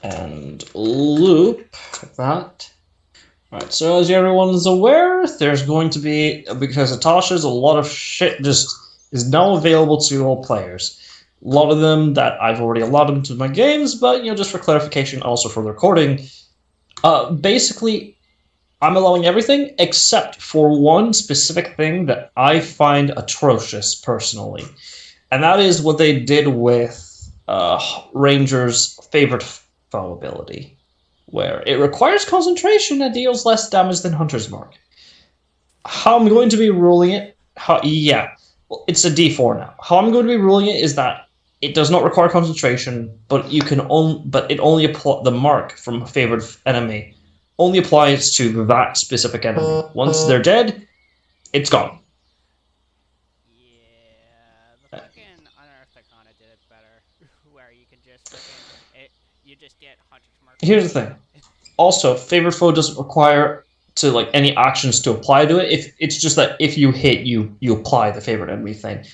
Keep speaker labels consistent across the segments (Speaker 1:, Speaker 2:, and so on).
Speaker 1: And loop that. Alright, so as everyone's aware, there's going to be, because of Tasha's, a lot of shit just is now available to all players. A lot of them that I've already allowed into my games, but, just for clarification, also for the recording. Basically, I'm allowing everything except for one specific thing that I find atrocious, personally. And that is what they did with Ranger's favorite foe ability, where it requires concentration and deals less damage than Hunter's Mark. How I'm going to be ruling it, well, it's a D4 now. How I'm going to be ruling it is that it does not require concentration, but it only apply the mark from a favored enemy only applies to that specific enemy. Once they're dead, it's gone.
Speaker 2: Yeah, the fucking Unearthed Icona did it better, where you can just you just get Hunter's Mark from
Speaker 1: Here's the thing. Also, favorite foe doesn't require to any actions to apply to it. If it's just that if you hit, you apply the favorite enemy thing.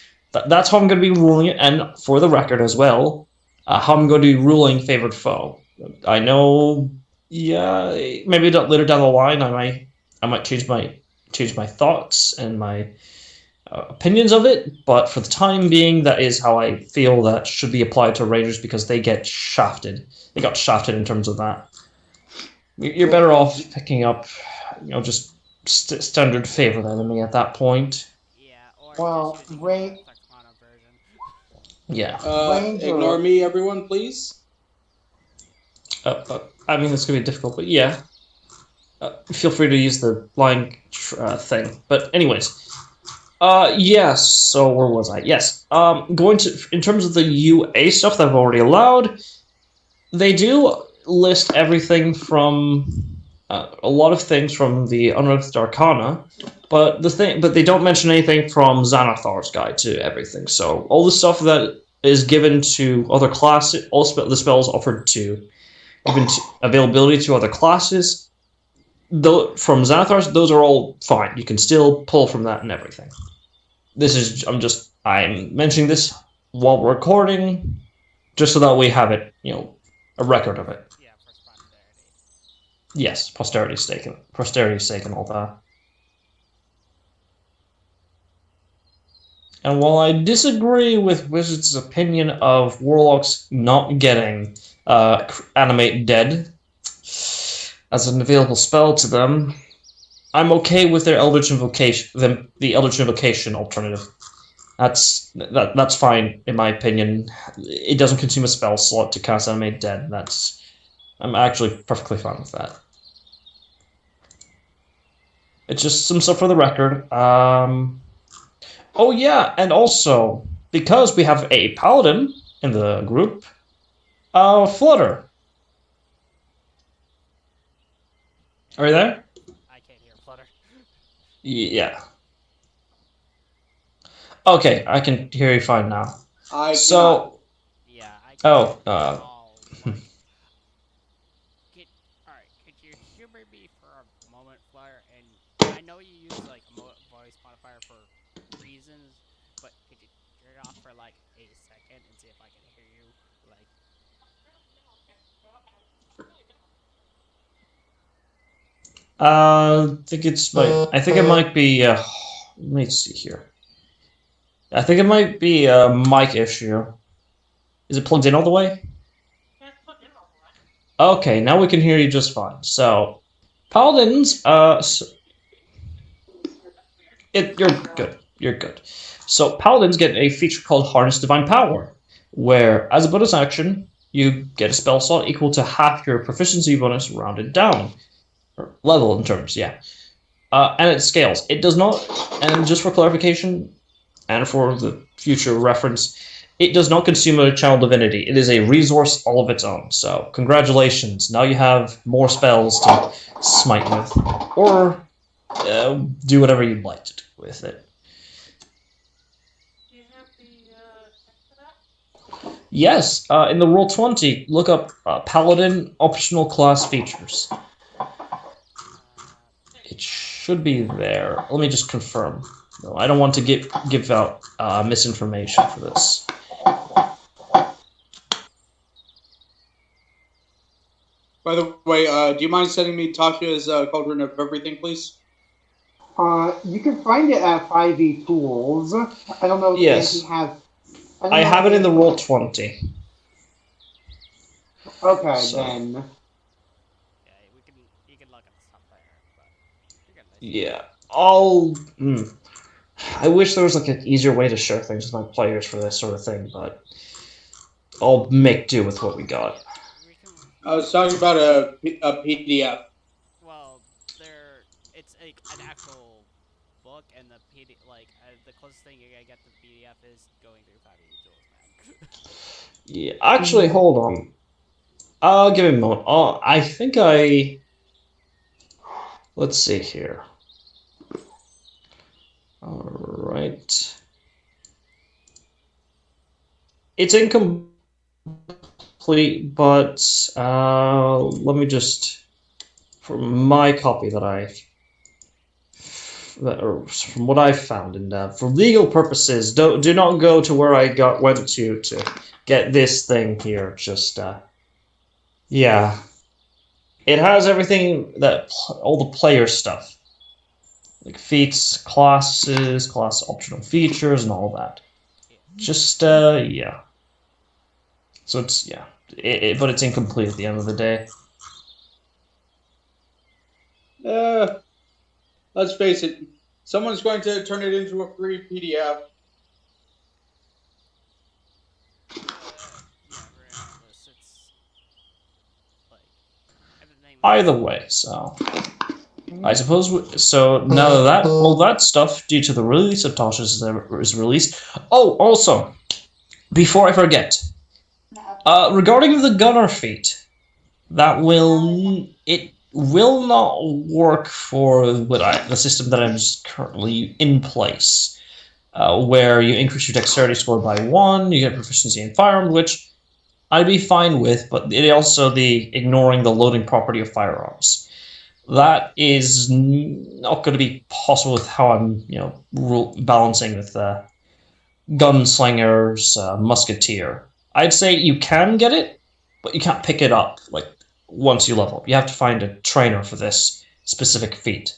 Speaker 1: That's how I'm going to be ruling it, and for the record as well, how I'm going to be ruling favorite foe. I know, yeah, maybe later down the line, I might change my thoughts and my opinions of it, but for the time being, that is how I feel that should be applied to Rangers because they get shafted. They got shafted in terms of that. You're better off picking up, just standard favorite enemy at that point.
Speaker 2: Yeah, or just
Speaker 3: Well,
Speaker 2: using the Unearthed Icona version.
Speaker 1: Yeah.
Speaker 4: Ignore me, everyone, please.
Speaker 1: I mean, it's going to be difficult, but yeah. Feel free to use the line thing. But anyways, yes. So where was I? Yes. Going to in terms of the UA stuff that I've already allowed, they do list everything from a lot of things from the Unearthed Arcana, but they don't mention anything from Xanathar's guide to everything. So all the stuff that is given to other classes, the spells offered to, given to, availability to other classes, though from Xanathar's, those are all fine. You can still pull from that and everything. I'm mentioning this while we're recording, just so that we have it, a record of it.
Speaker 2: Yeah, for posterity.
Speaker 1: Yes, posterity's sake and all that. And while I disagree with Wizard's opinion of Warlocks not getting Animate Dead as an available spell to them, I'm okay with their Eldritch Invocation, the Eldritch Invocation alternative. That's fine in my opinion. It doesn't consume a spell slot to cast Animate Dead. I'm actually perfectly fine with that. It's just some stuff for the record. Oh yeah, and also, because we have a paladin in the group, Flutter. Are you there?
Speaker 2: I can't hear Flutter.
Speaker 1: Yeah. Okay, I can hear you fine now.
Speaker 2: Yeah, I
Speaker 1: Oh,
Speaker 2: Alright, could you humor me for a moment, Flutter? And I know you use like a voice modifier for reasons, but could you turn it off for like a second and see if I can hear you? Like,
Speaker 1: I think it might be, let me see here. I think it might be a mic issue. Is it plugged in all the way? Okay, now we can hear you just fine. So, paladins, you're good. You're good. So, paladins get a feature called Harness Divine Power, where, as a bonus action, you get a spell slot equal to half your proficiency bonus rounded down. Or level in terms, yeah. And it scales. It does not, and just for clarification, and for the future reference, it does not consume a channel divinity. It is a resource all of its own. So, congratulations. Now you have more spells to smite with. Or do whatever you'd like to do with it. Yes, in the Roll20, look up Paladin optional class features. It should be there. Let me just confirm. No, I don't want to give out misinformation for this.
Speaker 4: By the way, do you mind sending me Tasha's Cauldron of Everything, please?
Speaker 3: You can find it at 5e Tools. I don't know if Auntie
Speaker 1: Yes,
Speaker 3: has. I don't
Speaker 1: I
Speaker 3: know if
Speaker 1: have it in the
Speaker 3: Auntie
Speaker 1: roll
Speaker 3: has.
Speaker 1: 20.
Speaker 3: Okay,
Speaker 1: So
Speaker 3: then.
Speaker 2: Yeah, we can. You can look at the stuff there, but regardless.
Speaker 1: yeah, I'll. I wish there was like an easier way to share things with my players for this sort of thing, but I'll make do with what we got.
Speaker 2: We can.
Speaker 4: I was talking about a PDF.
Speaker 2: Well, there. It's like an actual book, and the PD like the closest thing you're gonna get to the PDF is going through 5e tools, man.
Speaker 1: Yeah, actually, hold on. I'll give me a moment. I think I. Let's see here. Alright. It's incomplete, but let me just. From my copy that or from what I found, and for legal purposes, do not go to where I went to get this thing here. Just yeah, it has everything that all the player stuff, like feats, classes, class optional features, and all that.
Speaker 2: Yeah.
Speaker 1: Just yeah. So it's yeah, but it's incomplete at the end of the day.
Speaker 4: Uh, let's face it, someone's going to turn it into a free PDF.
Speaker 2: Yeah. Regardless, it's like everything
Speaker 1: Either
Speaker 2: that's
Speaker 1: way, so I suppose so. Now that all that stuff, due to the release of Tasha's, is released. Oh, also, before I forget, regarding the gunner feat, that will not work for the system that I'm currently in place, where you increase your dexterity score by 1, you get proficiency in firearms, which I'd be fine with, but it also the ignoring the loading property of firearms. That is not going to be possible with how I'm, balancing with gunslingers, musketeer. I'd say you can get it, but you can't pick it up like once you level up. You have to find a trainer for this specific feat.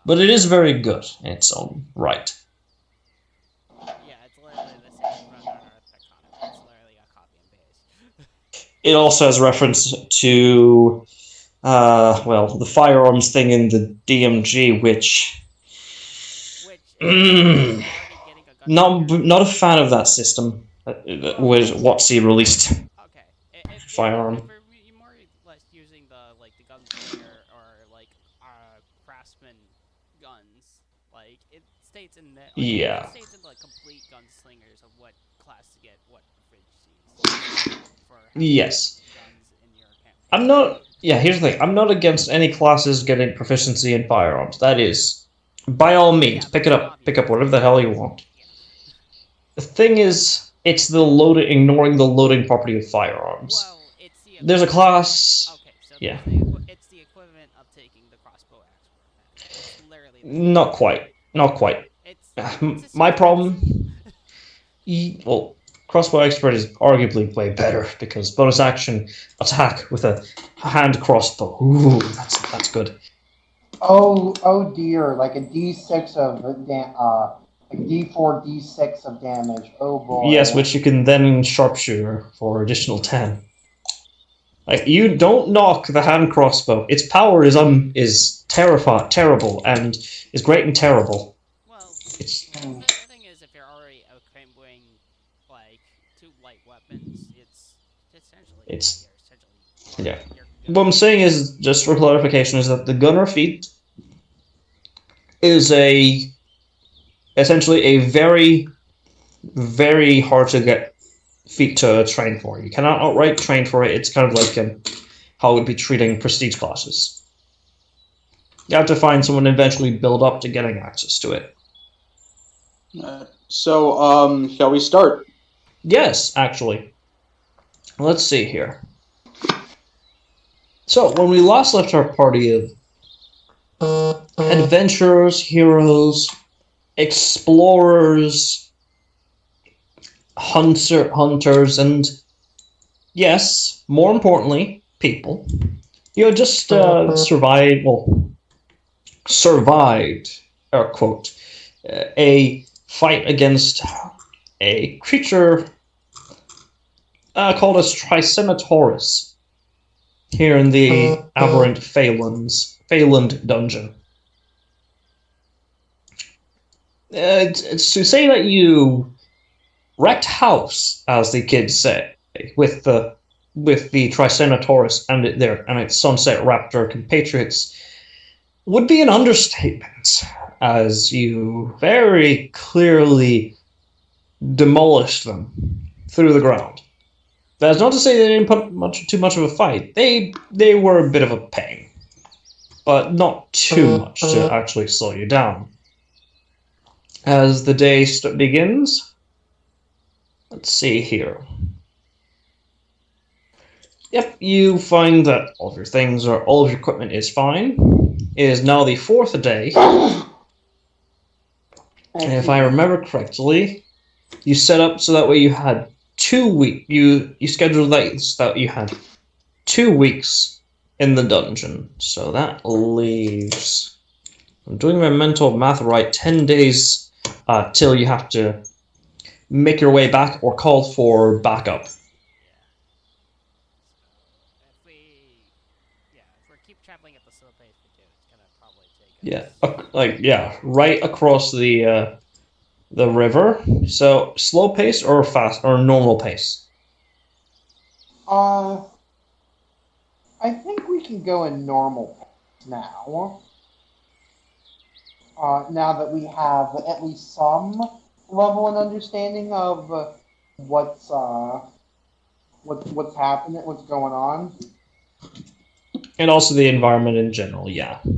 Speaker 1: But it is very good in its own right.
Speaker 2: yeah, it's literally the same as Runner and Earth Economy. It's literally a copy and paste.
Speaker 1: It also has reference to the firearms thing in the DMG, which
Speaker 2: Which if you're already getting a gunslinger,
Speaker 1: not a fan of that system. That
Speaker 2: well,
Speaker 1: was WotC released
Speaker 2: okay. If
Speaker 1: firearm.
Speaker 2: you're more or less using the gunslinger or craftsman guns, like it states in the it
Speaker 1: Yeah.
Speaker 2: states in the complete gunslingers of what class to get what proficiencies for having
Speaker 1: Yes.
Speaker 2: guns in your
Speaker 1: I'm
Speaker 2: campaign.
Speaker 1: not. Yeah, here's the thing. I'm not against any classes getting proficiency in firearms. That is, by all means,
Speaker 2: Yeah, but
Speaker 1: pick it
Speaker 2: it's
Speaker 1: up. Pick up
Speaker 2: obvious.
Speaker 1: whatever the hell you want.
Speaker 2: Yeah.
Speaker 1: The thing is, it's the loading, ignoring the loading property of firearms.
Speaker 2: Well, it's the
Speaker 1: There's a
Speaker 2: equivalent.
Speaker 1: class.
Speaker 2: Okay, so
Speaker 1: Yeah,
Speaker 2: it's the equivalent of taking the crossbow expert, man. It's literally the same
Speaker 1: not
Speaker 2: thing.
Speaker 1: quite. Not quite.
Speaker 2: It's
Speaker 1: My
Speaker 2: essentially the
Speaker 1: problem.
Speaker 2: same.
Speaker 1: Well, crossbow expert is arguably way better because bonus action attack with a hand crossbow. Ooh, that's good.
Speaker 3: Oh dear, like a D6 of like D4, D6 of damage. Oh
Speaker 1: Yes,
Speaker 3: boy.
Speaker 1: which you can then sharpshooter for additional 10. Like you don't knock the hand crossbow. Its power is terrible, and is great and terrible.
Speaker 2: Well,
Speaker 1: It's
Speaker 3: Hmm.
Speaker 2: the thing is, if you're already equipping like two light weapons, it's essentially
Speaker 1: it's
Speaker 2: you're essentially
Speaker 1: yeah.
Speaker 2: you're good.
Speaker 1: What I'm saying is, just for clarification, is that the gunner feat is a essentially a very hard to get feat to train for. You cannot outright train for it. It's kind of like how I would be treating prestige classes. You have to find someone and eventually build up to getting access to it.
Speaker 4: So, shall we start?
Speaker 1: Yes, actually. Let's see here. So, when we last left our party of adventurers, heroes, explorers, hunters, and yes, more importantly, people. Just survived, or quote, a fight against a creature called as Triceratops here in the aberrant Phaland dungeon. It's to say that you wrecked house, as the kids say, with the Triceratops and its Sunset Raptor compatriots would be an understatement, as you very clearly demolished them through the ground. That's not to say they didn't put too much of a fight. They were a bit of a pain, but not too much to actually slow you down. As the day begins, let's see here. Yep, you find that all of your equipment is fine. It is now the fourth day. And if I remember correctly, you set up so that way you had 2 weeks. You scheduled that so that you had 2 weeks in the dungeon. So that leaves, I'm doing my mental math right, 10 days till you have to make your way back or call for backup.
Speaker 2: If we keep traveling at the slow pace we do, it's gonna probably take us.
Speaker 1: Right across the river. So slow pace or fast or normal pace?
Speaker 3: I think we can go in normal pace now. Now that we have at least some level and understanding of what's happening, what's going on.
Speaker 1: And also the environment in general, yeah.
Speaker 2: So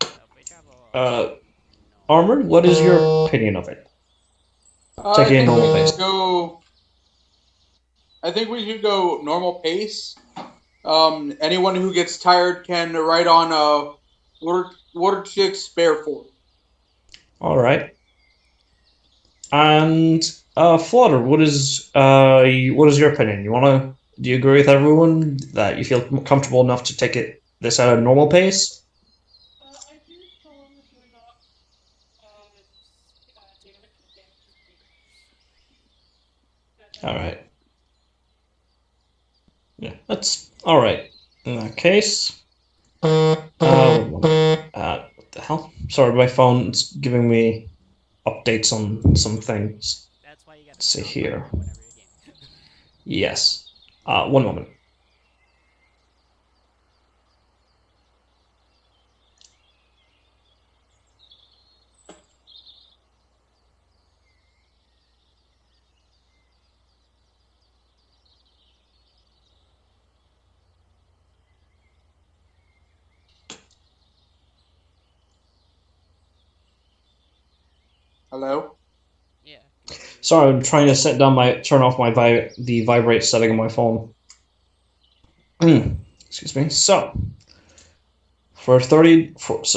Speaker 2: if we travel
Speaker 1: Armored, what is your opinion of it? Taking a normal pace.
Speaker 4: I think we should go normal pace. Anyone who gets tired can ride on a water chick spare fort.
Speaker 1: All right. And Flutter, what is your opinion? Do you agree with everyone that you feel comfortable enough to take this at a normal pace?
Speaker 5: I do so long as you're not
Speaker 1: All right. Yeah, that's all right. In that case, what the hell? Sorry, my phone's giving me updates on some things.
Speaker 2: That's why you got
Speaker 1: Let's see here.
Speaker 2: whenever you're gaming.
Speaker 1: Yes. One moment.
Speaker 4: Hello?
Speaker 2: Yeah.
Speaker 1: Sorry, I'm trying to turn off the vibrate setting on my phone. Excuse me. So, so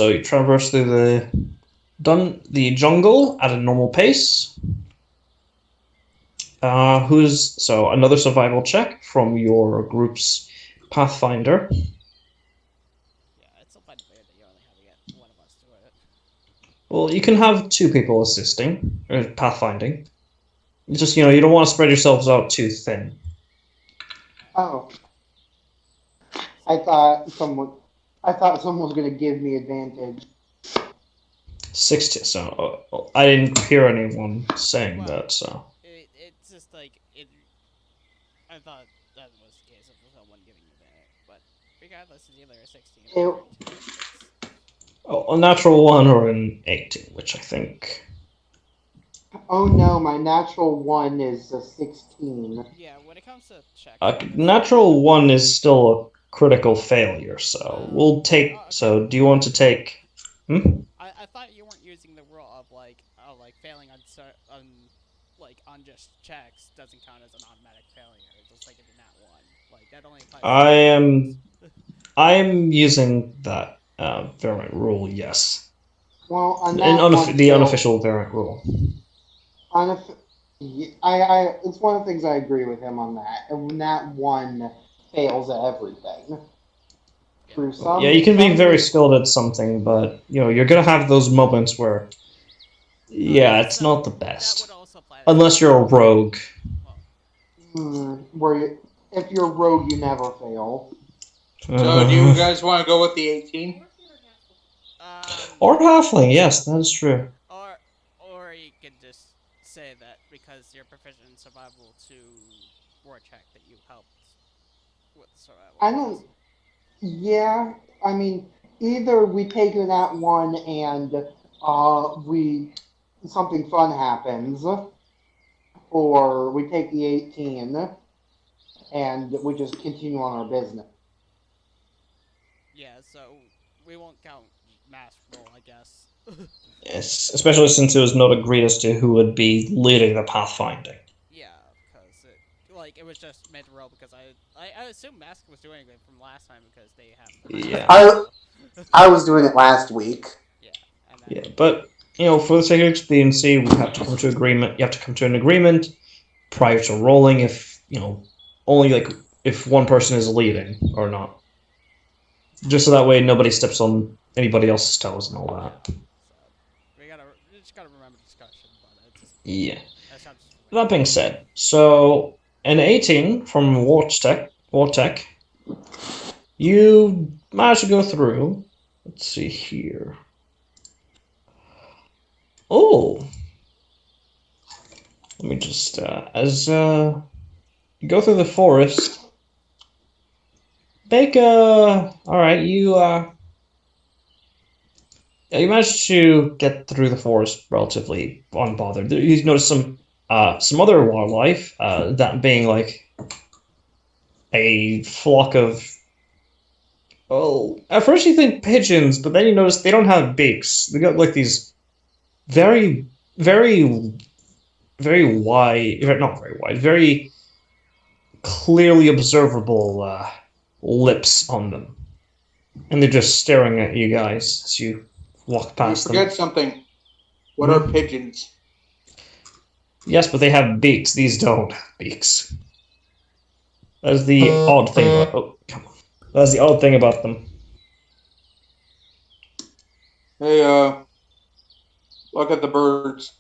Speaker 1: you traverse through the jungle at a normal pace. Another survival check from your group's Pathfinder.
Speaker 2: Yeah, it's so funny that you only have to get one of us to it.
Speaker 1: Well, you can have 2 people assisting or pathfinding. It's just you don't want to spread yourselves out too thin.
Speaker 3: Oh, I thought someone was going to give me advantage.
Speaker 1: 16. So I didn't hear anyone saying that. So
Speaker 2: It's just like it. I thought that was the case of someone giving you that, but regardless, it's either a 16 or a 13.
Speaker 1: a natural 1 or an 18, which I think.
Speaker 3: Oh no, my natural 1 is a 16.
Speaker 2: Yeah, when it comes to checks,
Speaker 1: Natural 1 is still a critical failure, so we'll take.
Speaker 2: Okay.
Speaker 1: So, do you want to take?
Speaker 2: I thought you weren't using the rule of like failing on just checks doesn't count as an automatic failure, just like in the nat 1. Like that only applies.
Speaker 1: I am using that variant rule. Yes.
Speaker 3: Well, on
Speaker 1: the
Speaker 3: that
Speaker 1: unofficial variant rule.
Speaker 3: it's one of the things I agree with him on that. And that one fails at everything.
Speaker 2: Yeah.
Speaker 3: Through
Speaker 1: Yeah, you
Speaker 3: some
Speaker 1: can be
Speaker 3: some
Speaker 1: very skilled at something, but you're gonna have those moments where, yeah,
Speaker 2: Okay,
Speaker 1: it's not
Speaker 2: so
Speaker 1: the
Speaker 2: that would
Speaker 1: best.
Speaker 2: also apply to
Speaker 1: Unless you're a
Speaker 2: Spartan.
Speaker 1: rogue.
Speaker 2: Well,
Speaker 3: where if you're rogue, you never fail.
Speaker 4: So do you guys want to go with the 18?
Speaker 5: Or if you're a halfling.
Speaker 1: Or
Speaker 2: yeah,
Speaker 1: halfling, yes, that is true.
Speaker 2: or you can just say that because you're proficient in survival to war check that you helped with survival
Speaker 3: I
Speaker 2: because
Speaker 3: don't. Yeah, I mean, either we take that one and we something fun happens, or we take the 18 and we just continue on our business.
Speaker 2: yeah, so we won't count mass roll, I guess.
Speaker 1: Yes, especially since it was not agreed as to who would be leading the pathfinding.
Speaker 2: Yeah, because it was just made to roll because I assume Mask was doing it from last time because they have the highest
Speaker 1: Yeah.
Speaker 2: stats.
Speaker 3: I
Speaker 2: So
Speaker 3: I was doing it last week.
Speaker 2: yeah, and then
Speaker 1: Yeah, but for the sake of expediency, we have to come to agreement. You have to come to an agreement prior to rolling. If only like if one person is leading or not, just so that way nobody steps on anybody else's toes and all
Speaker 2: yeah,
Speaker 1: that.
Speaker 2: so we just gotta remember discussion, but
Speaker 1: Yeah.
Speaker 2: it sounds just really
Speaker 1: That being
Speaker 2: bad.
Speaker 1: said, so an 18 from Wartech, you managed to go through. Let's see here. Oh, let me just as you go through the forest. Make a all right. You managed to get through the forest relatively unbothered. You notice some other wildlife. That being like a flock of, well, at first you think pigeons, but then you notice they don't have beaks. They got like these very, very, very wide, not very wide, very clearly observable lips on them, and they're just staring at you guys as you walk
Speaker 4: You
Speaker 1: past them.
Speaker 4: forget something. What are
Speaker 1: Hmm?
Speaker 4: pigeons?
Speaker 1: Yes, but they have beaks. These don't have beaks. That's the odd thing about. Oh, come on. That's the odd thing about them.
Speaker 4: Hey, look at the birds.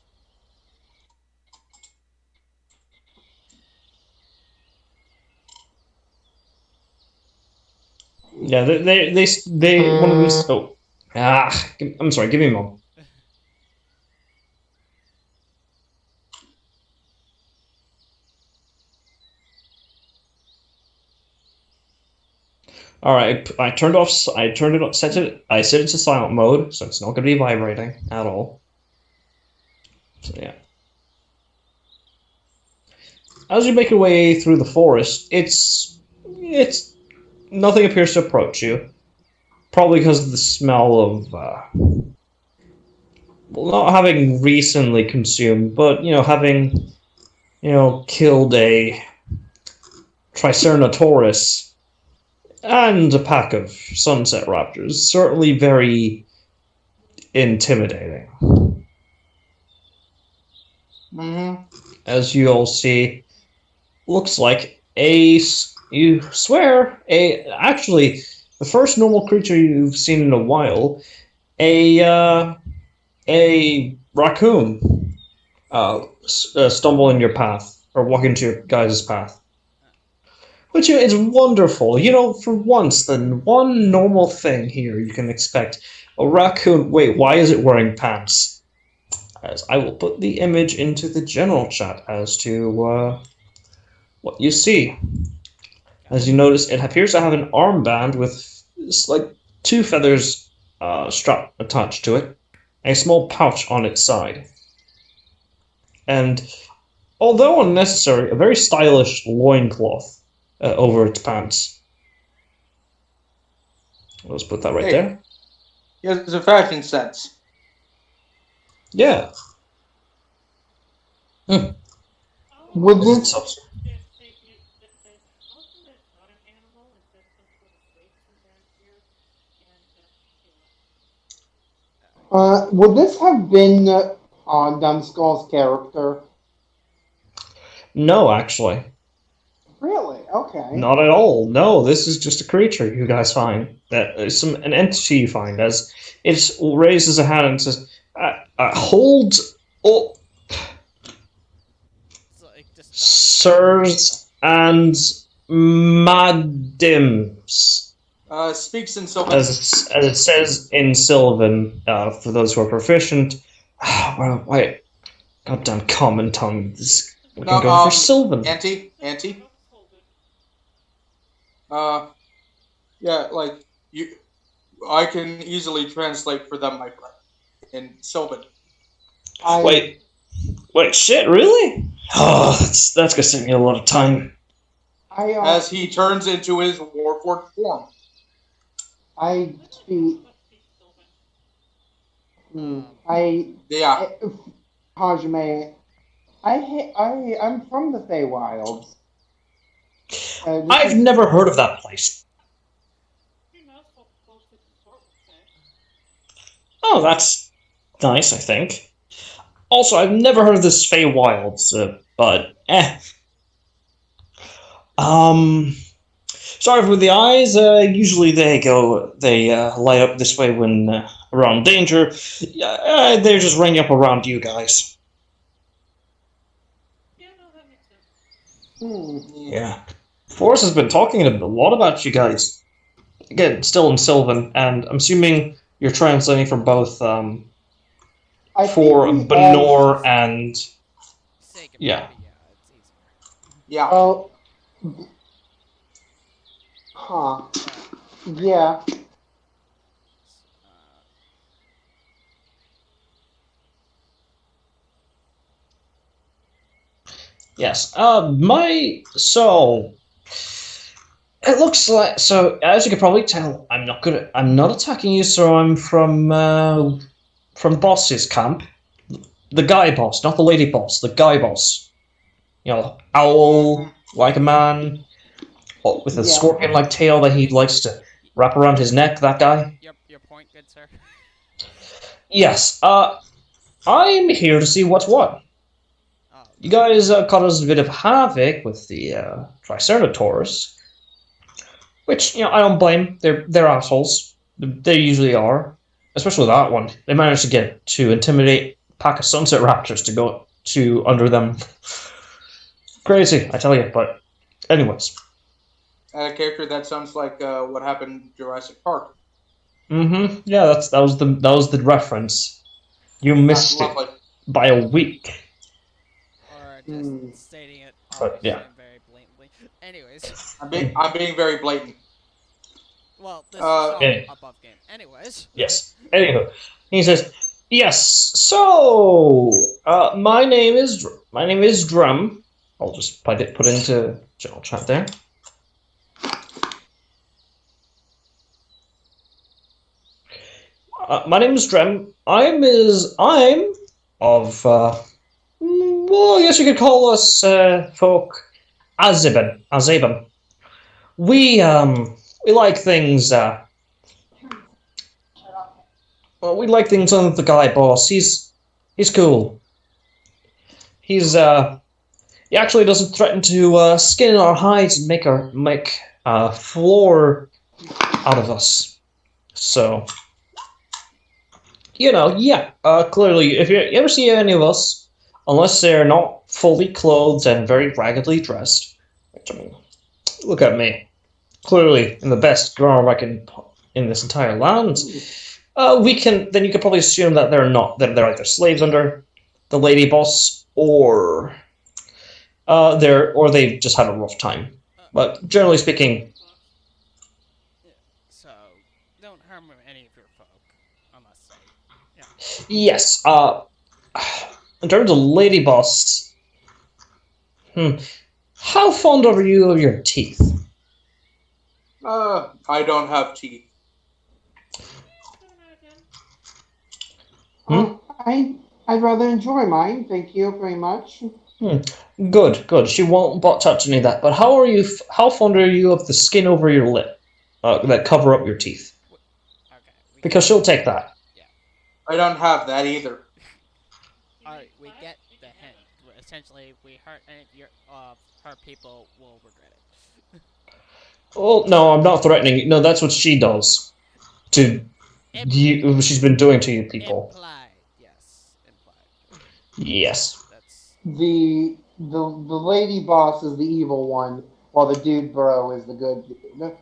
Speaker 1: Yeah, one of them. Oh, I'm sorry. Give me a moment. All right, I turned off. I turned it up. Set it. I set it to silent mode, so it's not going to be vibrating at all. So yeah. As you make your way through the forest, it's nothing appears to approach you. Probably because of the smell of well, not having recently consumed, but having killed a Triceratops and a pack of sunset raptors. Certainly very intimidating.
Speaker 4: Mm-hmm.
Speaker 1: As you all see, looks like you swear, actually, the first normal creature you've seen in a while, a, a raccoon, stumble in your path, or walk into your guys' path. Which is wonderful. For once, the one normal thing here you can expect. A raccoon. Wait, why is it wearing pants? As I will put the image into the general chat as to what you see.
Speaker 2: Got
Speaker 1: As
Speaker 2: it.
Speaker 1: you notice, it appears to have an armband with like two feathers strapped attached to it, a small pouch on its side, and although unnecessary, a very stylish loincloth over its pants. Let's put that right
Speaker 4: Hey,
Speaker 1: there.
Speaker 4: he has a fashion sense.
Speaker 1: Yeah. Hmm.
Speaker 5: Oh,
Speaker 3: Would
Speaker 1: Is it
Speaker 3: this
Speaker 1: subs?
Speaker 5: if also that's not an animal, if that's some sort of shape sometimes here, and you know,
Speaker 2: All right.
Speaker 3: would this have been Dumbskull's character?
Speaker 1: No, actually.
Speaker 3: Really? Okay.
Speaker 1: Not at all. No, this is just a creature you guys find. That is an entity you find as it raises a hand and says, "Hold up,
Speaker 2: So it just
Speaker 1: sirs and madams,"
Speaker 4: Speaks in Sylvan.
Speaker 1: as it says in Sylvan. For those who are proficient. Well, wait, goddamn common tongue. We
Speaker 4: No,
Speaker 1: can go for Sylvan.
Speaker 4: Auntie. Yeah, like you, I can easily translate for them, my friend, in Sylvan.
Speaker 3: I
Speaker 1: Wait, shit, really? Oh, that's gonna save me a lot of time.
Speaker 3: I
Speaker 4: As he turns into his Warforged form.
Speaker 3: I speak. I
Speaker 4: Yeah.
Speaker 3: Hajime. I'm from the Feywilds. This
Speaker 1: I've
Speaker 3: is
Speaker 1: never heard of that place. Oh, that's nice, I think. Also, I've never heard of this Fey Wilds, but sorry for the eyes. Usually they light up this way when around danger. They're just ringing up around you guys.
Speaker 5: Yeah, no, that makes sense.
Speaker 1: Yeah. Forrest has been talking a lot about you guys. Again, still in Sylvan, and I'm assuming you're translating from both
Speaker 3: I
Speaker 1: for
Speaker 3: think we all.
Speaker 1: Benor and
Speaker 2: say it
Speaker 1: yeah.
Speaker 2: yeah, it's easier.
Speaker 4: Yeah.
Speaker 3: Oh, huh. Yeah.
Speaker 2: Uh,
Speaker 1: Yes. It looks like so. As you can probably tell, I'm not attacking you. So I'm from boss's camp, the guy boss, not the lady boss, the guy boss. You know, owl like a man, with a
Speaker 3: Yeah.
Speaker 1: scorpion-like tail that he likes to wrap around his neck. That guy.
Speaker 2: your point, good sir.
Speaker 1: Yes. I'm here to see what's what.
Speaker 2: Oh,
Speaker 1: You guys caused a bit of havoc with the Triceratops, which I don't blame. They're assholes. They usually are, especially that one. They managed to get to intimidate a pack of sunset raptors to go to under them. Crazy, I tell you. But anyways,
Speaker 4: A character that sounds like what happened in Jurassic Park.
Speaker 1: yeah, that was the reference. You missed it
Speaker 4: Lovely.
Speaker 1: by a week.
Speaker 2: or just stating it
Speaker 1: But
Speaker 2: obviously
Speaker 1: yeah.
Speaker 2: and very blatantly. Anyways,
Speaker 4: I'm being very blatant.
Speaker 2: well, this is all
Speaker 1: Yeah.
Speaker 2: above game. Anyways,
Speaker 1: Yes. Anywho, he says, "Yes. So, my name is Drum. I'll just put it into general chat there. My name is Drum. I'm of well, I guess you could call us folk Azeban. We like things. Well, we like things on the guy boss. He's cool. He actually doesn't threaten to skin our hides and make floor out of us. So yeah. Clearly, if you ever see any of us, unless they're not fully clothed and very raggedly dressed, which I mean, look at me, clearly in the best garb I can in this entire land. Then you can probably assume that they're either slaves under the lady boss or they've just had a rough time. But generally speaking,
Speaker 2: yeah, so don't harm any of your folk, I must say. Yeah.
Speaker 1: yes. In terms of lady boss, how fond are you of your teeth?
Speaker 4: I don't have teeth.
Speaker 3: I'd rather enjoy mine. Thank you very much.
Speaker 1: Good. She won't touch any of that. But how fond are you of the skin over your lip that cover up your teeth?
Speaker 2: Okay.
Speaker 1: Because she'll take that.
Speaker 2: Yeah.
Speaker 4: I don't have that either.
Speaker 2: Alright, we get the hint, essentially, if we hurt any of your her people, will regret it.
Speaker 1: Oh no, I'm not threatening you. No, that's what she does to
Speaker 2: Im-
Speaker 1: you. She's been doing to you people.
Speaker 2: implied, yes, implied.
Speaker 1: Yes.
Speaker 2: That's
Speaker 3: The lady boss is the evil one, while the dude bro is the good dude.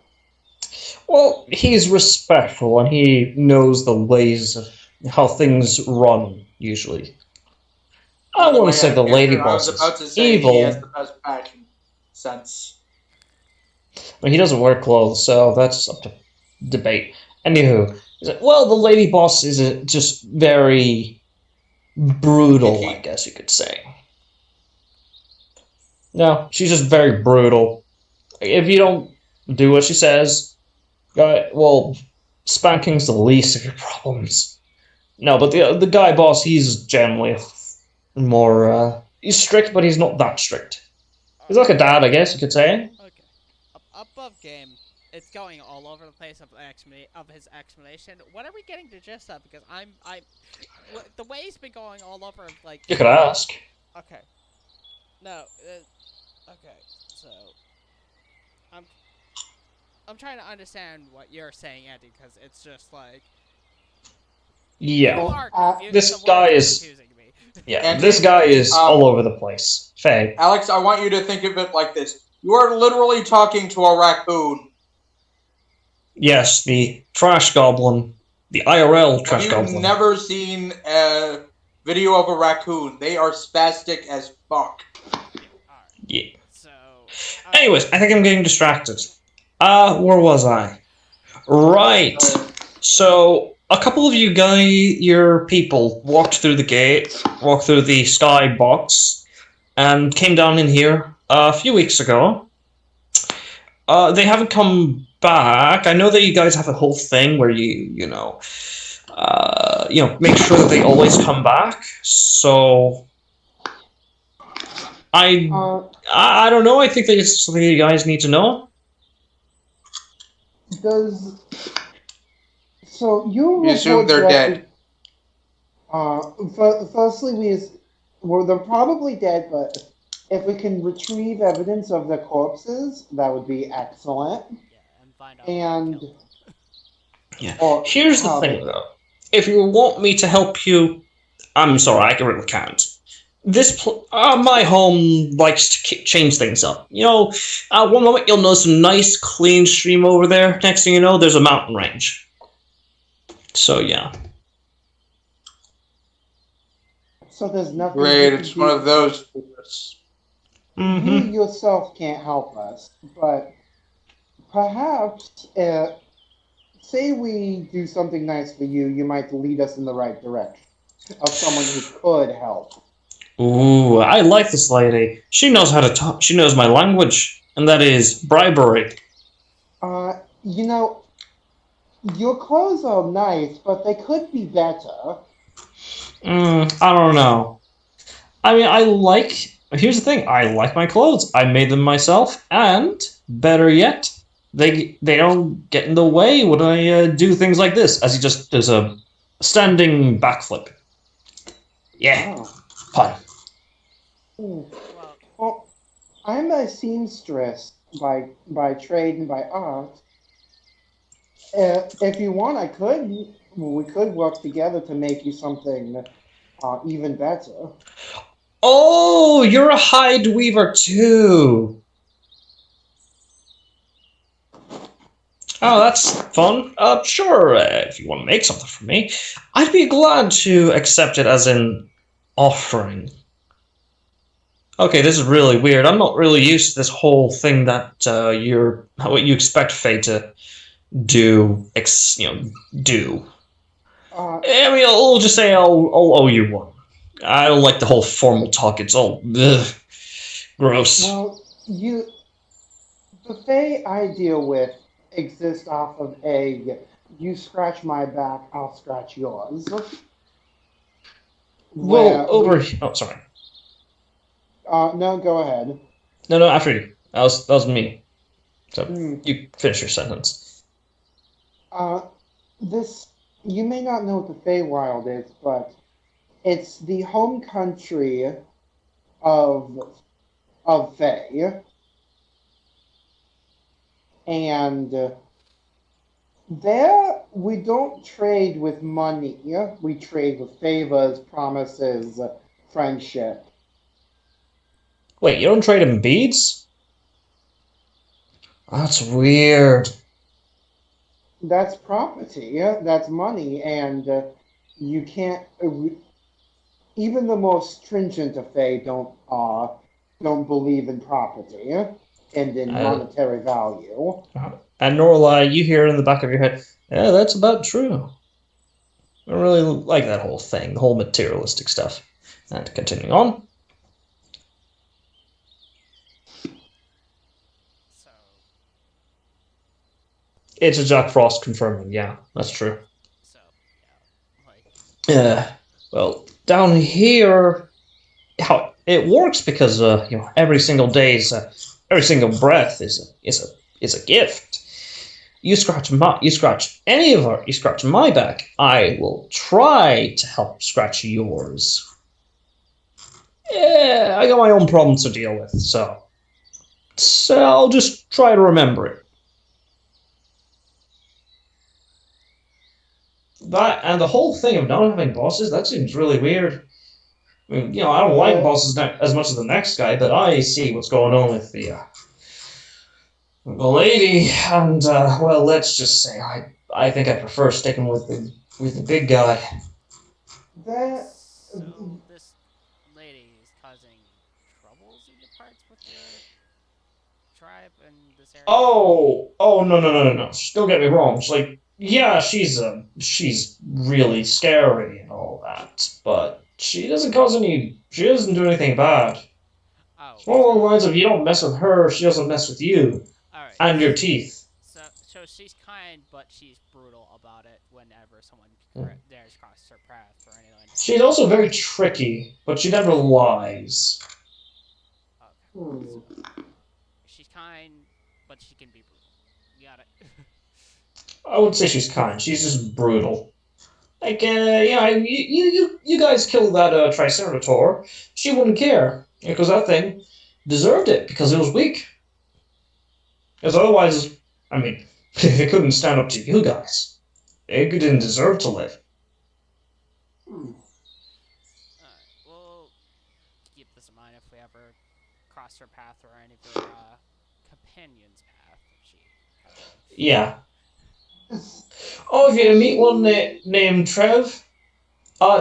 Speaker 1: Well, he's respectful and he knows the ways of how things run usually. I
Speaker 4: By the
Speaker 1: wouldn't
Speaker 4: way,
Speaker 1: say the lady
Speaker 4: I was
Speaker 1: boss
Speaker 4: about
Speaker 1: is
Speaker 4: to say he has
Speaker 1: evil.
Speaker 4: the best fashion sense.
Speaker 1: I mean, he doesn't wear clothes, so that's up to debate. Anywho, well, the lady boss is just very brutal, I
Speaker 4: Picky.
Speaker 1: guess you could say. No, she's just very brutal. If you don't do what she says, well, spanking's the least of your problems. No, but the guy boss, he's generally more he's strict, but he's not that strict. He's like a
Speaker 2: okay.
Speaker 1: dad, I guess you could say.
Speaker 2: Okay. Above game, it's going all over the place of his explanation. What are we getting the gist of? Because the way he's been going all over, like
Speaker 1: You could ask.
Speaker 2: okay, no, okay, so I'm I'm trying to understand what you're saying, Andy, because it's just like you
Speaker 1: Yeah,
Speaker 3: Well,
Speaker 2: are confused. The
Speaker 1: this guy
Speaker 2: words are
Speaker 1: is
Speaker 2: confusing me.
Speaker 1: this
Speaker 4: Andy,
Speaker 1: guy is all over the place. Faye.
Speaker 4: Alex, I want you to think of it like this. You are literally talking to a raccoon.
Speaker 1: Yes, the trash goblin, the IRL
Speaker 4: Have
Speaker 1: trash
Speaker 4: you
Speaker 1: goblin.
Speaker 4: never seen a video of a raccoon? They are spastic as fuck.
Speaker 2: All right,
Speaker 1: Yeah.
Speaker 2: so
Speaker 1: Anyways, I think I'm getting distracted. Where was I? Right. So a couple of your people, walked through the gate, walked through the skybox, and came down in here a few weeks ago. They haven't come back. I know that you guys have a whole thing where make sure that they always come back. So I,
Speaker 3: Uh,
Speaker 1: I don't know. I think that it's something you guys need to know.
Speaker 3: does so you
Speaker 4: You assume
Speaker 3: report
Speaker 4: they're
Speaker 3: directly?
Speaker 4: dead.
Speaker 3: Firstly, well, they're probably dead, but if we can retrieve evidence of their corpses, that would be excellent.
Speaker 2: yeah, and find out what
Speaker 3: And
Speaker 2: killed them.
Speaker 1: Yeah.
Speaker 3: or
Speaker 1: Here's the
Speaker 3: how
Speaker 1: thing,
Speaker 3: they.
Speaker 1: though. If you want me to help you, I'm sorry, I really can't. My home likes to change things up. One moment you'll notice a nice clean stream over there. Next thing you know, there's a mountain range. So yeah.
Speaker 3: So there's nothing you
Speaker 4: Great,
Speaker 3: can
Speaker 4: it's one
Speaker 3: do.
Speaker 4: of those.
Speaker 3: You
Speaker 1: Mm-hmm.
Speaker 3: yourself can't help us, but perhaps, say we do something nice for you, you might lead us in the right direction of someone who could help.
Speaker 1: Ooh, I like this lady. She knows how to talk. She knows my language, and that is bribery.
Speaker 3: You know, your clothes are nice, but they could be better.
Speaker 1: I don't know. I mean, I like. Here's the thing. I like my clothes. I made them myself, and better yet, they don't get in the way when I do things like this. As he just does a standing backflip. Yeah,
Speaker 3: Oh.
Speaker 1: fun.
Speaker 3: Hmm.
Speaker 2: Well,
Speaker 3: Well, I'm a seamstress by trade and by art. If you want, we could work together to make you something even better.
Speaker 1: Oh, you're a hide weaver too. Oh, that's fun. Sure, if you want to make something for me, I'd be glad to accept it as an offering. Okay, this is really weird. I'm not really used to this whole thing that what you expect Faye to do.
Speaker 3: Uh,
Speaker 1: I mean, I'll just say I'll owe you one. I don't like the whole formal talk. It's all gross.
Speaker 3: well, the Fae I deal with exist off of a you scratch my back, I'll scratch yours.
Speaker 1: Well,
Speaker 3: Where
Speaker 1: over.
Speaker 3: we
Speaker 1: Oh, sorry.
Speaker 3: no, go ahead.
Speaker 1: No, after you. That was me. So
Speaker 3: Hmm.
Speaker 1: you finish your sentence.
Speaker 3: Uh, this you may not know what the Feywild is, but it's the home country of Fae, and there we don't trade with money. We trade with favors, promises, friendship.
Speaker 1: Wait, you don't trade in beads? That's weird.
Speaker 3: That's property. That's money, and you can't. Even the most stringent of Fae don't believe in property and in
Speaker 1: Uh,
Speaker 3: monetary value.
Speaker 1: and Norlai, you hear in the back of your head, yeah, that's about true. I don't really like that whole thing, the whole materialistic stuff. And continuing on.
Speaker 2: So,
Speaker 1: It's a Jack Frost confirming, yeah, that's true.
Speaker 2: so yeah, like
Speaker 1: Well, down here, how it works because every single day's every single breath is a gift. You scratch any of our you scratch my back, I will try to help scratch yours. Yeah, I got my own problems to deal with, so I'll just try to remember it. That and the whole thing of not having bosses, that seems really weird. I mean, I don't like
Speaker 3: Uh,
Speaker 1: bosses as much as the next guy, but I see what's going on with the lady, and well, let's just say I think I prefer sticking with the big guy.
Speaker 3: that
Speaker 2: so this lady is causing troubles in your parts with your tribe in this area.
Speaker 1: Oh no no no no no! Don't get me wrong. It's like yeah, she's really scary and all that, but she doesn't do anything bad.
Speaker 2: Oh,
Speaker 1: It's more along the lines of you don't mess with her, she doesn't mess with you
Speaker 2: all right.
Speaker 1: and your teeth.
Speaker 2: So she's kind, but she's brutal about it whenever someone dares cross her path or anyone.
Speaker 1: She's also very tricky, but she never lies.
Speaker 2: Okay,
Speaker 3: hmm.
Speaker 2: so she's kind, but she can be brutal. You got it.
Speaker 1: I wouldn't say she's kind. She's just brutal. Like, you guys killed that Triceratops. She wouldn't care because that thing deserved it because it was weak. Because otherwise, I mean, it couldn't stand up to you guys. It didn't deserve to live.
Speaker 3: Hmm.
Speaker 2: Alright, we'll keep this in mind if we ever cross her path or any of her companion's path, if she has any.
Speaker 1: Yeah. Oh, if you meet one named Trev,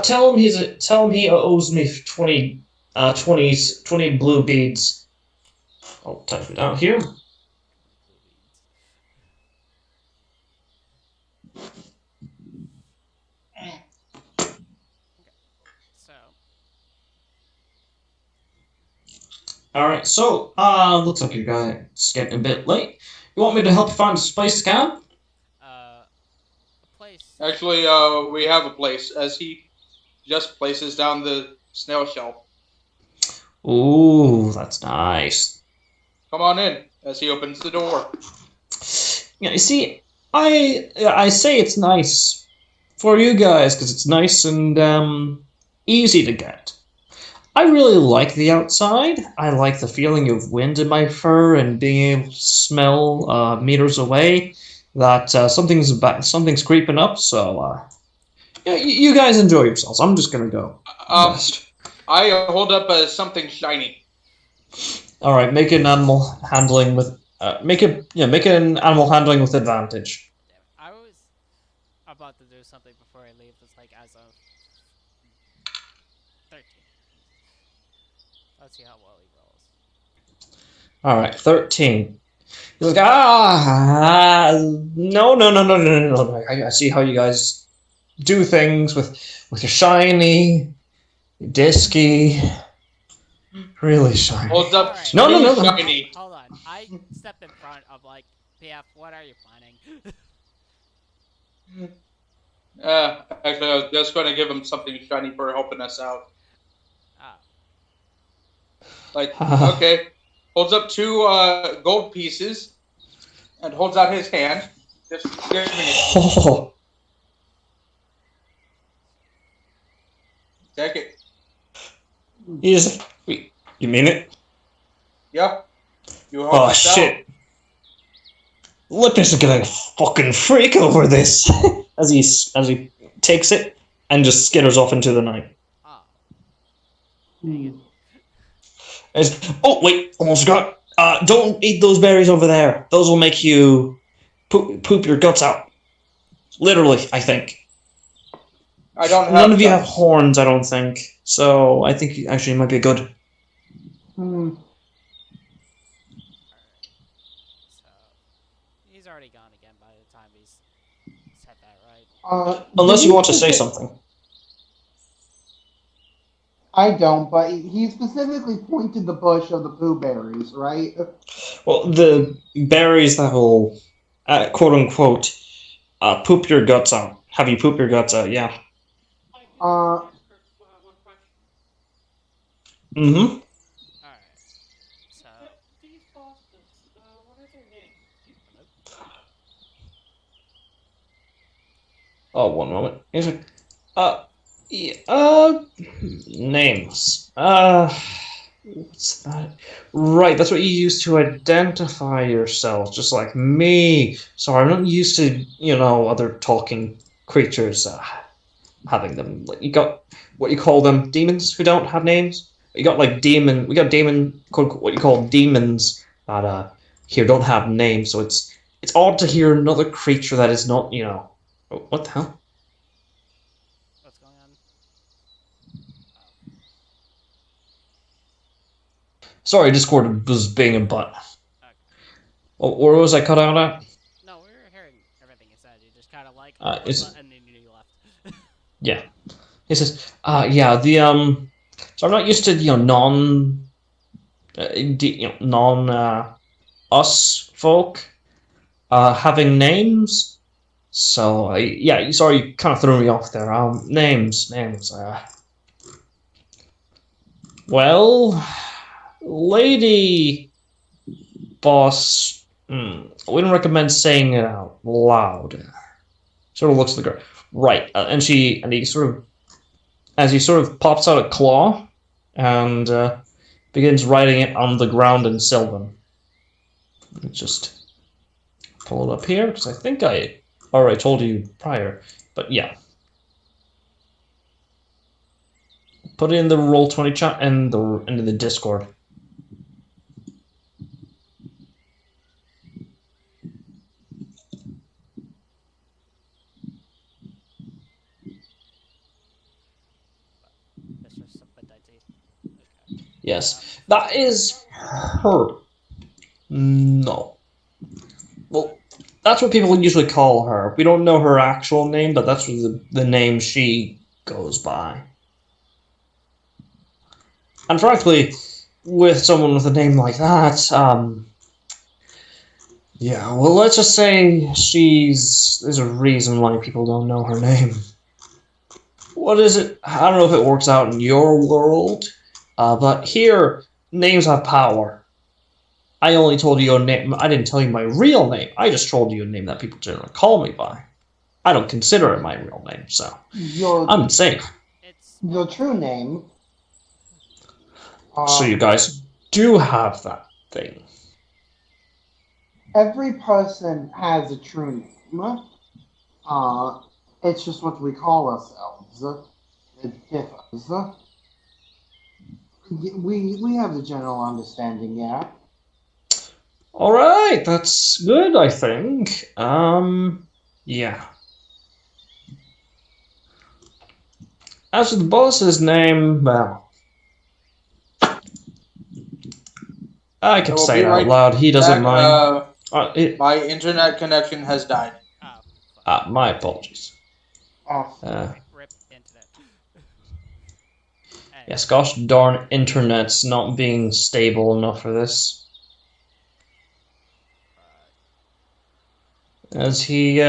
Speaker 1: tell him he owes me 20 blue beads. I'll type it down here.
Speaker 2: 20 blue beads. Okay, so
Speaker 1: All right, so looks like you guys it's getting a bit late. You want me to help you find a place to camp?
Speaker 2: a place.
Speaker 4: Actually, we have a place, as he just places down the snail shell.
Speaker 1: Ooh, that's nice.
Speaker 4: Come on in, as he opens the door.
Speaker 1: Yeah, you see, I say it's nice for you guys because it's nice and easy to get. I really like the outside. I like the feeling of wind in my fur and being able to smell meters away that something's creeping up. So yeah, you guys enjoy yourselves. I'm just gonna go
Speaker 4: Um,
Speaker 1: rest.
Speaker 4: I hold up something shiny.
Speaker 1: All right, make an animal handling with make an animal handling with advantage.
Speaker 2: Damn it. I was about to do something before I leave. It's like as of 13. Let's see how well he rolls.
Speaker 1: All right, 13. He's like, no. I see how you guys do things with your shiny, your disky, really shiny.
Speaker 4: Holds up
Speaker 2: Alright,
Speaker 1: No, no,
Speaker 4: two
Speaker 1: no, no.
Speaker 4: shiny.
Speaker 2: hold on. I stepped in front of like, PF, what are you planning?
Speaker 4: Actually, I was just going to give him something shiny for helping us out.
Speaker 2: Oh.
Speaker 4: Like, okay. Holds up two gold pieces and holds out his hand. Just giving it.
Speaker 1: Oh,
Speaker 4: Take it.
Speaker 1: he's You mean it?
Speaker 4: Yep. You help
Speaker 1: Oh
Speaker 4: us out.
Speaker 1: shit! Lipness is getting a fucking freak over this as he takes it and just skitters off into the night.
Speaker 2: Oh, dang it.
Speaker 1: Oh wait, almost forgot. Don't eat those berries over there. Those will make you poop your guts out. Literally, I think.
Speaker 4: I don't have
Speaker 1: None of you have
Speaker 4: guts.
Speaker 1: horns, I don't think. So I think actually it might be good.
Speaker 3: Hmm.
Speaker 2: Alright. So, he's already gone again by the time he's said that, right?
Speaker 3: Did
Speaker 1: Unless you
Speaker 3: he
Speaker 1: want to say
Speaker 3: speci-
Speaker 1: something.
Speaker 3: I don't, but he specifically pointed the bush of the pooh berries, right?
Speaker 1: Well, the berries that will, quote unquote, poop your guts out. Have you poop your guts out? Yeah.
Speaker 5: I do want
Speaker 3: Uh,
Speaker 5: to ask her one question.
Speaker 1: Mm-hmm.
Speaker 2: Alright. So,
Speaker 5: These bosses, what are their names?
Speaker 2: hello?
Speaker 1: Oh, one moment. Uh, yeah, names. What's that? Right, that's what you use to identify yourself, just like me. Sorry, I'm not used to, other talking creatures having them. Like, you got what you call them, demons who don't have names. You got like we got what you call demons that here don't have names. So it's odd to hear another creature that is not, what the hell?
Speaker 2: What's going on? Oh.
Speaker 1: Sorry, Discord was being a butt.
Speaker 2: Okay.
Speaker 1: Where was I cut out at?
Speaker 2: No, we were hearing everything you said. You just kind of like,
Speaker 1: Uh,
Speaker 2: what's
Speaker 1: it's
Speaker 2: that? And then you left.
Speaker 1: yeah. He says, yeah, so I'm not used to non us folk having names. So yeah, sorry, you kind of threw me off there. Names. Well, lady boss. We don't recommend saying it out loud. Sort of looks at the girl. Right, and he sort of, as he sort of pops out a claw, and begins writing it on the ground in Sylvan. Let me just pull it up here because I think I already told you prior, but yeah. Put it in the Roll20 chat and into the Discord.
Speaker 2: Mr. Subadite. Okay.
Speaker 1: Yes, that is her. No. Well, that's what people usually call her. We don't know her actual name, but that's the name she goes by. And frankly, with someone with a name like that, yeah, well, let's just say there's a reason why people don't know her name. What is it? I don't know if it works out in your world, but here, names have power. I only told you your name. I didn't tell you my real name. I just told you a name that people generally call me by. I don't consider it my real name, so
Speaker 3: your
Speaker 1: I'm safe.
Speaker 2: It's
Speaker 3: your true name.
Speaker 1: So
Speaker 3: Uh,
Speaker 1: you guys do have that thing.
Speaker 3: every person has a true name. Uh, it's just what we call ourselves. It differs. We have the general understanding, yeah.
Speaker 1: All right, that's good. I think. Yeah. As for the boss's name, well, I
Speaker 4: I
Speaker 1: could
Speaker 4: will
Speaker 1: say
Speaker 4: be
Speaker 1: it out
Speaker 4: right
Speaker 1: loud. He doesn't
Speaker 4: back.
Speaker 1: mind.
Speaker 4: My internet connection has died.
Speaker 2: oh, fuck.
Speaker 1: My apologies.
Speaker 3: Uh,
Speaker 2: Rip internet.
Speaker 1: Yes,
Speaker 2: Anyways,
Speaker 1: gosh darn internet's not being stable enough for this.
Speaker 2: right.
Speaker 1: As he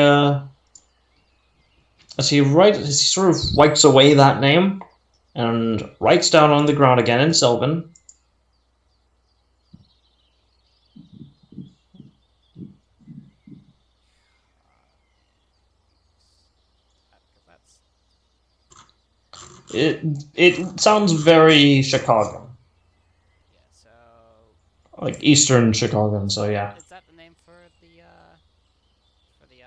Speaker 1: sort of wipes away that name and writes down on the ground again in Sylvan.
Speaker 2: Because that's
Speaker 1: It sounds very Chicago. like Eastern Chicago. So yeah,
Speaker 2: Is that the name for the for the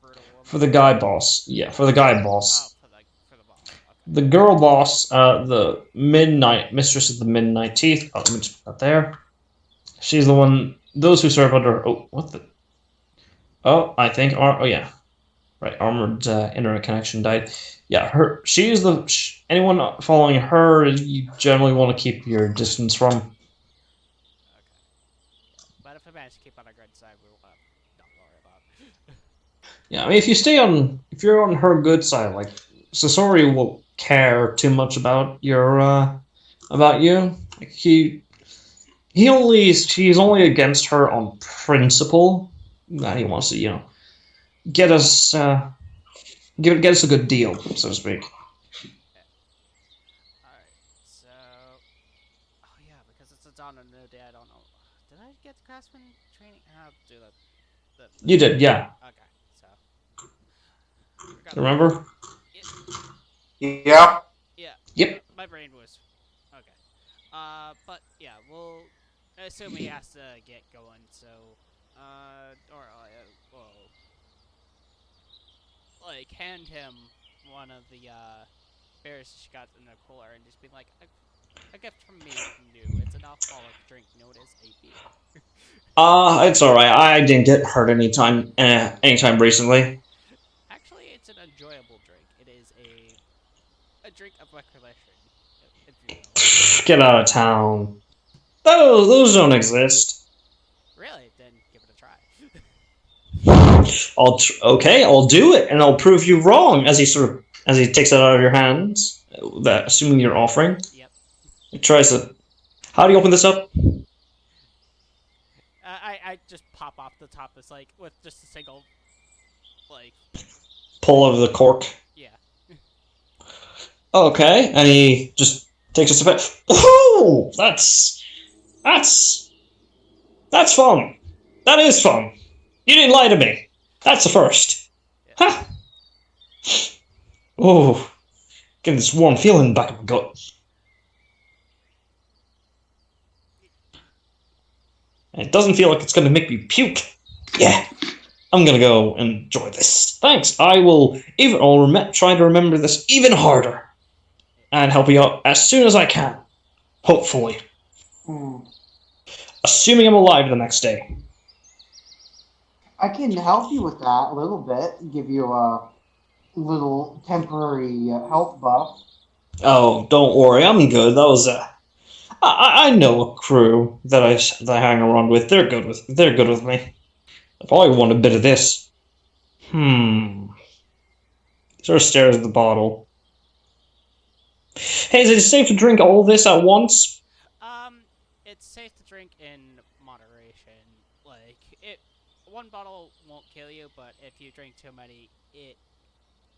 Speaker 2: brutal
Speaker 1: for
Speaker 2: woman?
Speaker 1: the guy boss. Yeah, for the guy
Speaker 2: Oh,
Speaker 1: boss.
Speaker 2: for the boss. Okay.
Speaker 1: The girl boss, the Midnight Mistress of the Midnight Teeth. Oh, let me just put that there. She's the one. Those who serve under. Oh, what the? Oh, I think. Oh, yeah. Right. Armored internet connection died. Yeah, her. She's the. Anyone following her, you generally want to keep your distance from.
Speaker 2: Okay. Yeah. But if I manage to keep on a good side, we will not worry about.
Speaker 1: Yeah, I mean, if you're on her good side, like Sasori will care too much about you. Like he's only against her on principle. That he wants to get us get us a good deal, so to speak.
Speaker 2: Yeah. All right. So, oh yeah, because it's a dawn of a new day. I don't know. Did I get craftsman training? How to do the
Speaker 1: You did, yeah.
Speaker 2: Okay. So we got
Speaker 1: Remember?
Speaker 2: it.
Speaker 4: Yeah.
Speaker 2: Yeah.
Speaker 1: Yep.
Speaker 2: My brain was okay. But yeah, we'll assume he has to get going. So, or well, like hand him one of the bears she got in the cooler and just be like, a gift from me from you. It's an alcoholic drink known as a beer.
Speaker 1: It's all right. I didn't get hurt anytime recently.
Speaker 2: Actually, it's an enjoyable drink. It is a drink of recollection, if you will.
Speaker 1: Get out of town. Those don't exist.
Speaker 2: Really? Then give it a try.
Speaker 1: Okay, I'll do it, and I'll prove you wrong. As he takes it out of your hands, that assuming you're offering,
Speaker 2: Yep.
Speaker 1: he tries to. How do you open this up?
Speaker 2: I just pop off the top. It's like with just a single like
Speaker 1: Pull out of the cork.
Speaker 2: yeah.
Speaker 1: Okay, and he just takes a step. Oh, that's that's fun. That is fun. You didn't lie to me. That's the first.
Speaker 2: Yeah.
Speaker 1: Huh. Oh, getting this warm feeling back in my gut. And it doesn't feel like it's going to make me puke. Yeah, I'm going to go enjoy this. Thanks. I'll try to remember this even harder and help you out as soon as I can. Hopefully.
Speaker 3: Hmm.
Speaker 1: Assuming I'm alive the next day.
Speaker 3: I can help you with that a little bit, give you a little temporary health buff.
Speaker 1: Oh, don't worry, I'm good. That was I know a crew that I hang around with. They're good with me. I probably want a bit of this. Sort of stares at the bottle. Hey, is it safe to drink all this at once?
Speaker 2: Um, it's safe to drink in moderation. Like it, one bottle won't kill you, but if you drink too many, it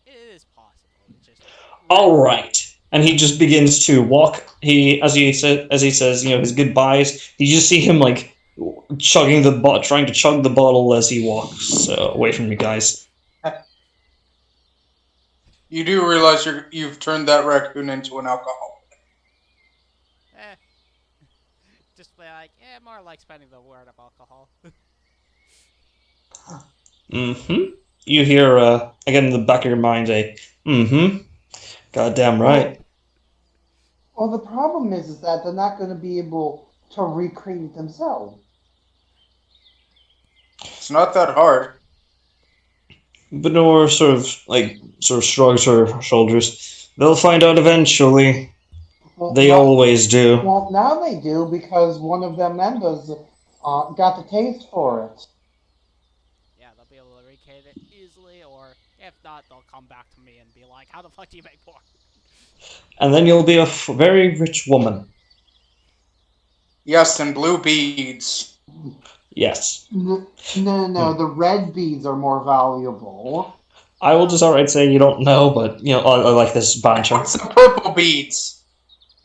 Speaker 2: is possible. It's just
Speaker 1: All
Speaker 2: rarely.
Speaker 1: right. And he just begins to walk. As he says, his goodbyes. You just see him like trying to chug the bottle as he walks away from you guys.
Speaker 4: You do realize you've turned that raccoon into an alcoholic.
Speaker 2: Eh, just be like, more like spending the word of alcohol.
Speaker 1: Mm-hmm. You hear again in the back of your mind a mm-hmm. Goddamn right.
Speaker 3: Well, well, the problem is that they're not going to be able to recreate it themselves.
Speaker 4: It's not that hard.
Speaker 1: But Nora sort of shrugs her shoulders. They'll find out eventually.
Speaker 3: Well,
Speaker 1: They
Speaker 3: not,
Speaker 1: always do.
Speaker 3: well, now they do because one of their members got the taste for it.
Speaker 2: Yeah, they'll be able to recreate it easily, or if not, they'll come back to me and be like, "How the fuck do you make more?"
Speaker 1: And then you'll be a very rich woman.
Speaker 4: Yes, and blue beads.
Speaker 1: Yes.
Speaker 3: No.
Speaker 1: Hmm.
Speaker 3: The red beads are more valuable.
Speaker 1: I will just
Speaker 2: Um,
Speaker 1: outright say you don't know, but I like this banter.
Speaker 4: What's the purple beads?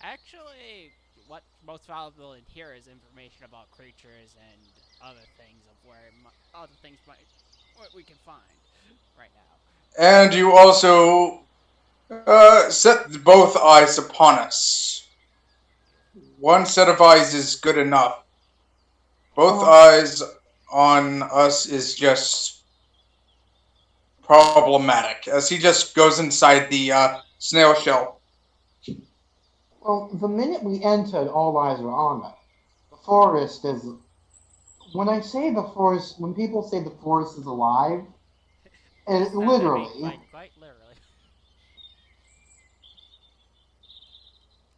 Speaker 2: actually, what's most valuable in here is information about creatures and other things of other things might what we can find right now.
Speaker 4: And you also set both eyes upon us. one set of eyes is good enough. Both
Speaker 3: Uh,
Speaker 4: eyes on us is just problematic, as he just goes inside the snail shell.
Speaker 3: well, the minute we entered, all eyes were on us. The forest is. When I say the forest, when people say the forest is alive,
Speaker 2: Yes, that they mean
Speaker 3: literally.
Speaker 2: quite literally.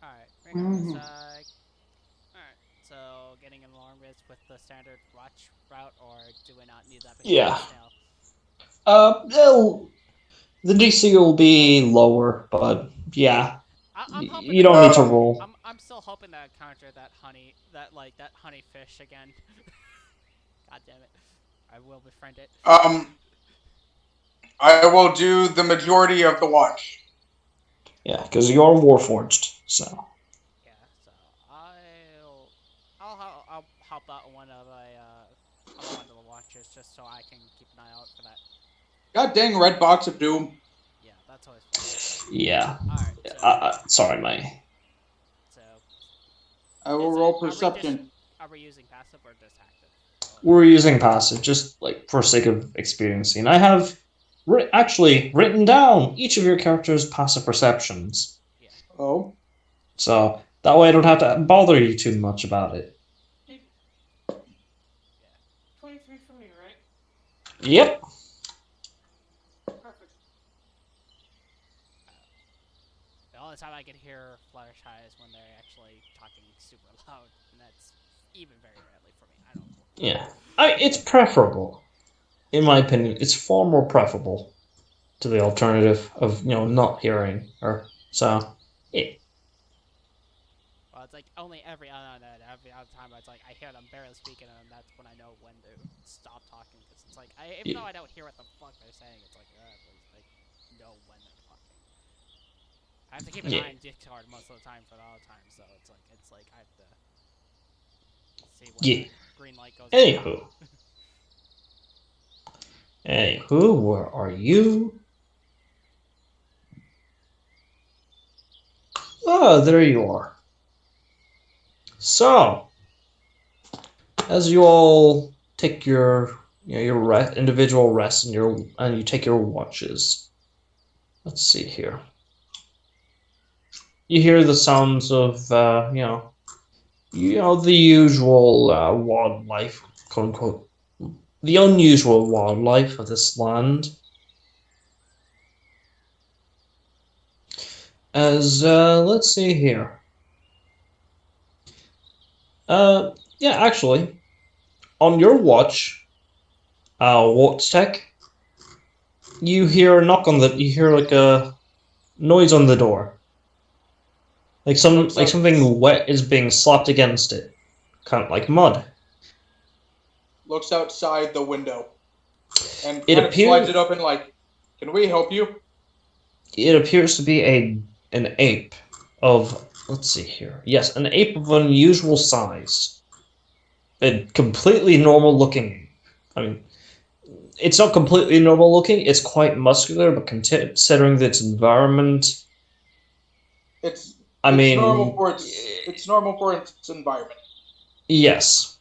Speaker 2: Alright, regardless,
Speaker 3: Mhm.
Speaker 2: alright. So getting alarm is with the standard watch route, or do we not need that because of the
Speaker 1: Yeah.
Speaker 2: snail?
Speaker 1: Well, the DC will be lower, but yeah,
Speaker 2: I'm hoping
Speaker 1: you
Speaker 2: to
Speaker 1: don't need to
Speaker 4: Um,
Speaker 1: roll.
Speaker 2: I'm still hoping to encounter that honey fish again. God damn it. I will befriend it.
Speaker 4: um, I will do the majority of the watch.
Speaker 1: Yeah, because you're warforged. So
Speaker 2: Yeah, so I'll help out one of the watchers just so I can keep an eye out for that.
Speaker 4: God dang red box of doom.
Speaker 2: Yeah, that's always fun.
Speaker 1: yeah.
Speaker 2: All right, so
Speaker 1: Sorry, my.
Speaker 2: so
Speaker 4: I will
Speaker 2: is it
Speaker 4: roll perception.
Speaker 2: are we using passive or just active? Oh,
Speaker 1: We're using passive just like for sake of experiencing. I have actually written down each of your characters' passive perceptions,
Speaker 2: yeah,
Speaker 4: Oh,
Speaker 1: so that way I don't have to bother you too much about it.
Speaker 5: Hey,
Speaker 2: yeah.
Speaker 5: 23 for me, right?
Speaker 1: Yep.
Speaker 5: Perfect.
Speaker 2: Uh, the only time I can hear Fluttershy is when they're actually talking super loud, and that's even very rarely for me. I don't know.
Speaker 1: Yeah. It's preferable, in my opinion. It's far more preferable to the alternative of not hearing or so. Yeah.
Speaker 2: Well, it's like only every other time it's like I hear them barely speaking, and that's when I know when to stop talking. Because it's like even though I don't hear what the fuck they're saying, it's like at least I know when they're talking. I have to keep an
Speaker 1: Yeah.
Speaker 2: eye on Discord most of the time for the other time, so it's like I have to see when
Speaker 1: Yeah.
Speaker 2: the green light goes off.
Speaker 1: Anywho. Anywho, where are you? Oh, there you are. So, as you all take your individual rest and you take your watches. Let's see here. You hear the sounds of the usual wildlife, quote unquote, the unusual wildlife of this land. As let's see here. Yeah, actually, on your watch, watch tech, you hear like a noise on the door.
Speaker 4: looks
Speaker 1: Like
Speaker 4: up,
Speaker 1: something wet is being slapped against it. Kind of like mud.
Speaker 4: looks outside the window and
Speaker 1: It
Speaker 4: kind of slides
Speaker 1: appears
Speaker 4: it open. Like, can we help you?
Speaker 1: it appears to be an ape of let's see here. Yes, an ape of unusual size. A completely normal looking. I mean, it's not completely normal looking. It's quite muscular, but considering its environment,
Speaker 4: It's
Speaker 1: I
Speaker 4: it's normal
Speaker 1: mean,
Speaker 4: for it's normal for its environment.
Speaker 1: yes.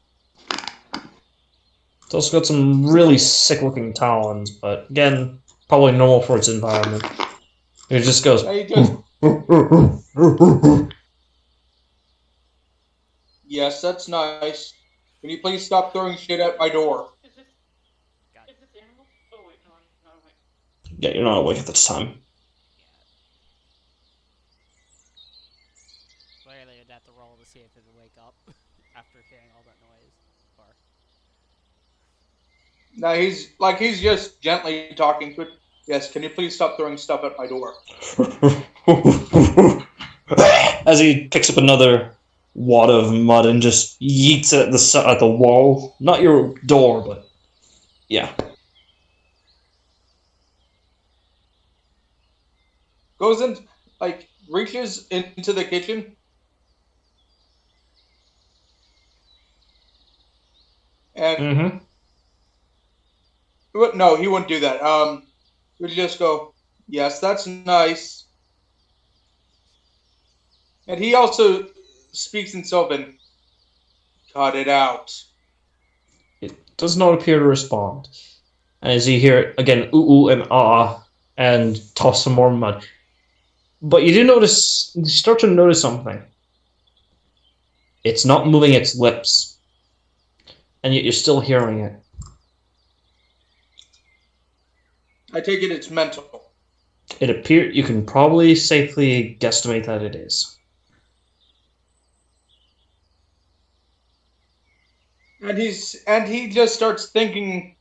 Speaker 1: It's also got some really sick looking talons, but again, probably normal for its environment. It just goes.
Speaker 4: Yeah, he just yes, that's nice. Can you please stop throwing shit at my door?
Speaker 5: Is it
Speaker 2: God,
Speaker 5: is it animals? Oh wait, no, I'm not awake.
Speaker 1: Yeah, you're not awake at this time.
Speaker 2: yeah. Clearly, I'd have to roll to see if it would wake up after hearing all that noise. Or
Speaker 4: No, he's just gently talking to it. Yes, can you please stop throwing stuff at my door?
Speaker 1: As he picks up another wad of mud and just yeets it at the wall. Not your door, but yeah.
Speaker 4: Goes in, like reaches into the kitchen and
Speaker 1: Mm-hmm.
Speaker 4: no, he wouldn't do that. He would just go, yes, that's nice. And he also speaks in Sylvan. Cut it out.
Speaker 1: It does not appear to respond. And as you hear it again, ooh ooh and ah, and toss some more mud. But you do notice, you start to notice something. It's not moving its lips, and yet you're still hearing it.
Speaker 4: I take it it's mental.
Speaker 1: It appear you can probably safely guesstimate that it is.
Speaker 4: And he just starts thinking,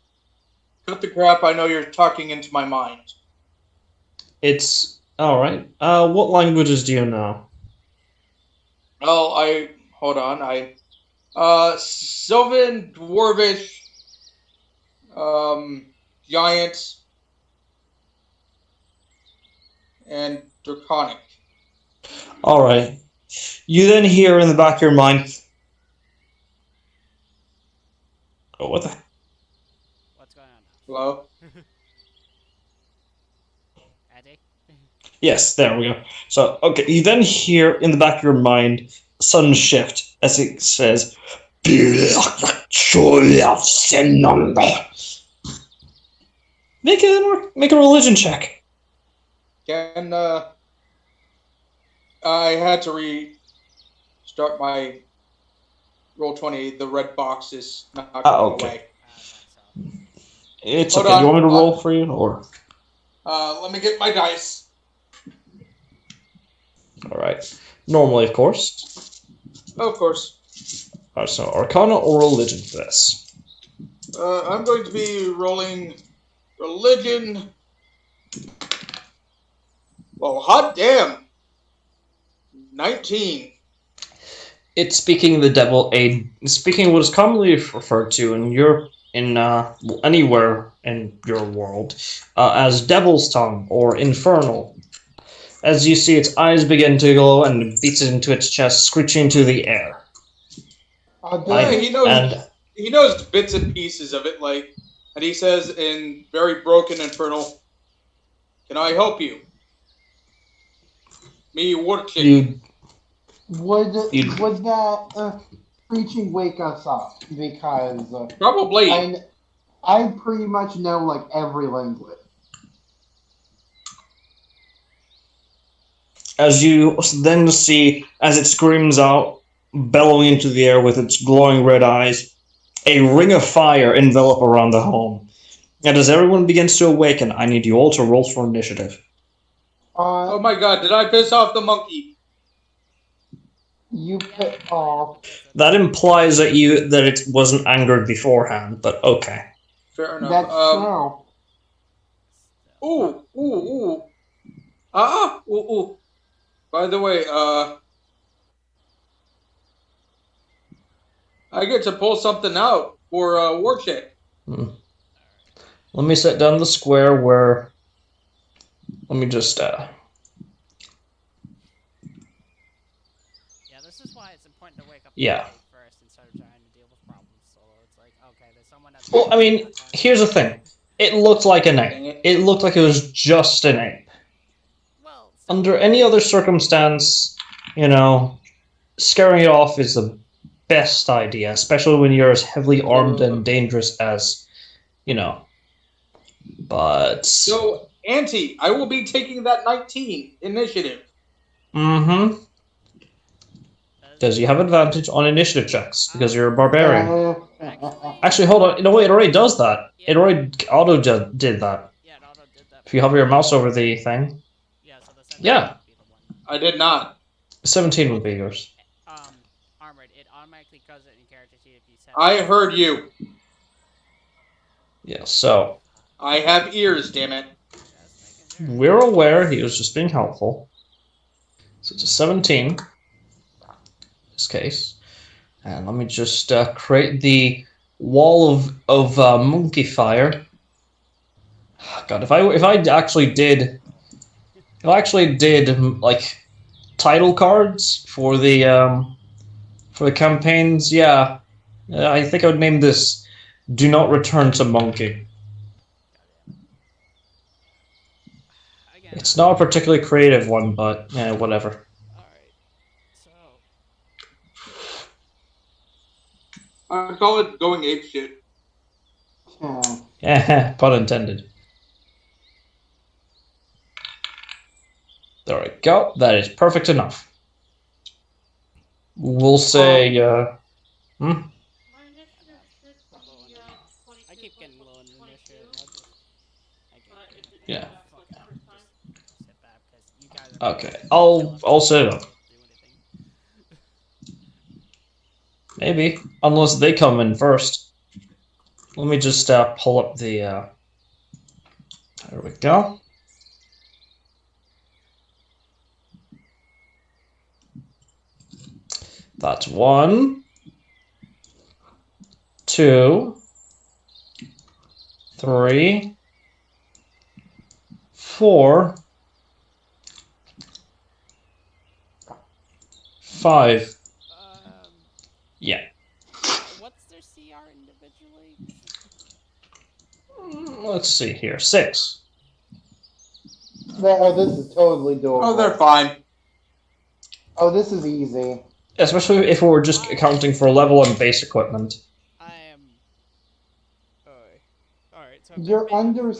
Speaker 4: cut the crap, I know you're talking into my mind.
Speaker 1: It's all right. What languages do you know?
Speaker 4: Well, hold on, Sylvan, Dwarvish, Giant, and Draconic.
Speaker 1: All right. You then hear in the back of your mind, oh, what the?
Speaker 2: What's going on
Speaker 4: Hello?
Speaker 2: now? Eddie?
Speaker 1: Yes, there we go. So, okay, you then hear in the back of your mind a sudden shift as it says, make a religion check.
Speaker 4: Can, I had to restart my Roll20. The red box is not going
Speaker 1: Okay.
Speaker 4: away.
Speaker 2: I thought so.
Speaker 1: It's
Speaker 4: Hold
Speaker 1: okay. Do you
Speaker 4: on.
Speaker 1: want me to roll for you, or?
Speaker 4: Let me get my dice.
Speaker 1: All right. Normally, of course.
Speaker 4: Of course.
Speaker 1: All right, so Arcana or Religion for this.
Speaker 4: I'm going to be rolling religion. Well, hot damn. 19.
Speaker 1: It's speaking the devil, speaking what is commonly referred to in Europe, in anywhere in your world, as devil's tongue or infernal. As you see, its eyes begin to glow and it beats it into its chest, screeching into the air.
Speaker 3: Does
Speaker 4: He
Speaker 3: it?
Speaker 1: And
Speaker 4: knows bits and pieces of it, and he says in very broken infernal, "Can I help you? Me work it."
Speaker 1: you,
Speaker 3: Would
Speaker 1: you,
Speaker 3: would that preaching wake us up? Because
Speaker 4: Probably.
Speaker 3: I I pretty much know like every language.
Speaker 1: as you then see, as it screams out, bellowing into the air with its glowing red eyes, a ring of fire envelop around the home. And as everyone begins to awaken, I need you all to roll for initiative.
Speaker 4: Oh
Speaker 3: Uh,
Speaker 4: my god, did I piss off the monkey?
Speaker 3: you
Speaker 2: Yeah,
Speaker 3: pit
Speaker 2: you might have
Speaker 3: off.
Speaker 2: to piss it
Speaker 1: That
Speaker 2: off.
Speaker 1: implies that it wasn't angered beforehand, but okay.
Speaker 4: Fair enough.
Speaker 3: That's true.
Speaker 2: Still.
Speaker 4: Ooh. Ooh. By the way, I get to pull something out for worksheet.
Speaker 1: Hmm. Let me set down the square where. Let me just.
Speaker 2: Yeah, this is why it's important to wake up the
Speaker 1: Yeah.
Speaker 2: party first instead of trying to deal with problems solo. It's like, okay, there's someone that's
Speaker 1: Well, I mean,
Speaker 2: not going
Speaker 1: here's the thing. It looked like an ape.
Speaker 4: Dang it.
Speaker 1: It looked like it was just an ape.
Speaker 2: Well, still,
Speaker 1: Under any other circumstance, scaring it off is the best idea, especially when you're as heavily armed and dangerous as, you know. But.
Speaker 4: So, Auntie, I will be taking that 19 initiative.
Speaker 1: Mm-hmm.
Speaker 2: that is
Speaker 1: Because you have advantage on initiative checks, because you're a barbarian.
Speaker 2: actually,
Speaker 1: Actually, hold on. No, wait, it already does that.
Speaker 2: yeah,
Speaker 1: It already did that.
Speaker 2: yeah, it auto did that.
Speaker 1: If you hover your mouse over the thing.
Speaker 2: Yeah, so the 17
Speaker 1: Yeah,
Speaker 2: would be the one.
Speaker 4: I did not.
Speaker 1: 17 would be yours.
Speaker 2: Armored, it automatically does it in character sheet if you set.
Speaker 4: I heard you.
Speaker 1: Yeah, so
Speaker 4: I have ears, damn it.
Speaker 2: Just making sure.
Speaker 1: we're aware he was just being helpful. So it's a 17 in this case. And let me just create the wall of monkey fire. God, if I actually did like title cards for the campaigns, yeah, I think I would name this "Do Not Return to Monkey."
Speaker 2: Again,
Speaker 1: It's not a particularly creative one, but whatever.
Speaker 2: all right. So
Speaker 4: I'd call it going apeshit.
Speaker 3: Yeah.
Speaker 1: Yeah, pun intended. There we go. That is perfect enough. We'll say, hmm?
Speaker 5: My initiative
Speaker 2: Uh,
Speaker 5: should
Speaker 2: low on
Speaker 5: be
Speaker 2: in- I
Speaker 5: 22
Speaker 2: keep getting
Speaker 5: versus
Speaker 2: low in initiative.
Speaker 5: 22,
Speaker 2: I keep
Speaker 5: but
Speaker 2: getting
Speaker 5: it
Speaker 1: Yeah.
Speaker 5: does
Speaker 2: fuck
Speaker 5: flip
Speaker 2: it.
Speaker 5: every
Speaker 2: Just
Speaker 5: time.
Speaker 2: sit back because you guys are gonna
Speaker 1: Okay.
Speaker 2: kill
Speaker 1: I'll
Speaker 2: everything
Speaker 1: set it
Speaker 2: before
Speaker 1: up.
Speaker 2: I do anything.
Speaker 1: Maybe. Unless they come in first. Let me just pull up the. There we go. That's 1, 2, 3, 4, 5. Yeah.
Speaker 2: What's their CR individually?
Speaker 1: Let's see here. 6.
Speaker 3: Oh, this is totally
Speaker 4: Oh, they're
Speaker 3: doable.
Speaker 4: fine.
Speaker 3: Oh, this is easy.
Speaker 1: Especially if we were just
Speaker 2: I
Speaker 1: accounting for level and base equipment.
Speaker 2: I am. All right. So if they're
Speaker 3: You're under
Speaker 2: if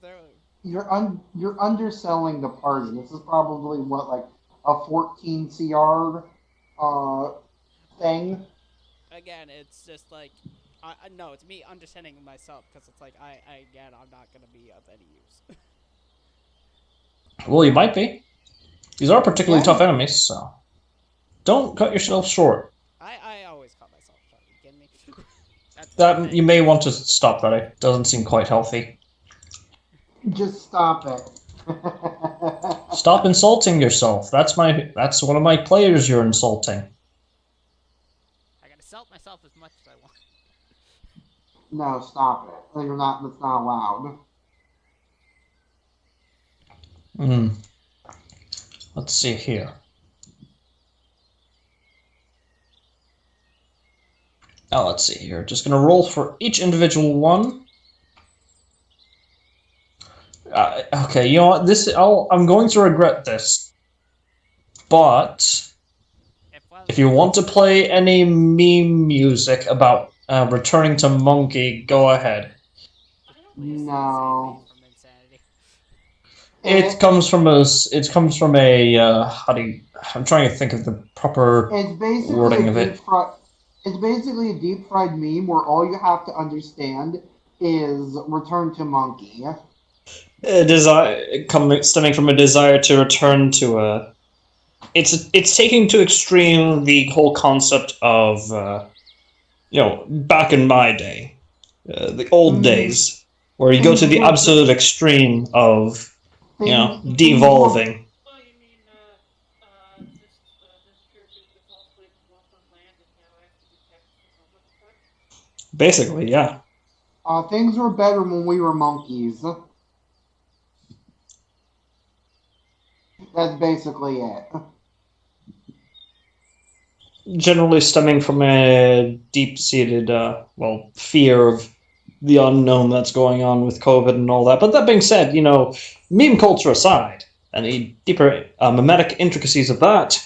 Speaker 2: they're
Speaker 3: you're underselling the party. This is probably what, like a 14 CR thing.
Speaker 2: again, it's just like no, it's me understanding myself because it's like again I'm not gonna be of any use.
Speaker 1: Well, you might be. These are particularly
Speaker 3: Yeah,
Speaker 1: tough enemies, so don't cut yourself short.
Speaker 2: I always call myself short. Are you kidding me? That's one
Speaker 1: That you
Speaker 2: thing
Speaker 1: may
Speaker 2: that's
Speaker 1: want to
Speaker 2: always been
Speaker 1: stop that.
Speaker 2: true.
Speaker 1: It doesn't seem quite healthy.
Speaker 3: just stop it.
Speaker 1: Stop insulting yourself. That's one of my players you're insulting.
Speaker 2: I can insult myself as much as I want.
Speaker 3: No, stop it. You're not. That's not allowed.
Speaker 1: Hmm. Let's see here. Now let's see here. Just gonna roll for each individual one. Okay, you know what? I'm going to regret this, but
Speaker 2: If one of
Speaker 1: if
Speaker 2: them
Speaker 1: you want to
Speaker 2: gets
Speaker 1: play any meme music about returning to Monkey, go ahead.
Speaker 2: please save me
Speaker 3: No.
Speaker 2: from insanity.
Speaker 1: It
Speaker 3: It,
Speaker 1: comes from a. It comes from a. How do you? I'm trying to think of the proper
Speaker 3: it's basically
Speaker 1: wording
Speaker 3: a
Speaker 1: of
Speaker 3: deep
Speaker 1: it.
Speaker 3: fried. It's basically a deep fried meme where all you have to understand is return to monkey.
Speaker 1: A desire coming stemming from a desire to return to a. It's taking to extreme the whole concept of back in my day, the old
Speaker 3: Mm,
Speaker 1: days, where you go
Speaker 3: things
Speaker 1: to the
Speaker 3: were
Speaker 1: absolute extreme of
Speaker 3: things were
Speaker 1: devolving.
Speaker 5: Oh, you mean this character that's also able to walk on land and now I have to detect other threats?
Speaker 1: Basically, yeah.
Speaker 3: things were better when we were monkeys. That's basically it.
Speaker 1: Generally stemming from a deep-seated, fear of the unknown that's going on with COVID and all that. But that being said, meme culture aside, and the deeper mimetic intricacies of that,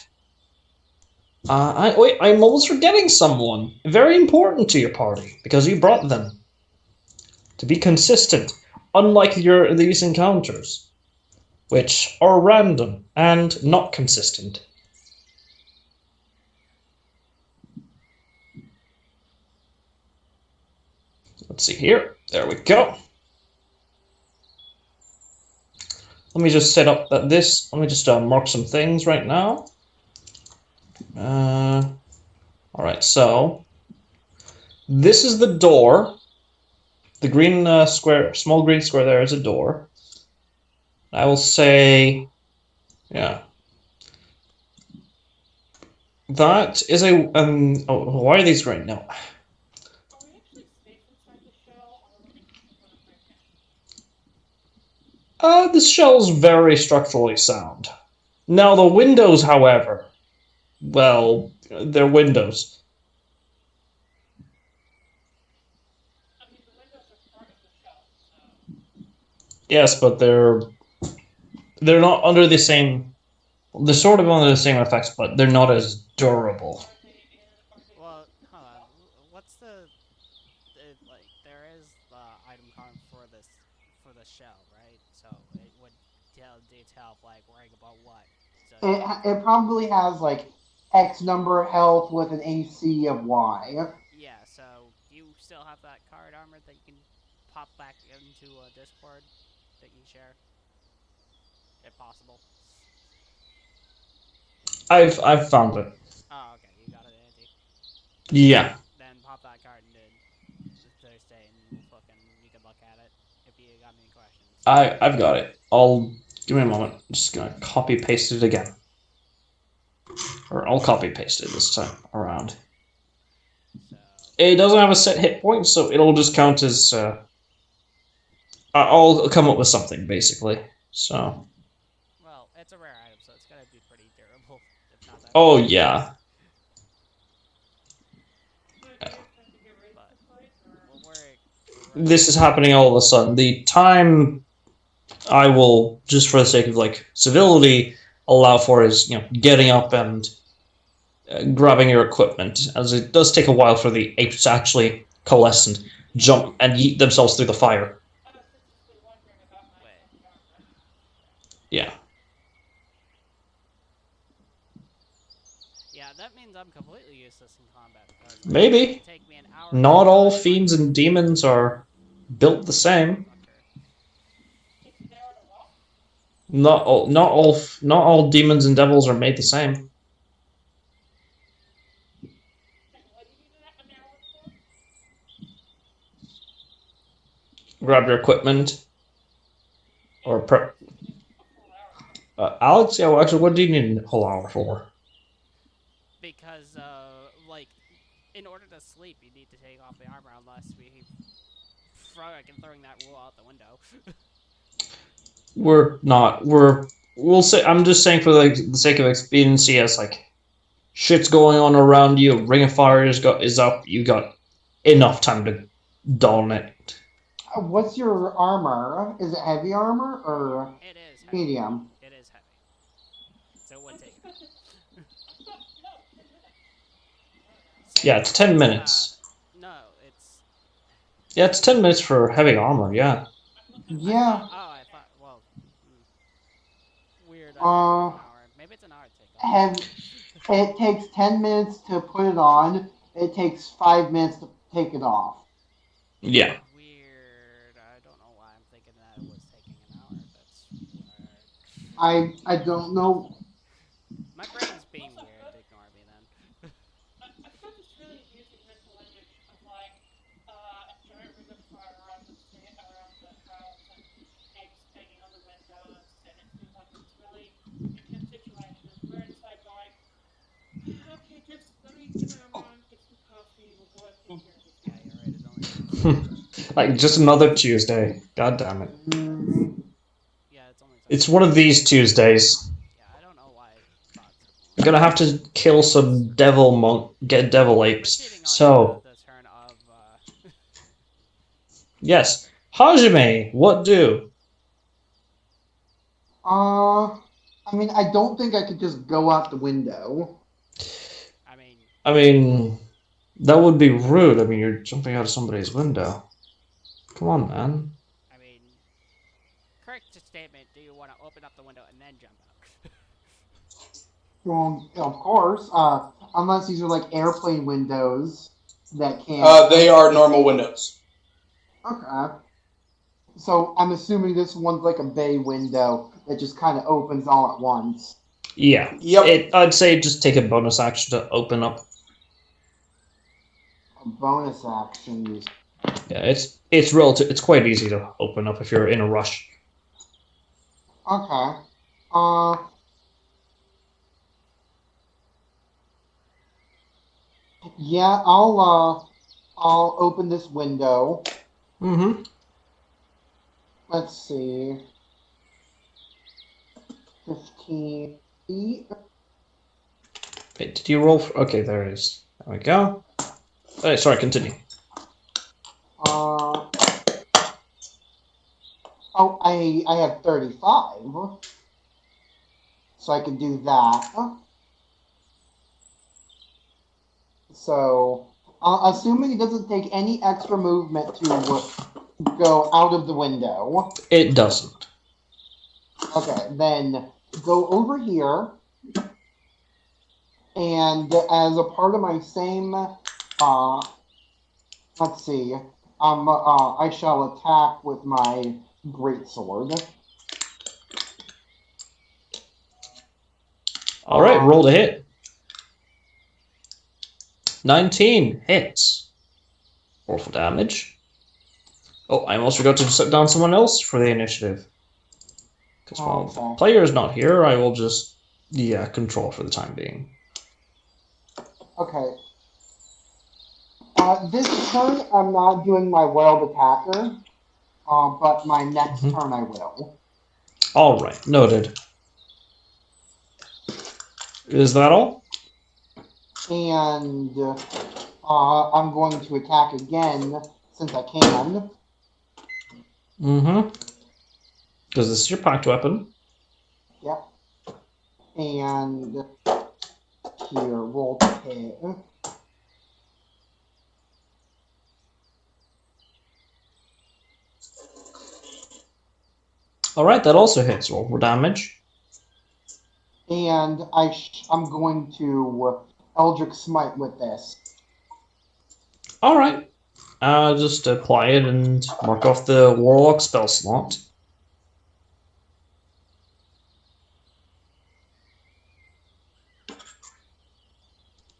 Speaker 1: I'm almost forgetting someone very important to your party because you brought them to be consistent, unlike these encounters, which are random and not consistent. Let's see here. There we go. Let me just set up this. Let me just mark some things right now. All right, so this is the door. The green square, small green square there is a door. I will say, yeah, that is a. Oh, why are these green? No,
Speaker 5: Are we actually safe inside the shell, or are we gonna break in?
Speaker 1: this shell's very structurally sound. Now the windows, however, well, they're windows.
Speaker 5: I mean, the windows are part of the shell, so
Speaker 1: Yes, but they're not under the same. They're sort of under the same effects, but they're not as durable.
Speaker 5: are they in? Are they?
Speaker 2: Well, hold on. like there is the item card for this for the shell, right? So it would tell detail of like worrying about what. So
Speaker 3: It probably has like X number of health with an AC of Y.
Speaker 2: yeah. So do you still have that card armor that you can pop back into a Discord that you can share, if possible?
Speaker 1: I've found it.
Speaker 2: Oh, okay. You got it, Andy.
Speaker 1: Yeah,
Speaker 2: Then pop that card into Thursday, and we'll fucking you can look at it if you got any questions.
Speaker 1: I've got it. I'll give me a moment. I'm just gonna copy paste it again, or I'll copy paste it this time around.
Speaker 2: So
Speaker 1: It doesn't have a set hit point, so it'll just count as. I'll come up with something basically. So.
Speaker 2: well, it's a rare item, so it's gonna be pretty durable, if not that
Speaker 1: Oh
Speaker 2: durable.
Speaker 1: yeah.
Speaker 5: So do you just have to get ready
Speaker 2: But
Speaker 5: to fight, or
Speaker 2: well, we're running
Speaker 1: This
Speaker 2: out
Speaker 1: is
Speaker 2: of time.
Speaker 1: happening all of a sudden. The time I will, just for the sake of like civility, allow for is getting up and grabbing your equipment, as it does take a while for the apes to actually coalesce and jump and yeet themselves through the fire.
Speaker 5: I was just wondering about my
Speaker 2: Wait.
Speaker 5: heavy armor.
Speaker 1: Yeah,
Speaker 2: Yeah, that means I'm completely useless in combat because it's going to
Speaker 1: maybe.
Speaker 2: take me an hour to
Speaker 1: Not all
Speaker 2: dodge my
Speaker 1: fiends and demons are built the same.
Speaker 2: fucker.
Speaker 5: Takes an hour to walk.
Speaker 1: Not all demons and devils are made the same.
Speaker 5: And what do you need an hour for?
Speaker 1: Grab your equipment
Speaker 5: And
Speaker 1: or prep.
Speaker 5: Alex, you need a full hour.
Speaker 1: Alex, yeah. Well, actually, what do you need a whole hour for?
Speaker 2: Because like in order to sleep, you need to take off the armor unless we throwing that rule out the window.
Speaker 1: We're not. We'll say. I'm just saying for like the sake of expediency, as like shit's going on around you. Ring of Fire is up. You got enough time to don it.
Speaker 3: What's your armor? Is it heavy armor or
Speaker 2: It is heavy.
Speaker 3: medium?
Speaker 2: It is heavy. So it would take an hour.
Speaker 5: I thought no, 10 minutes.
Speaker 1: Yeah,
Speaker 2: Same.
Speaker 1: it's 10 minutes.
Speaker 2: No, it's
Speaker 1: Yeah, it's 10 minutes for heavy armor. Yeah.
Speaker 2: I thought.
Speaker 3: Yeah.
Speaker 2: Oh, I thought. Well, weird. I thought it was
Speaker 3: Uh,
Speaker 2: an hour. Maybe it's an hour to take off.
Speaker 3: have it takes 10 minutes to put it on. It takes 5 minutes to take it off.
Speaker 1: Yeah.
Speaker 2: Weird. I don't know why I'm thinking that it was taking an hour. That's weird.
Speaker 3: I don't know.
Speaker 2: My brain's being
Speaker 5: Also,
Speaker 2: weird. Ignore me then.
Speaker 5: I found this really amusing mental image of like a giant ring of fire around the house and apes banging on the windows, and it seems like this really intense situation where it's like going, okay, just let me get my armor on, get some coffee, we'll go and take care of this
Speaker 2: Yeah,
Speaker 5: guy.
Speaker 2: you're right. It's only Tuesday.
Speaker 1: Like just another Tuesday. God damn it.
Speaker 3: Mm,
Speaker 2: Yeah, it's only
Speaker 1: It's
Speaker 2: Tuesday.
Speaker 1: one of these Tuesdays.
Speaker 2: Yeah, I don't know why it thought so
Speaker 1: I'm
Speaker 2: long.
Speaker 1: gonna have to kill some get devil apes.
Speaker 2: Proceeding on to
Speaker 1: So
Speaker 2: the turn of
Speaker 1: yes, Hajime, what do?
Speaker 3: I mean, I don't think I could just go out the window.
Speaker 2: I mean,
Speaker 1: I mean, that would be rude. I mean, you're jumping out of somebody's window. Come on, man.
Speaker 2: I mean, correct statement. Do you want to open up the window and then jump out?
Speaker 3: Well, of course. Unless these are like airplane windows that can.
Speaker 4: They are normal windows.
Speaker 3: Okay. So I'm assuming this one's like a bay window that just kind of opens all at once.
Speaker 1: Yeah.
Speaker 4: Yep.
Speaker 1: I'd say just take a bonus action to open up.
Speaker 3: A bonus action.
Speaker 1: Yeah, it's relative. It's quite easy to open up if you're in a rush.
Speaker 3: Okay. Uh. Yeah, I'll open this window.
Speaker 1: Mm-hmm.
Speaker 3: Let's see. 15 feet.
Speaker 1: Wait, did you roll? Okay, there it is. There we go. Hey, sorry, continue.
Speaker 3: Uh. Oh, I have 35, so I can do that. So Assuming it doesn't take any extra movement to go out of the window.
Speaker 1: It doesn't.
Speaker 3: Okay, then go over here, and as a part of my same, let's see, I shall attack with my greatsword.
Speaker 1: All right, roll to hit. 19 hits. Roll for damage. Oh, I almost forgot to set down someone else for the initiative. Because while the player is not here, I will just, control for the time being.
Speaker 3: Okay. This turn, I'm not doing my wild attacker, but my next turn I will.
Speaker 1: All right, noted. Is that all?
Speaker 3: And I'm going to attack again since I can.
Speaker 1: Mm-hmm. Because this is your packed weapon.
Speaker 3: Yep. And here, roll to hit.
Speaker 1: All right, that also hits. Roll for damage.
Speaker 3: And I'm going to Eldritch Smite with this.
Speaker 1: All right. Just apply it and mark off the Warlock spell slot.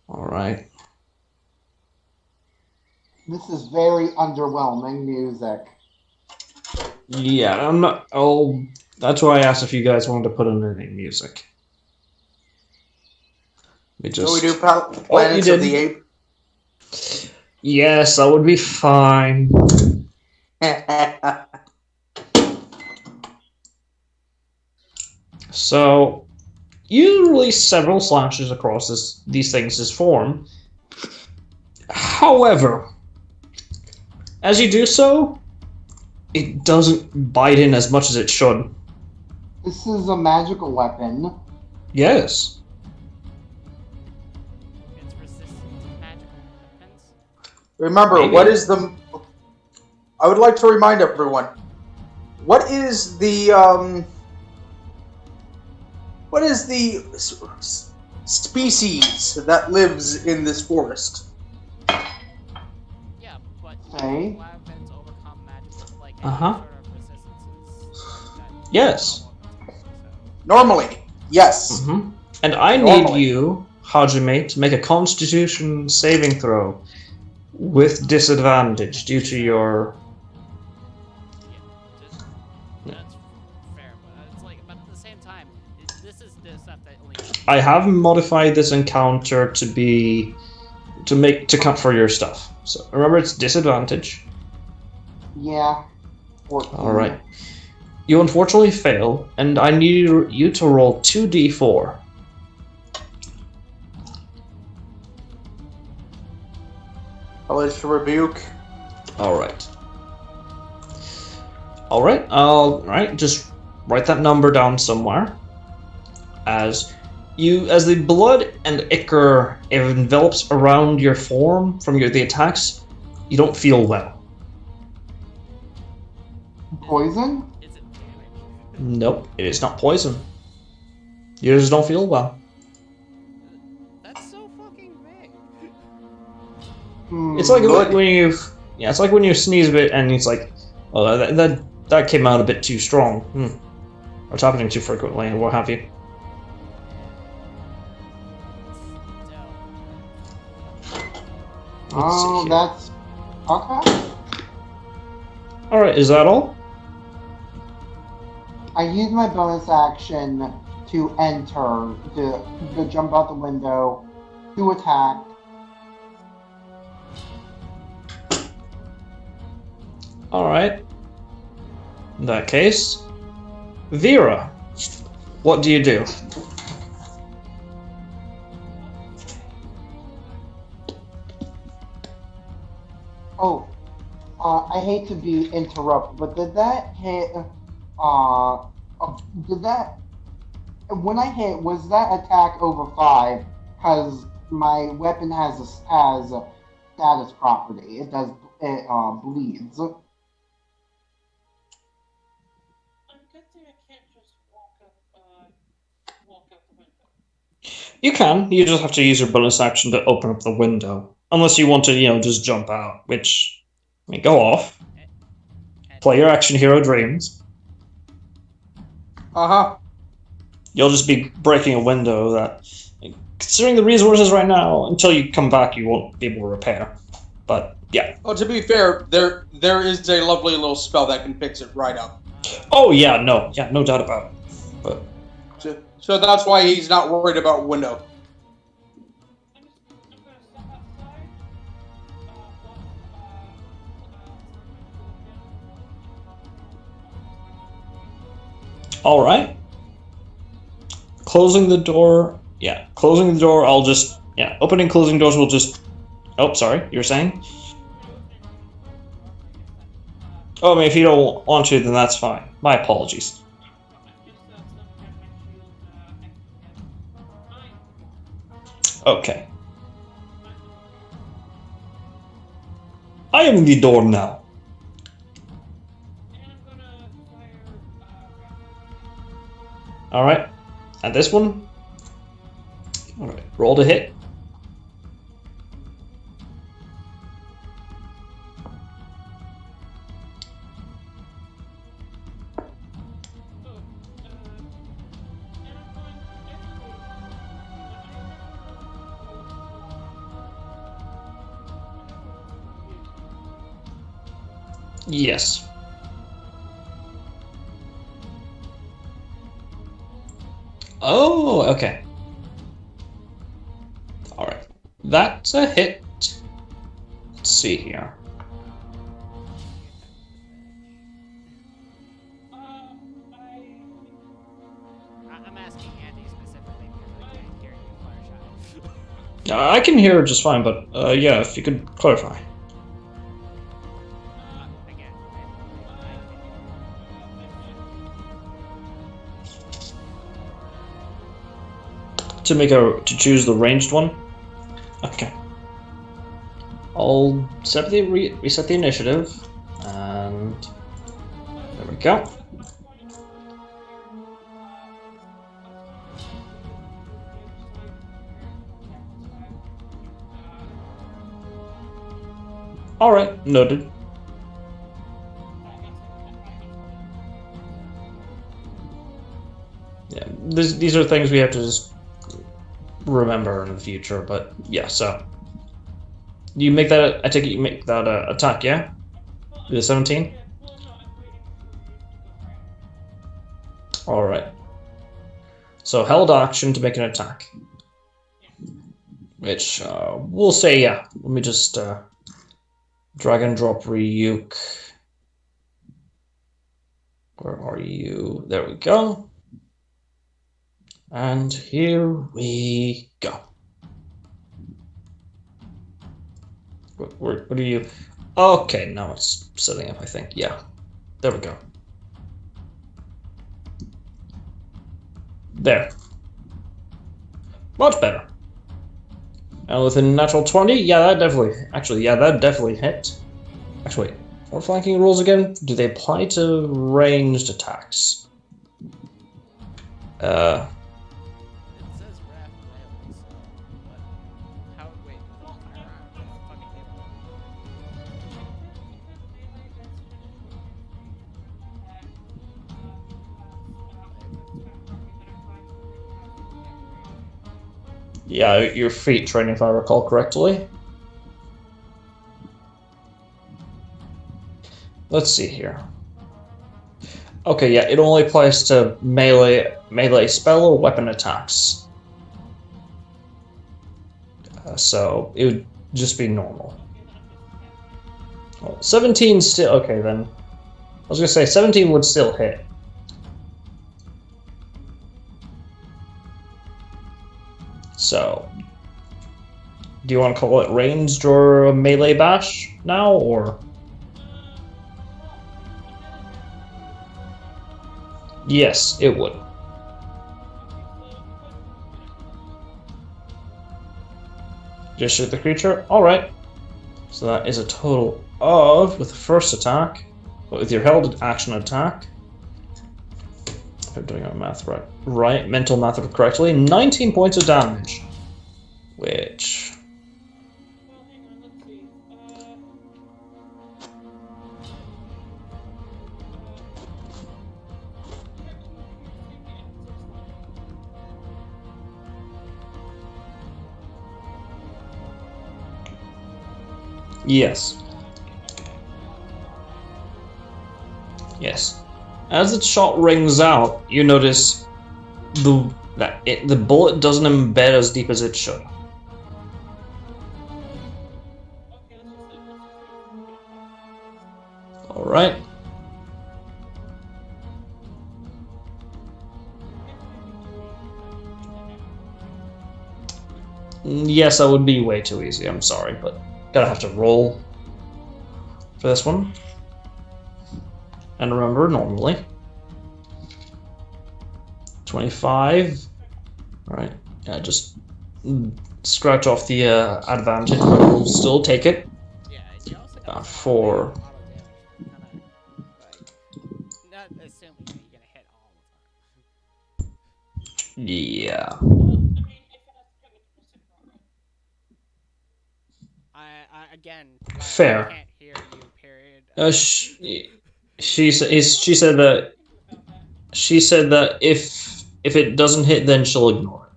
Speaker 1: All right.
Speaker 3: This is very underwhelming music.
Speaker 1: Yeah, I'm not. Oh, that's why I asked if you guys wanted to put in any music.
Speaker 4: So we do Planets of the Apes.
Speaker 1: Yes, that would be fine. So, you release several slashes across these things as form. However, as you do so, it doesn't bite in as much as it should.
Speaker 3: This is a magical weapon.
Speaker 1: Yes.
Speaker 2: It's resistant to magical weapons.
Speaker 4: Remember,
Speaker 1: Maybe.
Speaker 4: what is the... I would like to remind everyone, what is the species that lives in this forest?
Speaker 2: Yeah, but
Speaker 3: Okay.
Speaker 2: weapons overcome magical, like any
Speaker 1: Uh-huh.
Speaker 2: sort of resistances. That
Speaker 1: Yes.
Speaker 4: Normally, yes.
Speaker 1: Mm-hmm. And I need you, Hajime, to make a Constitution saving throw with disadvantage due to your...
Speaker 2: That's fair, but it's like, but at the same time, this is the stuff that only.
Speaker 1: I have modified this encounter to count for your stuff. So remember, it's disadvantage.
Speaker 3: Yeah. 14.
Speaker 1: All right. You unfortunately fail, and I need you to roll 2d4.
Speaker 4: Hellish Rebuke.
Speaker 1: All right. All right. Just write that number down somewhere. As the blood and ichor envelops around your form from the attacks, you don't feel well.
Speaker 3: Poison?
Speaker 2: Is it damage?
Speaker 1: Nope, it is not poison. You just don't feel well.
Speaker 2: That's so fucking vague.
Speaker 1: It's like it's like when you sneeze a bit and it's like, oh, that came out a bit too strong. Or it's happening too frequently, and what have you.
Speaker 3: Oh, that's okay.
Speaker 1: All right, is that all?
Speaker 3: I use my bonus action to enter, to jump out the window, to attack.
Speaker 1: All right. In that case, Vera, what do you do?
Speaker 3: Oh, I hate to be interrupted, but did that hit? Did that? When I hit, was that attack over 5? Because my weapon has status property. It does bleeds.
Speaker 5: I'm guessing I can't just walk out the window.
Speaker 1: You can. You just have to use your bonus action to open up the window, unless you want to, just jump out. Which, I mean, go off. Play your action hero dreams. You'll just be breaking a window that, considering the resources right now, until you come back, you won't be able to repair. But yeah.
Speaker 4: Well, to be fair, there is a lovely little spell that can fix it right up.
Speaker 1: Oh yeah, no doubt about it. But
Speaker 4: so that's why he's not worried about window.
Speaker 5: I'm gonna step outside.
Speaker 1: All right. Closing the door. Yeah, closing the door. I'll just opening, closing doors will just. Oh, sorry. You were saying? Oh, I mean, if you don't want to, then that's fine. My apologies. Okay. I am the door now. Alright. And this one? Alright. Roll to hit. Yes. Oh, okay. Alright. That's a hit. Let's see here.
Speaker 2: I'm asking Andy specifically because I can't hear you, Fluttershy.
Speaker 1: I can hear it just fine, but yeah, if you could clarify.
Speaker 2: Again,
Speaker 1: To choose the ranged one? Okay. I'll reset the initiative, and there we go. Alright, noted. Yeah, these are things we have to just remember in the future, but yeah, so. You make that, I take it you make that attack, yeah? The 17? Alright. So held action to make an attack. Which, we'll say, yeah. Let me just, drag and drop Ryuk. Where are you? There we go. And here we go. What are you? Okay, now it's setting up, I think. Yeah. There we go. There. Much better. And with a natural 20, yeah, that definitely hit. Actually, what flanking rules again? Do they apply to ranged attacks?
Speaker 2: It says wrath melee, so but how wait, fucking
Speaker 1: Yeah, your feet training, if I recall correctly. Let's see here. Okay, yeah, it only applies to melee spell or weapon attacks. So it would just be normal. Well, 17 still okay then. I was gonna say 17 would still hit. So, do you want to call it ranged or a melee bash now, or? Yes, it would. Just shoot the creature? Alright. So that is a total of, with the first attack, but with your held action attack, if I'm doing my math right, mental math correctly, 19 points of damage. Which...
Speaker 5: Well, hang on, let's see. You have 2 piercing and 6 lightning.
Speaker 1: Yes.
Speaker 5: Okay.
Speaker 1: Yes. As the shot rings out, you notice the bullet doesn't embed as deep as it should.
Speaker 5: Okay, let's just wait for him to get back.
Speaker 1: Alright. Yes, that would be way too easy, I'm sorry, but gotta have to roll for this one. And remember, normally 25. Alright, yeah, just scratch off the advantage, but we'll still take it.
Speaker 2: Yeah, you also got
Speaker 1: For-
Speaker 2: auto damage. Kinda, like, not assuming that you're gonna hit all the time.
Speaker 1: Yeah.
Speaker 5: Well, I mean, if it has to come into percent
Speaker 2: I again,
Speaker 1: Fair.
Speaker 2: I can't hear you. Period.
Speaker 1: She said that
Speaker 5: about that.
Speaker 1: she said that if it doesn't hit, then she'll ignore it.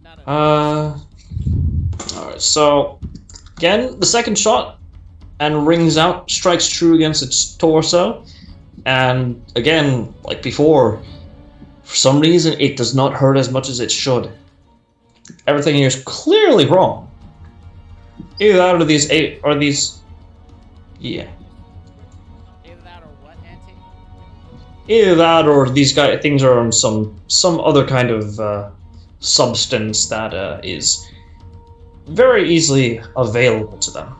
Speaker 2: Not a
Speaker 1: Alright, so again, the second shot and rings out, strikes true against its torso, and again, like before, for some reason it does not hurt as much as it should. Everything here is clearly wrong. Either that or these eight or these. Yeah.
Speaker 2: Either that or what, Auntie?
Speaker 1: Either that or these things are on some other kind of substance that is very easily available to them.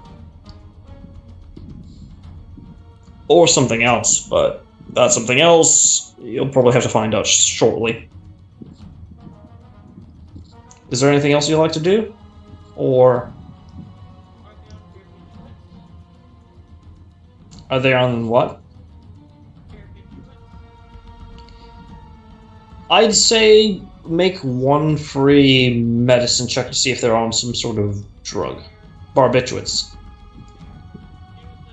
Speaker 1: Or something else, but that's something else you'll probably have to find out shortly. Is there anything else you'd like to do? Or are they on what? I'd say make one free medicine check to see if they're on some sort of drug. Barbiturates.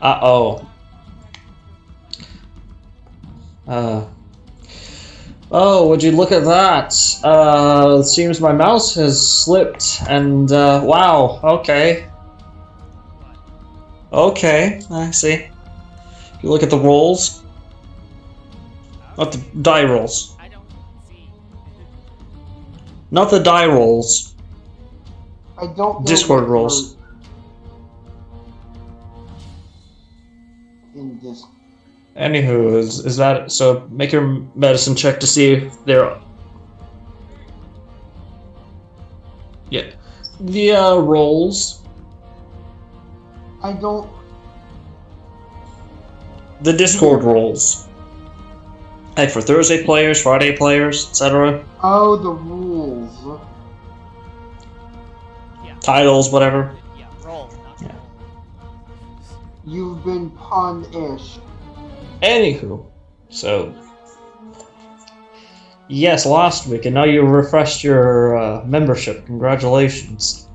Speaker 1: Uh-oh. Oh, would you look at that? It seems my mouse has slipped, and, wow, okay. Okay, I see. If you look at the rolls, not the die rolls.
Speaker 2: I don't see.
Speaker 1: Not the die rolls.
Speaker 3: I don't know
Speaker 1: Discord
Speaker 3: what
Speaker 1: rolls.
Speaker 3: you're in Discord.
Speaker 1: Anywho, is that so? Make your medicine check to see if they're. Yeah, the rolls.
Speaker 3: I don't.
Speaker 1: The Discord rolls. Like for Thursday players, Friday players, etc.
Speaker 3: Oh, the rules.
Speaker 2: Yeah.
Speaker 1: Titles, whatever.
Speaker 2: Yeah, roll, not
Speaker 1: Yeah.
Speaker 2: roll.
Speaker 3: You've been punished.
Speaker 1: Anywho, so yes, last week, and now you refreshed your membership. Congratulations.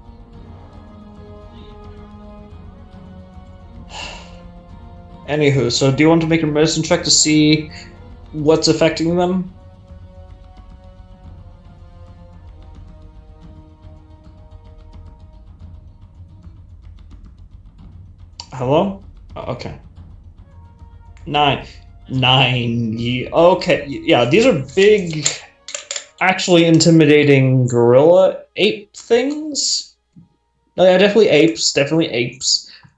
Speaker 1: Anywho, so do you want to make a medicine check to see what's affecting them? Hello? Oh, okay. Nine. Okay, yeah, these are big, actually intimidating gorilla ape things. No, yeah, definitely apes.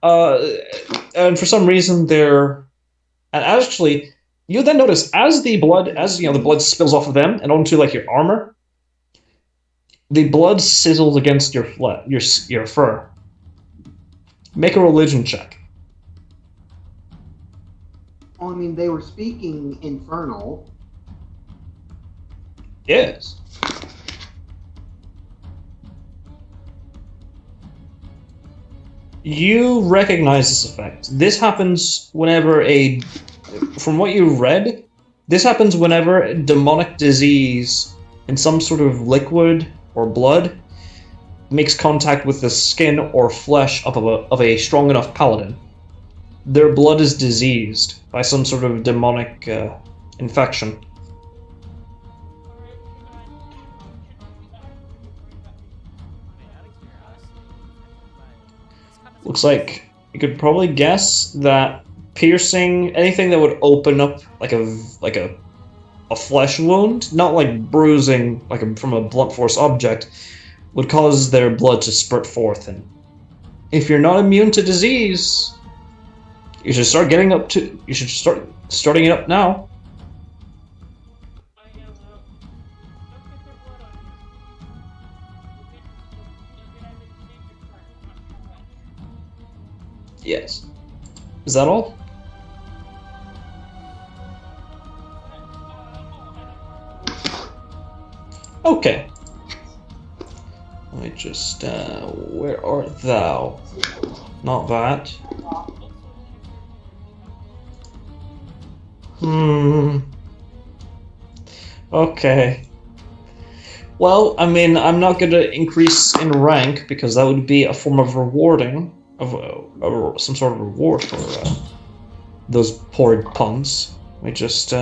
Speaker 1: And for some reason they're, and actually, you then notice as the blood spills off of them and onto like your armor, the blood sizzles against your fur. Make a religion check.
Speaker 3: Well, I mean, they were speaking infernal.
Speaker 1: Yes. You recognize this effect. This happens whenever from what you read, this happens whenever a demonic disease in some sort of liquid or blood makes contact with the skin or flesh of a strong enough paladin. Their blood is diseased by some sort of demonic infection.
Speaker 5: Alright, can I do that?
Speaker 2: Wait, out of curiosity, this kind of
Speaker 1: Looks like you could probably guess that piercing anything that would open up like a flesh wound, not like bruising from a blunt force object, would cause their blood to spurt forth. And if you're not immune to disease, you should start getting up to. You should starting it up now.
Speaker 5: I am, don't get their blood on you. You'll get a disease return, not too much.
Speaker 1: Yes. Is that all? Okay. Let me just. Where art thou? Not that. Okay. Well, I mean, I'm not going to increase in rank because that would be a form of rewarding, of some sort of reward for those poor punks. Let me just.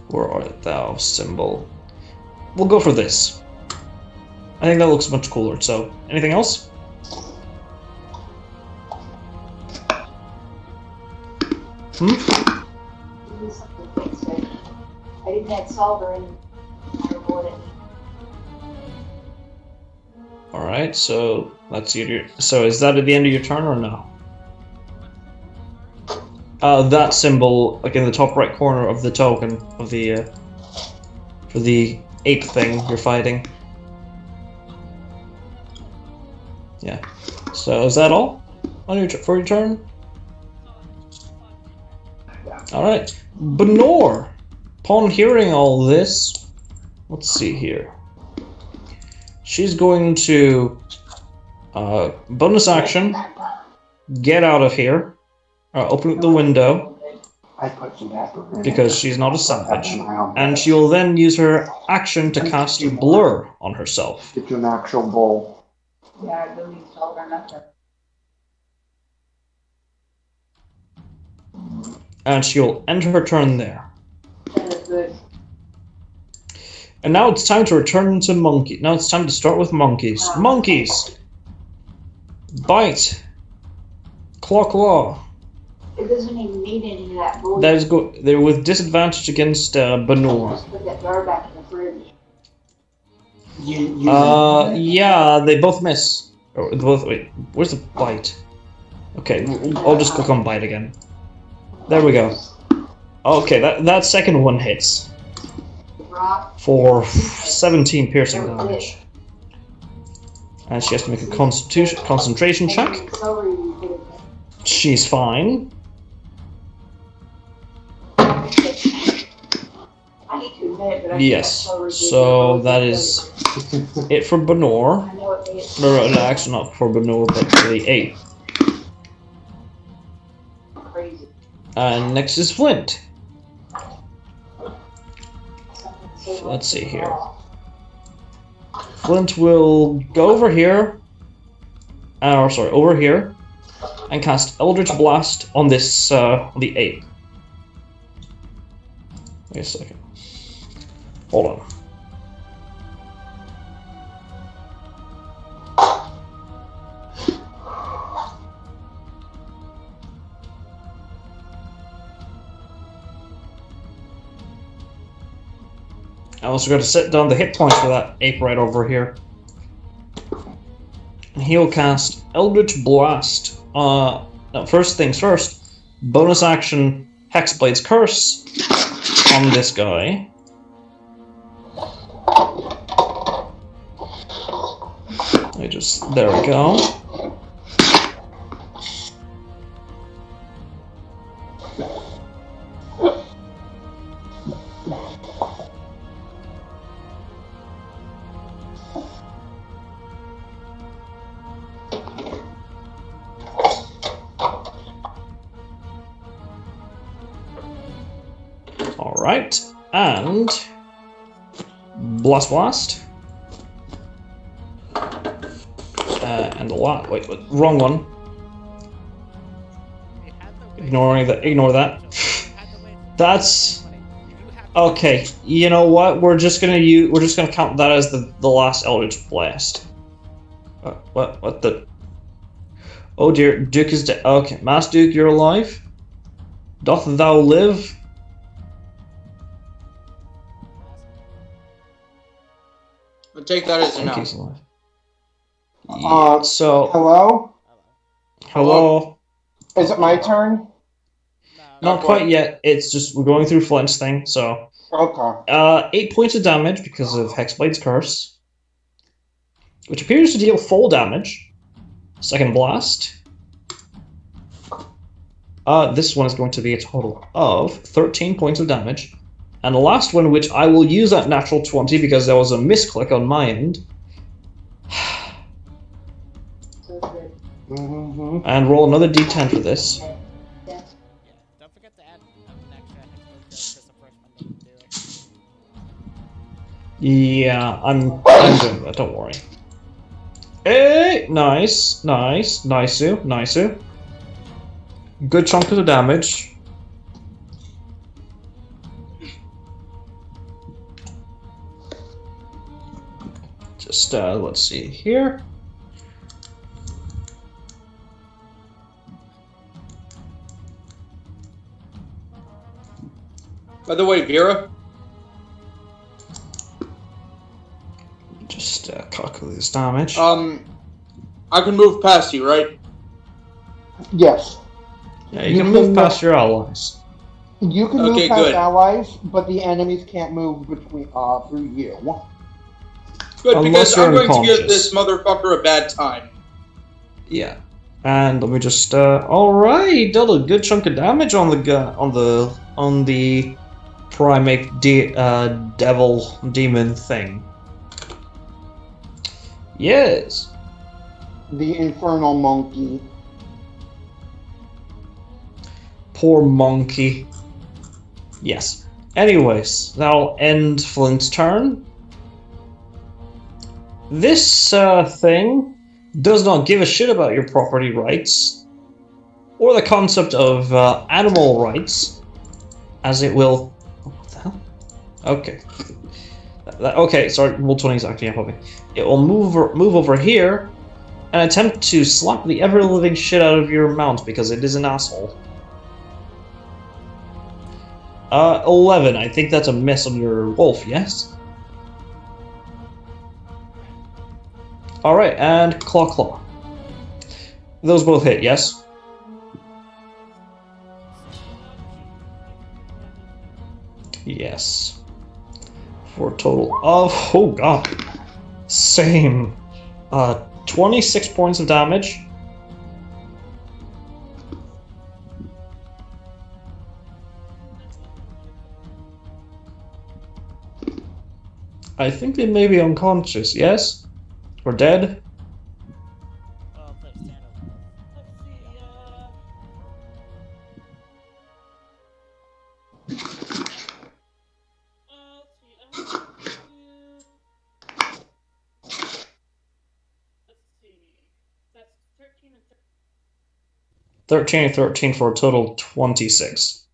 Speaker 1: Where art thou, symbol? We'll go for this. I think that looks much cooler. So, anything else?
Speaker 6: I didn't have solver and I bought it.
Speaker 1: Alright, so that's your. So is that at the end of your turn or no? That symbol, like in the top right corner of the token of the for the ape thing you're fighting. Yeah. So is that all on your for your turn? All right, Benor. Upon hearing all this, let's see here. She's going to bonus action, get out of here, open up the window,
Speaker 3: I put some pepper in
Speaker 1: because she's not a savage, and she will then use her action to cast Blur on herself.
Speaker 3: Get you an actual bowl.
Speaker 6: Yeah, I don't need solver, nothing.
Speaker 1: And she'll end her turn there.
Speaker 6: That is good.
Speaker 1: And now it's time to return to monkey. Now it's time to start with monkeys. Monkeys! Bite! Claw claw.
Speaker 6: It doesn't even need any of that bowl.
Speaker 1: That is good. They're with disadvantage against Benor.
Speaker 6: Just put that jar back in the fridge.
Speaker 1: Yeah, they both miss. Or both. Wait, where's the bite? Okay, I'll just click on bite again. There we go. Okay, that second one hits for 17 piercing damage, and she has to make a concentration check. She's fine. Yes. So that is it for Benor. No, actually not for Benor, but for the ape. And next is Flint. So let's see here. Flint will go over here, over here, and cast Eldritch Blast on this, the ape. Wait a second. Hold on. I also got to set down the hit points for that ape right over here. And he'll cast Eldritch Blast. No, first things first. Bonus action Hexblade's Curse on this guy. There we go. Alright, and Blast. And the lot. Wait, wrong one.
Speaker 2: You had to wait
Speaker 1: Ignoring
Speaker 2: for
Speaker 1: that. Ignore that.
Speaker 2: You had to wait for
Speaker 1: That's
Speaker 2: 20. You have to
Speaker 1: okay. You know what? We're just gonna count that as the last Eldritch Blast. What the? Oh dear, Duke is dead. Okay, Mass Duke, you're alive. Doth thou live?
Speaker 4: I'll take that as a
Speaker 1: Okay,
Speaker 4: no.
Speaker 1: he's alive. Yeah, so
Speaker 3: Hello?
Speaker 1: hello.
Speaker 3: Is it my turn?
Speaker 2: No,
Speaker 1: Not quite yet. It's just we're going through Flint's thing. So
Speaker 3: Okay.
Speaker 1: 8 points of damage because of Hexblade's curse, which appears to deal full damage. Second blast. This one is going to be a total of 13 points of damage. And the last one, which I will use that natural 20 because there was a misclick on my end.
Speaker 3: Mm-hmm.
Speaker 1: And roll another d10 for this.
Speaker 2: yeah. Don't forget to add an extra hexproof because the first one didn't do it.
Speaker 1: Yeah, I'm doing that, don't worry. Hey, nice. Good chunk of the damage. Just, let's see here.
Speaker 4: By the way, Vera,
Speaker 1: Just, calculate this damage.
Speaker 4: I can move past you, right?
Speaker 3: Yes.
Speaker 1: Yeah, you can move past your allies.
Speaker 3: You can
Speaker 4: Okay,
Speaker 3: move past
Speaker 4: good.
Speaker 3: allies, but the enemies can't move between through you.
Speaker 4: Good,
Speaker 1: Unless
Speaker 4: because
Speaker 1: you're
Speaker 4: I'm going to give
Speaker 1: unconscious.
Speaker 4: this motherfucker a bad time.
Speaker 1: Yeah. And let me just, alright, you dealt a good chunk of damage on the primate devil demon thing. Yes.
Speaker 3: The infernal monkey.
Speaker 1: Poor monkey. Yes. Anyways, that'll end Flint's turn. This thing does not give a shit about your property rights or the concept of animal rights, as it will. Oh, what the hell? Okay. Okay, sorry, roll 20 is actually helping. It will move over here and attempt to slap the ever-living shit out of your mount because it is an asshole. 11. I think that's a miss on your wolf, yes? Alright, and Claw. Those both hit, yes? Yes. For a total of, oh god, same. 26 points of damage. I think they may be unconscious, yes? Or dead?
Speaker 2: Well, if they stand over.
Speaker 5: Let's see. That's 13 and
Speaker 1: 13 and 13 for a total 26.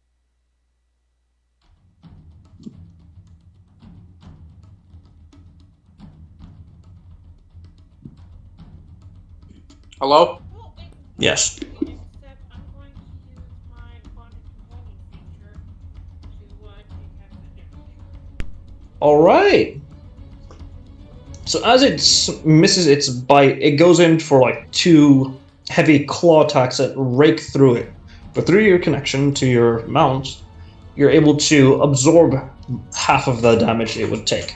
Speaker 4: Hello?
Speaker 5: Well,
Speaker 1: Yes.
Speaker 5: except I'm going to use my bonded companion feature to take half the damage.
Speaker 1: Alright! So as it misses its bite, it goes in for like 2 heavy claw attacks that rake through it. But through your connection to your mount, you're able to absorb half of the damage it would take.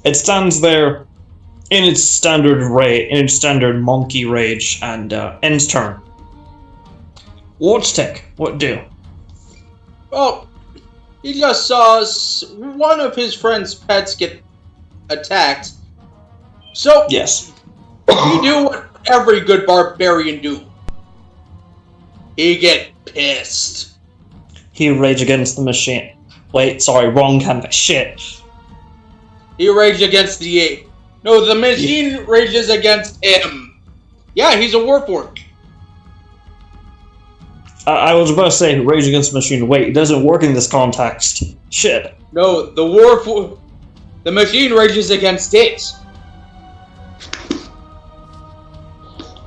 Speaker 1: It stands there in its standard monkey rage, and ends turn. Watch Tech, what do?
Speaker 4: Well, he just saw one of his friend's pets get attacked. So,
Speaker 1: Yes.
Speaker 4: he do what every good barbarian do. He get pissed.
Speaker 1: He rage against the machine. Wait, sorry, wrong canvas. Shit.
Speaker 4: He raged against the ape. No, the machine rages against him. Yeah, he's a warfork.
Speaker 1: I was about to say rage against the machine. Wait, it doesn't work in this context. Shit.
Speaker 4: No, the machine rages against it.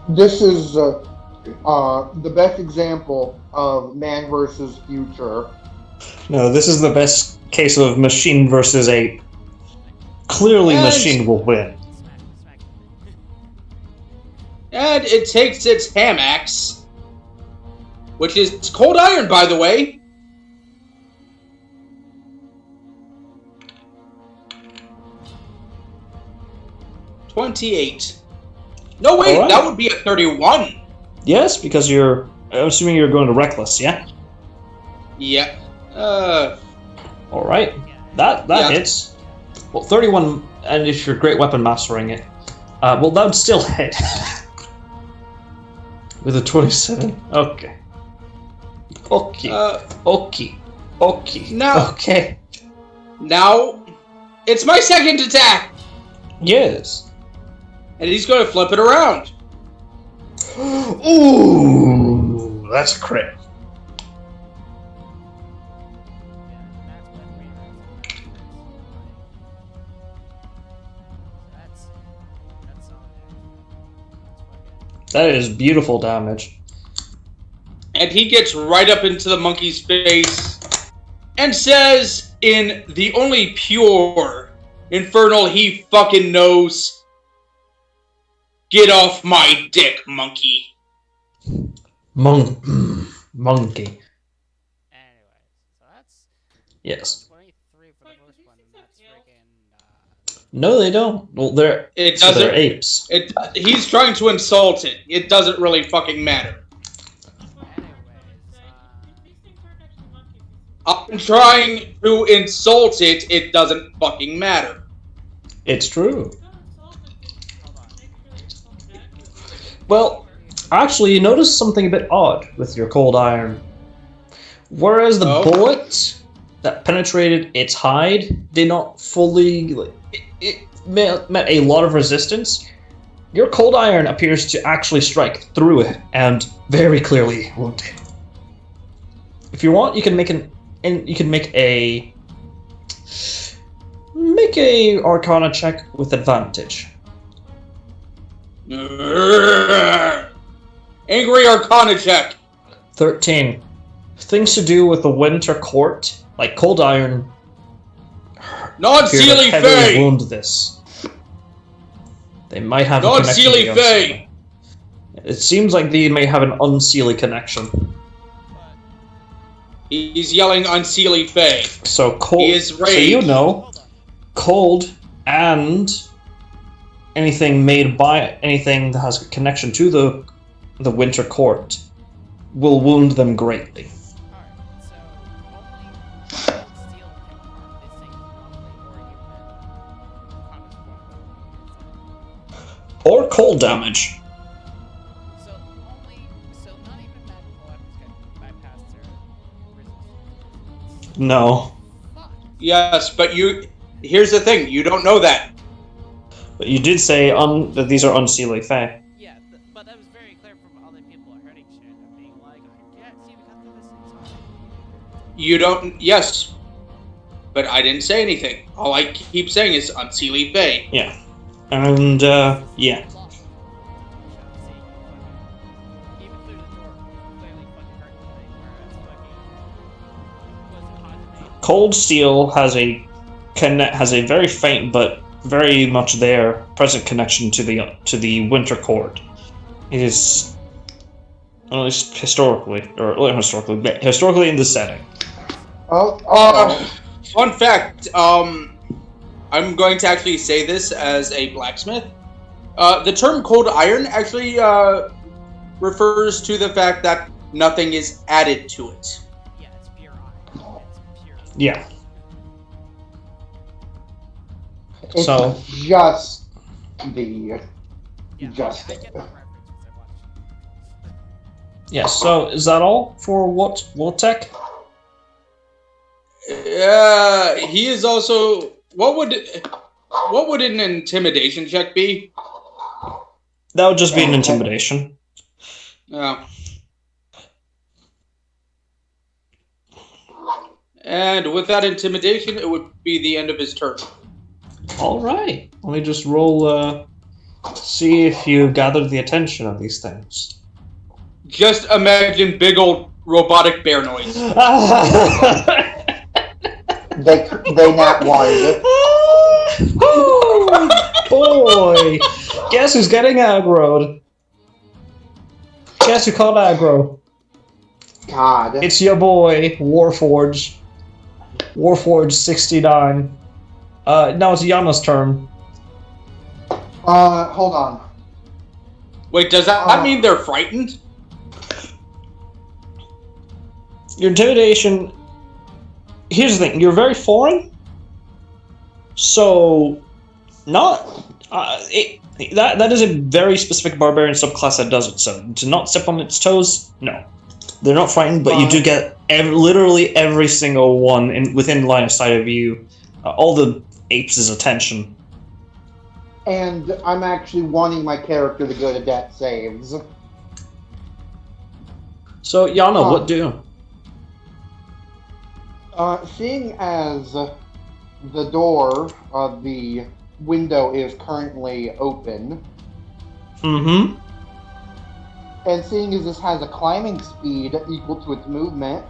Speaker 3: This is the best example of man versus future.
Speaker 1: No, this is the best case of machine versus ape. Clearly,
Speaker 4: And-
Speaker 1: machine will win.
Speaker 2: Smack.
Speaker 4: And it takes its ham axe, which is cold iron, by the way. $28. No, wait,
Speaker 1: Alright.
Speaker 4: that would be a 31.
Speaker 1: Yes, because I'm assuming you're going to reckless, yeah?
Speaker 4: Yeah.
Speaker 1: Alright.
Speaker 2: Yeah.
Speaker 1: That
Speaker 4: Yeah.
Speaker 1: hits. Well, 31, and if you're great weapon mastering it, well, that would still hit. With a 27. Okay. Okay.
Speaker 4: Now-
Speaker 1: Okay.
Speaker 4: Now, it's my second attack,
Speaker 1: Yes.
Speaker 4: and he's going to flip it around.
Speaker 1: Ooh, that's a crit.
Speaker 2: That's what we that's solid. That's
Speaker 1: That is beautiful damage.
Speaker 4: And he gets right up into the monkey's face and says, in the only pure infernal he fucking knows, "Get off my dick, monkey."
Speaker 1: Monkey.
Speaker 2: Anyways, so that's
Speaker 1: Yes.
Speaker 2: 23 for the first one, and that's freaking.
Speaker 1: No, they don't. Well, they're
Speaker 4: It
Speaker 1: so they're
Speaker 4: doesn't.
Speaker 1: apes.
Speaker 4: He's trying to insult it. It doesn't really fucking matter.
Speaker 5: These things aren't actually monkeys.
Speaker 4: I'm trying to insult it. It doesn't fucking matter.
Speaker 1: It's true.
Speaker 5: Don't insult it.
Speaker 2: Hold on.
Speaker 5: Make sure you insult that.
Speaker 1: Well, actually, you notice something a bit odd with your cold iron. Whereas the
Speaker 4: Oh?
Speaker 1: bullet that penetrated its hide did not fully. It met a lot of resistance. Your cold iron appears to actually strike through it and very clearly wound it. If you want, you can make a Arcana check with advantage.
Speaker 4: Angry Arcana check.
Speaker 1: 13. Things to do with the Winter Court, like cold iron,
Speaker 4: Non
Speaker 1: appear
Speaker 4: Sealy
Speaker 1: to heavily
Speaker 4: Fey.
Speaker 1: wound this. They might have a
Speaker 4: Non
Speaker 1: connection.
Speaker 4: Sealy
Speaker 1: to the
Speaker 4: Fey.
Speaker 1: unseelie. It seems like they may have an unseelie connection.
Speaker 4: He's yelling Unseelie Fey.
Speaker 1: So cold.
Speaker 4: He is
Speaker 1: So you
Speaker 4: raged.
Speaker 1: know,
Speaker 2: Hold on.
Speaker 1: cold and anything made by anything that has a connection to the Winter Court will wound them greatly.
Speaker 2: Alright, so only cold steel can harm this thing normally, or
Speaker 1: Or cold damage.
Speaker 2: so not even magical weapons can bypass their resistance.
Speaker 1: No.
Speaker 2: Fuck.
Speaker 4: Yes, but here's the thing. You don't know that.
Speaker 1: But you did say that these are unseelie fae.
Speaker 2: Yeah, but that was very clear from other people hurting shit and being like, I can't see because of this inside.
Speaker 4: You don't. Yes. But I didn't say anything. All I keep saying is Unseelie Fey.
Speaker 1: Yeah. And, yeah.
Speaker 2: Even through the door, clearly fucking hurt the thing, whereas fucking was causing
Speaker 1: Cold steel has a very faint but very much there present connection to the Winter Court. It is, at least historically, or not historically, but historically in the setting.
Speaker 4: Fun fact. I'm going to actually say this as a blacksmith. The term cold iron actually refers to the fact that nothing is added to it.
Speaker 2: yeah, it's pure iron. It's pure.
Speaker 1: Yeah.
Speaker 3: It's
Speaker 1: So-
Speaker 3: just the
Speaker 2: Yeah,
Speaker 3: just
Speaker 2: I get that reference because I watched.
Speaker 1: Yes, so is that all for what tech?
Speaker 4: He is also. What would an intimidation check be?
Speaker 1: That would just be an intimidation.
Speaker 4: Oh. And with that intimidation, it would be the end of his turn.
Speaker 1: Alright. Let me just roll, see if you gathered the attention of these things.
Speaker 4: Just imagine big old robotic bear noise.
Speaker 3: They not wanted.
Speaker 1: Boy! Guess who's getting aggroed? Guess who caught aggro?
Speaker 3: God.
Speaker 1: It's your boy, Warforge. Warforge 69. Now it's Yana's turn.
Speaker 3: Hold on.
Speaker 4: Wait, does that mean they're frightened?
Speaker 1: Your intimidation... Here's the thing, you're very foreign. So... Not... that is a very specific barbarian subclass that does it, so to not step on its toes, no. They're not frightened, but you do get literally every single one within line of sight of you. All the apes' attention.
Speaker 3: And I'm actually wanting my character to go to death saves.
Speaker 1: So, Yana, what do?
Speaker 3: Seeing as the door of the window is currently open,
Speaker 1: Mm-hmm.
Speaker 3: and seeing as this has a climbing speed equal to its movement,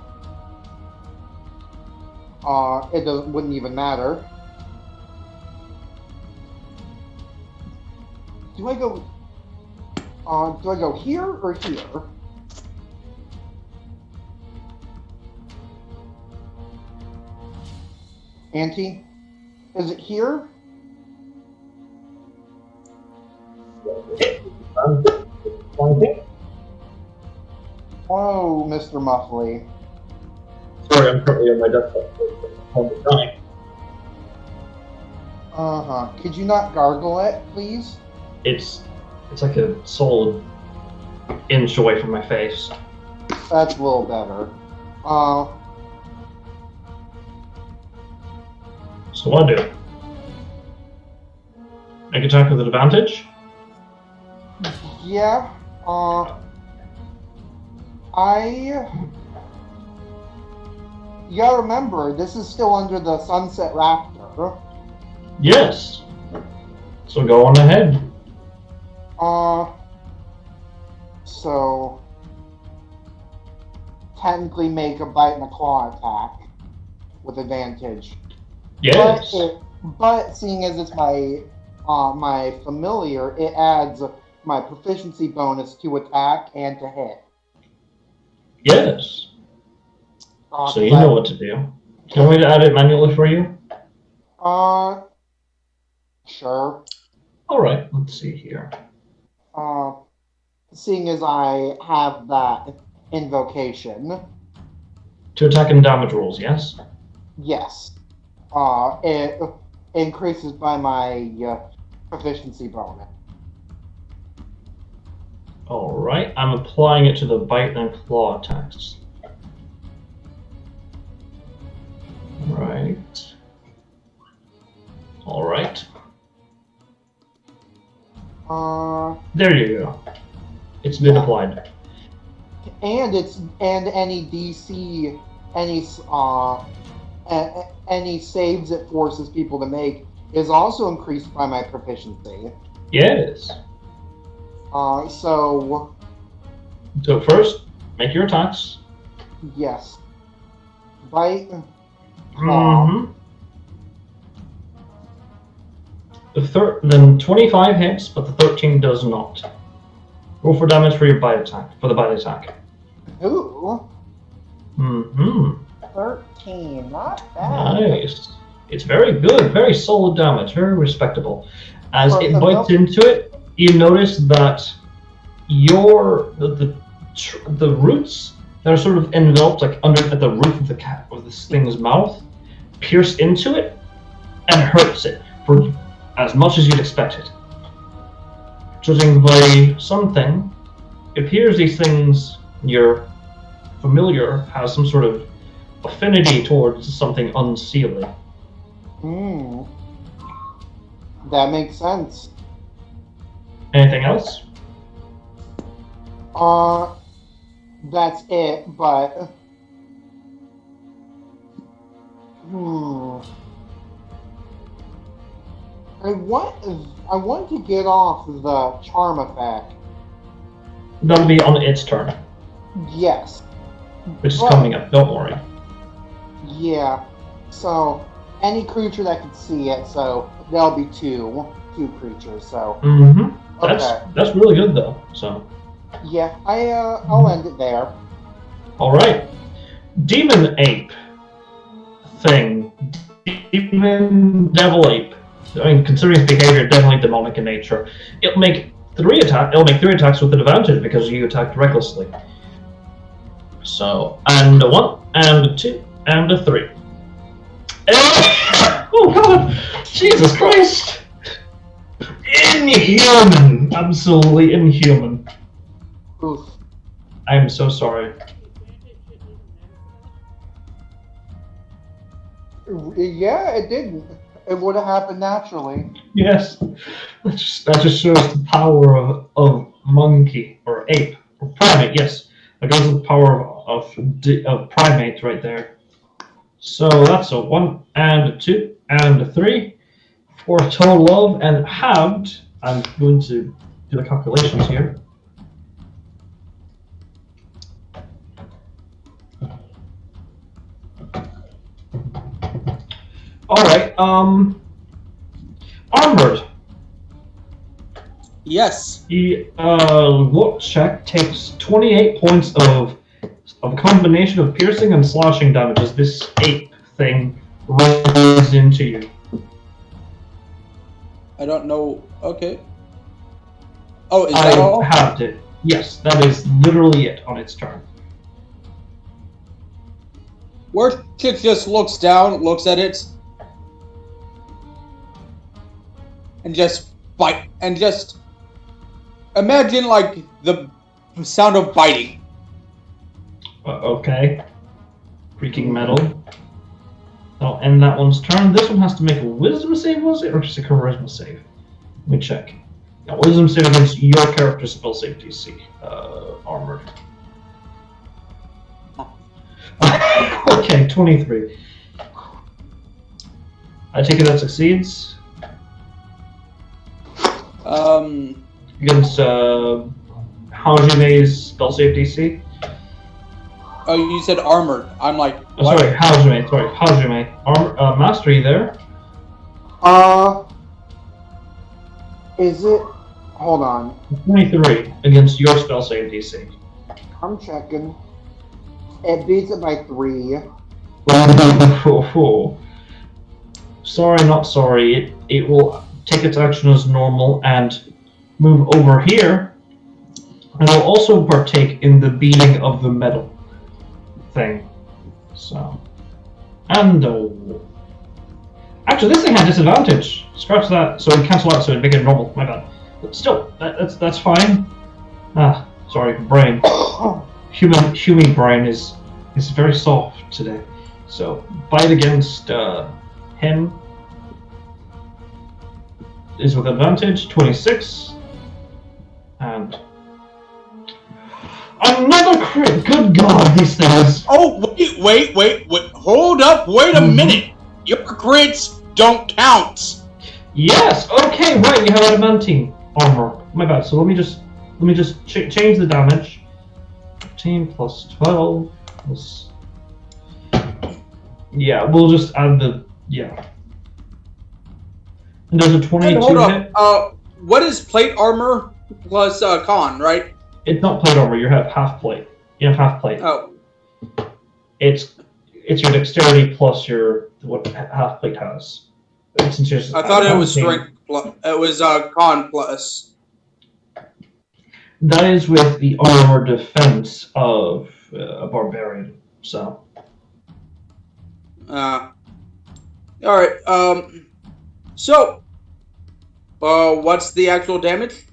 Speaker 3: it wouldn't even matter. Do I go here or here? Auntie? Is it here? Oh, Mr. Muffley.
Speaker 7: Sorry, I'm currently on my desktop. All the time.
Speaker 3: Uh-huh. Could you not gargle it, please?
Speaker 7: It's like a solid inch away from my face.
Speaker 3: That's a little better.
Speaker 7: So what do? Make attack with advantage?
Speaker 3: Yeah, you gotta remember, this is still under the Sunset Raptor.
Speaker 7: Yes. So go on ahead.
Speaker 3: So technically make a bite and a claw attack with advantage.
Speaker 7: Yes.
Speaker 3: But seeing as it's my my familiar, it adds my proficiency bonus to attack and to hit.
Speaker 7: Yes. So you know what to do. Do you want me to add it manually for you?
Speaker 3: Sure.
Speaker 7: Alright, let's see here.
Speaker 3: Seeing as I have that invocation.
Speaker 7: To attack and damage rolls, yes?
Speaker 3: Yes. It increases by my proficiency bonus.
Speaker 7: Alright, I'm applying it to the bite and claw attacks. Right. Alright. There you go. It's been applied.
Speaker 3: And any DC, any saves it forces people to make is also increased by my proficiency.
Speaker 7: Yes.
Speaker 3: So
Speaker 7: first, make your attacks.
Speaker 3: yes. Bite.
Speaker 7: Mm-hmm. Then 25 hits, but the 13 does not. Roll for damage for your bite attack. For the bite attack.
Speaker 3: Ooh.
Speaker 7: Mm-hmm.
Speaker 3: 13, not bad.
Speaker 7: Nice. It's very good, very solid damage, very respectable. As
Speaker 3: For
Speaker 7: it
Speaker 3: the
Speaker 7: bites into it, you notice that the roots that are sort of enveloped, like under at the roof of this thing's mouth, pierce into it and hurts it for as much as you'd expect it. Judging by something, it appears these things your familiar has some sort of affinity towards something unseelie.
Speaker 3: Hmm. That makes sense.
Speaker 7: Anything else?
Speaker 3: That's it, but... I want to get off the charm effect.
Speaker 7: That'll be on its turn,
Speaker 3: Yes.
Speaker 7: which is coming up. Don't worry.
Speaker 3: Yeah. So, any creature that can see it, so there'll be two creatures, so...
Speaker 7: Mm-hmm.
Speaker 3: Okay.
Speaker 7: That's really good, though, so...
Speaker 3: Yeah, I'll end it there.
Speaker 7: Alright. Demon Ape thing. Demon Devil Ape. I mean, considering its behavior, definitely demonic in nature. It'll make three attacks with an advantage because you attacked recklessly. So, and a 1, and a 2, and a 3. Oh god! Jesus Christ! Inhuman! Absolutely inhuman.
Speaker 3: Oof.
Speaker 7: I'm so sorry.
Speaker 3: Yeah, it didn't. It would have happened naturally.
Speaker 7: Yes. That just shows the power of monkey, or ape, or primate, yes. That goes with the power of primate right there. So that's a 1, and a 2, and a 3, for a total of, and halved, I'm going to do the calculations here. Alright, Armored.
Speaker 4: Yes.
Speaker 7: The look check takes 28 points of a combination of piercing and slashing damage as this ape thing runs into you.
Speaker 4: I don't know. Okay. Oh, is that all?
Speaker 7: I halved it. Yes, that is literally it on its turn.
Speaker 4: Warchick just looks down, looks at it, and just bite, and just imagine like the sound of biting.
Speaker 7: Okay. Freaking metal. I'll end that one's turn. This one has to make a wisdom save, was it? Or just a charisma save? Let me check. Now, wisdom save against your character's spell save DC. Armored. Okay, 23. I take it that succeeds. Against Hajime's spell save DC.
Speaker 4: Oh, you said armored. I'm like,
Speaker 7: oh, sorry, Hajime. Armor, mastery there.
Speaker 3: Is it? Hold on.
Speaker 7: 23 against your spell save DC.
Speaker 3: I'm checking. It beats it by 3.
Speaker 7: Sorry, not sorry. It will take its action as normal and move over here, and will also partake in the beating of the metal thing. So, and actually, this thing had disadvantage. Scratch that. So we cancel out. So it make it normal. My bad. But still, that's fine. Ah, sorry, brain. Human brain is very soft today. So bite against him is with advantage, 26, and another crit. Good God, these things.
Speaker 4: oh wait! Hold up! Wait a minute! Your crits don't count.
Speaker 7: Yes. Okay. Right. You have adamantine armor. My bad. So let me just change the damage. 15 plus 12 plus. Yeah, we'll just add the And there's a 22
Speaker 4: hold
Speaker 7: hit.
Speaker 4: up. What is plate armor plus con? Right?
Speaker 7: It's not plate armor. You have half plate. You have half plate.
Speaker 4: Oh.
Speaker 7: It's your dexterity plus your what half plate has. Since you're
Speaker 4: I thought it was strength. It was con plus.
Speaker 7: That is with the armor defense of a barbarian. So.
Speaker 4: All right. So, what's the actual damage?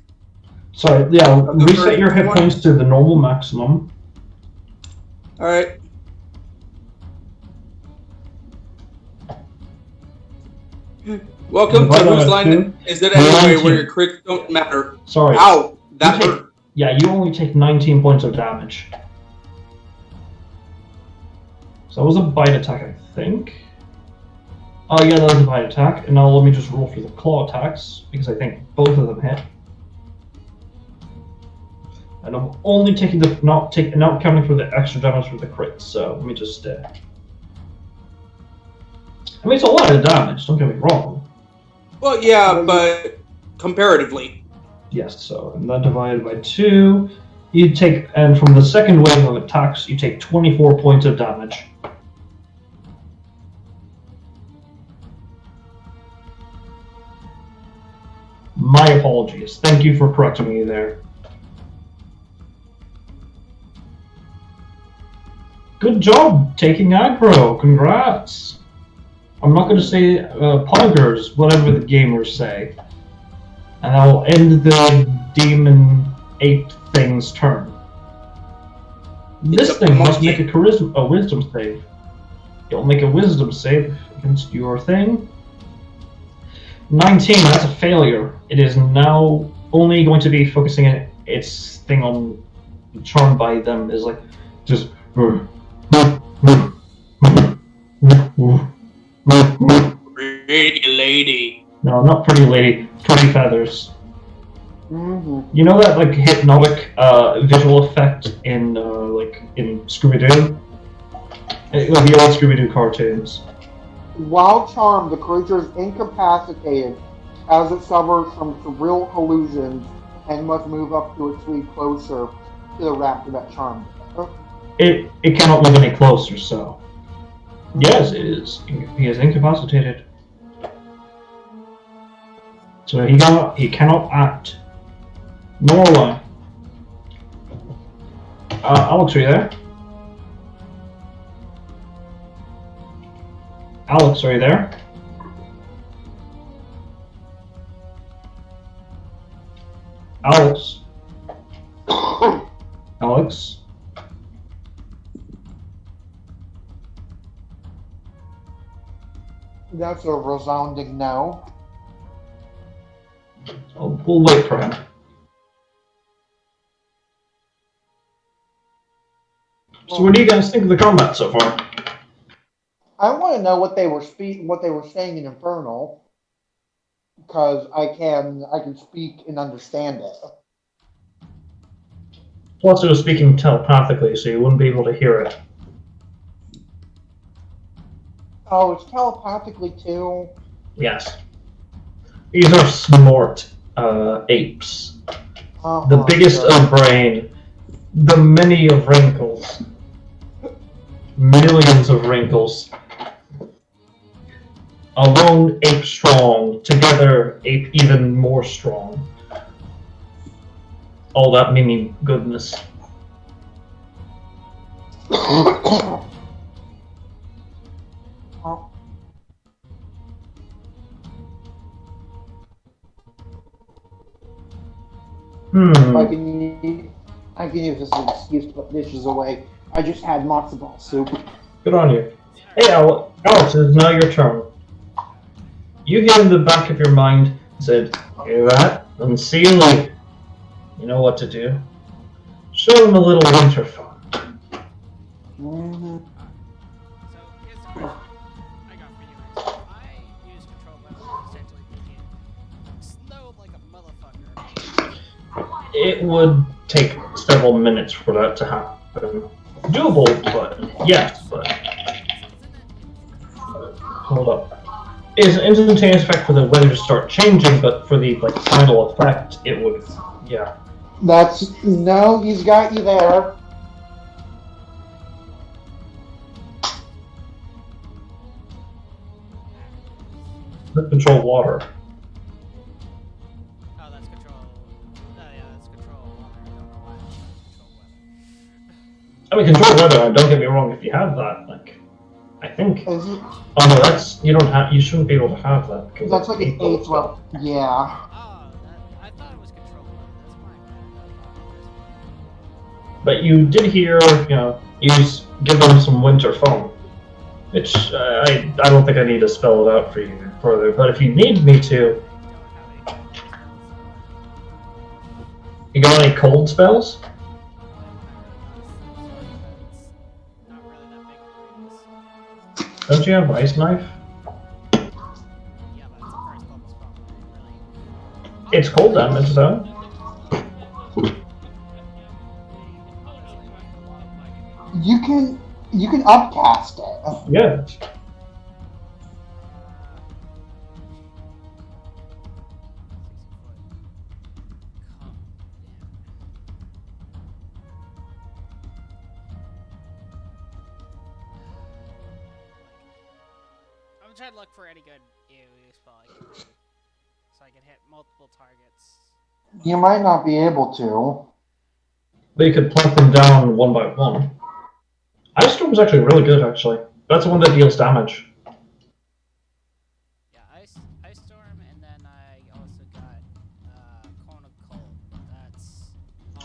Speaker 7: Sorry. Yeah. Reset your hit points to the normal maximum.
Speaker 4: All right. Welcome to
Speaker 7: Divide
Speaker 4: Whose
Speaker 7: by
Speaker 4: Line
Speaker 7: two.
Speaker 4: Is It
Speaker 7: You're
Speaker 4: Anyway, where
Speaker 7: 19.
Speaker 4: your crits don't matter.
Speaker 7: Sorry.
Speaker 4: Ow, that
Speaker 7: You
Speaker 4: hurt.
Speaker 7: take, yeah, you only take 19 points of damage. So that was a bite attack, I think. Oh yeah, that was a bite attack. And now let me just roll for the claw attacks, because I think both of them hit. And I'm only taking the not counting for the extra damage for the crits. So let me just. I mean, it's a lot of damage. Don't get me wrong.
Speaker 4: Well, yeah, but comparatively.
Speaker 7: Yes. So and then divided by 2, you take, and from the second wave of attacks, you take 24 points of damage. My apologies. Thank you for correcting me there. Good job taking aggro. Congrats. I'm not going to say poggers, whatever the gamers say. And I'll end the demon ape thing's turn. This thing must make a wisdom save. It'll make a wisdom save against your thing. 19, that's a failure. It is now only going to be focusing its thing on charmed by them. Is like just
Speaker 4: Pretty lady.
Speaker 7: no, not pretty lady, pretty feathers.
Speaker 3: Mm-hmm.
Speaker 7: You know that like hypnotic visual effect in in Scooby-Doo? The old Scooby-Doo cartoons.
Speaker 3: While charmed, the creature is incapacitated as it suffers from surreal illusions and must move up to its feet closer to the raptor that charmed it.
Speaker 7: It cannot move any closer, so. Yes, it is. He is incapacitated. So he cannot act. Nor lie. Alex, are you there? Alex, are you there? Alex? Alex?
Speaker 3: That's a resounding no.
Speaker 7: Oh, we'll wait for him. So what do you guys think of the combat so far?
Speaker 3: I want to know what they were saying in Infernal, because I can speak and understand it.
Speaker 7: Plus, it was speaking telepathically, so you wouldn't be able to hear it.
Speaker 3: Oh, it's telepathically too.
Speaker 7: Yes. These are snort apes. The biggest of brain, the many of wrinkles, millions of wrinkles. Alone ape strong, together ape even more strong. All that meaning goodness.
Speaker 3: I can use this as an excuse to put dishes away. I just had matzo ball soup.
Speaker 7: Good on you. Hey, Alex, it's now your turn. You get in the back of your mind and said, hear that? And see you later. You know what to do. Show them a little winter fun.
Speaker 3: Mm-hmm.
Speaker 2: So here's the question I got for you. I use control weapons essentially making snow like a motherfucker.
Speaker 7: It would take several minutes for that to happen. Doable, but yes, but hold up. It's an instantaneous effect for the weather to start changing, but for the final effect, it would, yeah.
Speaker 3: No, he's got you there.
Speaker 7: Control water.
Speaker 2: Oh, that's control. Oh, yeah, that's control water. I don't know why I control weather.
Speaker 7: I mean, control weather, don't get me wrong, if you have that, I think.
Speaker 3: Is it?
Speaker 7: Oh no, you shouldn't be able to have that. Because
Speaker 3: That's like an 8th level. Yeah.
Speaker 2: Oh, I thought it was control weather. That's my bad.
Speaker 7: But you did hear, you give them some winter foam, which I don't think I need to spell it out for you further. But if you need me to, you got any cold spells? Don't you have ice knife?
Speaker 2: Yeah, but it's a first level spell.
Speaker 7: It's cold damage though.
Speaker 3: You can upcast it.
Speaker 7: Yeah.
Speaker 2: I'm trying to look for any good AoE spell I can do, so I can hit multiple targets.
Speaker 3: You might not be able to.
Speaker 7: But you could plunk them down one by one. Ice Storm is actually really good, actually. That's the one that deals damage.
Speaker 2: Yeah, Ice Storm, and then I also got Cone of Cold. That's.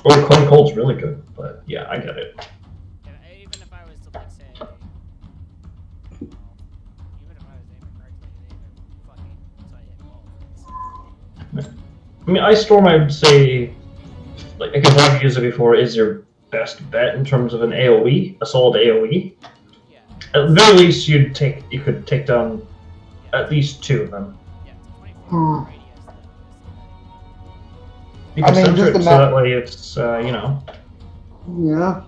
Speaker 7: Or Cone Cold's really good, but yeah, I get it.
Speaker 2: Even if I was to like say, even if I was aiming correctly, they even fucking so I hit both.
Speaker 7: I mean, Ice Storm, I would say, like because I've used it before, is your best bet in terms of an AOE, a solid AOE.
Speaker 2: Yeah.
Speaker 7: At the very least, you could take down at least two of them.
Speaker 2: Yeah, it's 24 radius though.
Speaker 7: You can center it so
Speaker 3: just
Speaker 7: that way it's
Speaker 3: Yeah.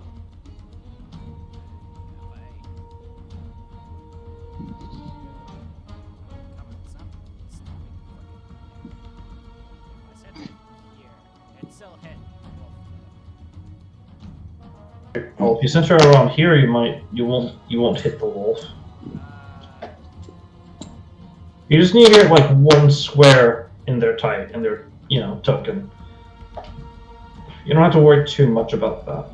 Speaker 7: Well, if you center it around here, you won't hit the wolf. You just need to get like one square in their token. You don't have to worry too much about that.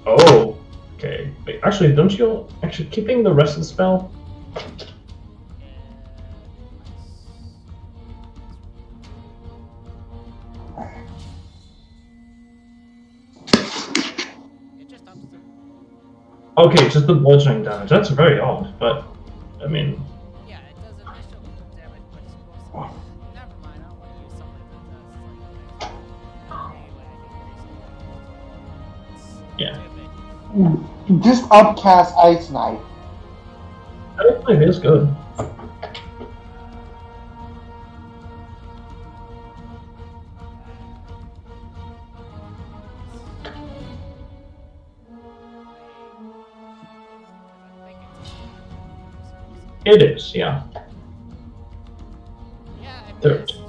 Speaker 7: Oh, okay. Wait, actually, don't you actually keeping the rest of the spell? Okay, just the bludgeoning damage. That's very odd, but I mean.
Speaker 2: Yeah, it does initial damage, but it's supposed to. Never mind. I don't want to use something that does like.
Speaker 7: Yeah.
Speaker 3: Just upcast Ice Knife.
Speaker 7: Ice Knife is good. It is, yeah.
Speaker 2: Yeah, it
Speaker 7: Third.
Speaker 2: is. God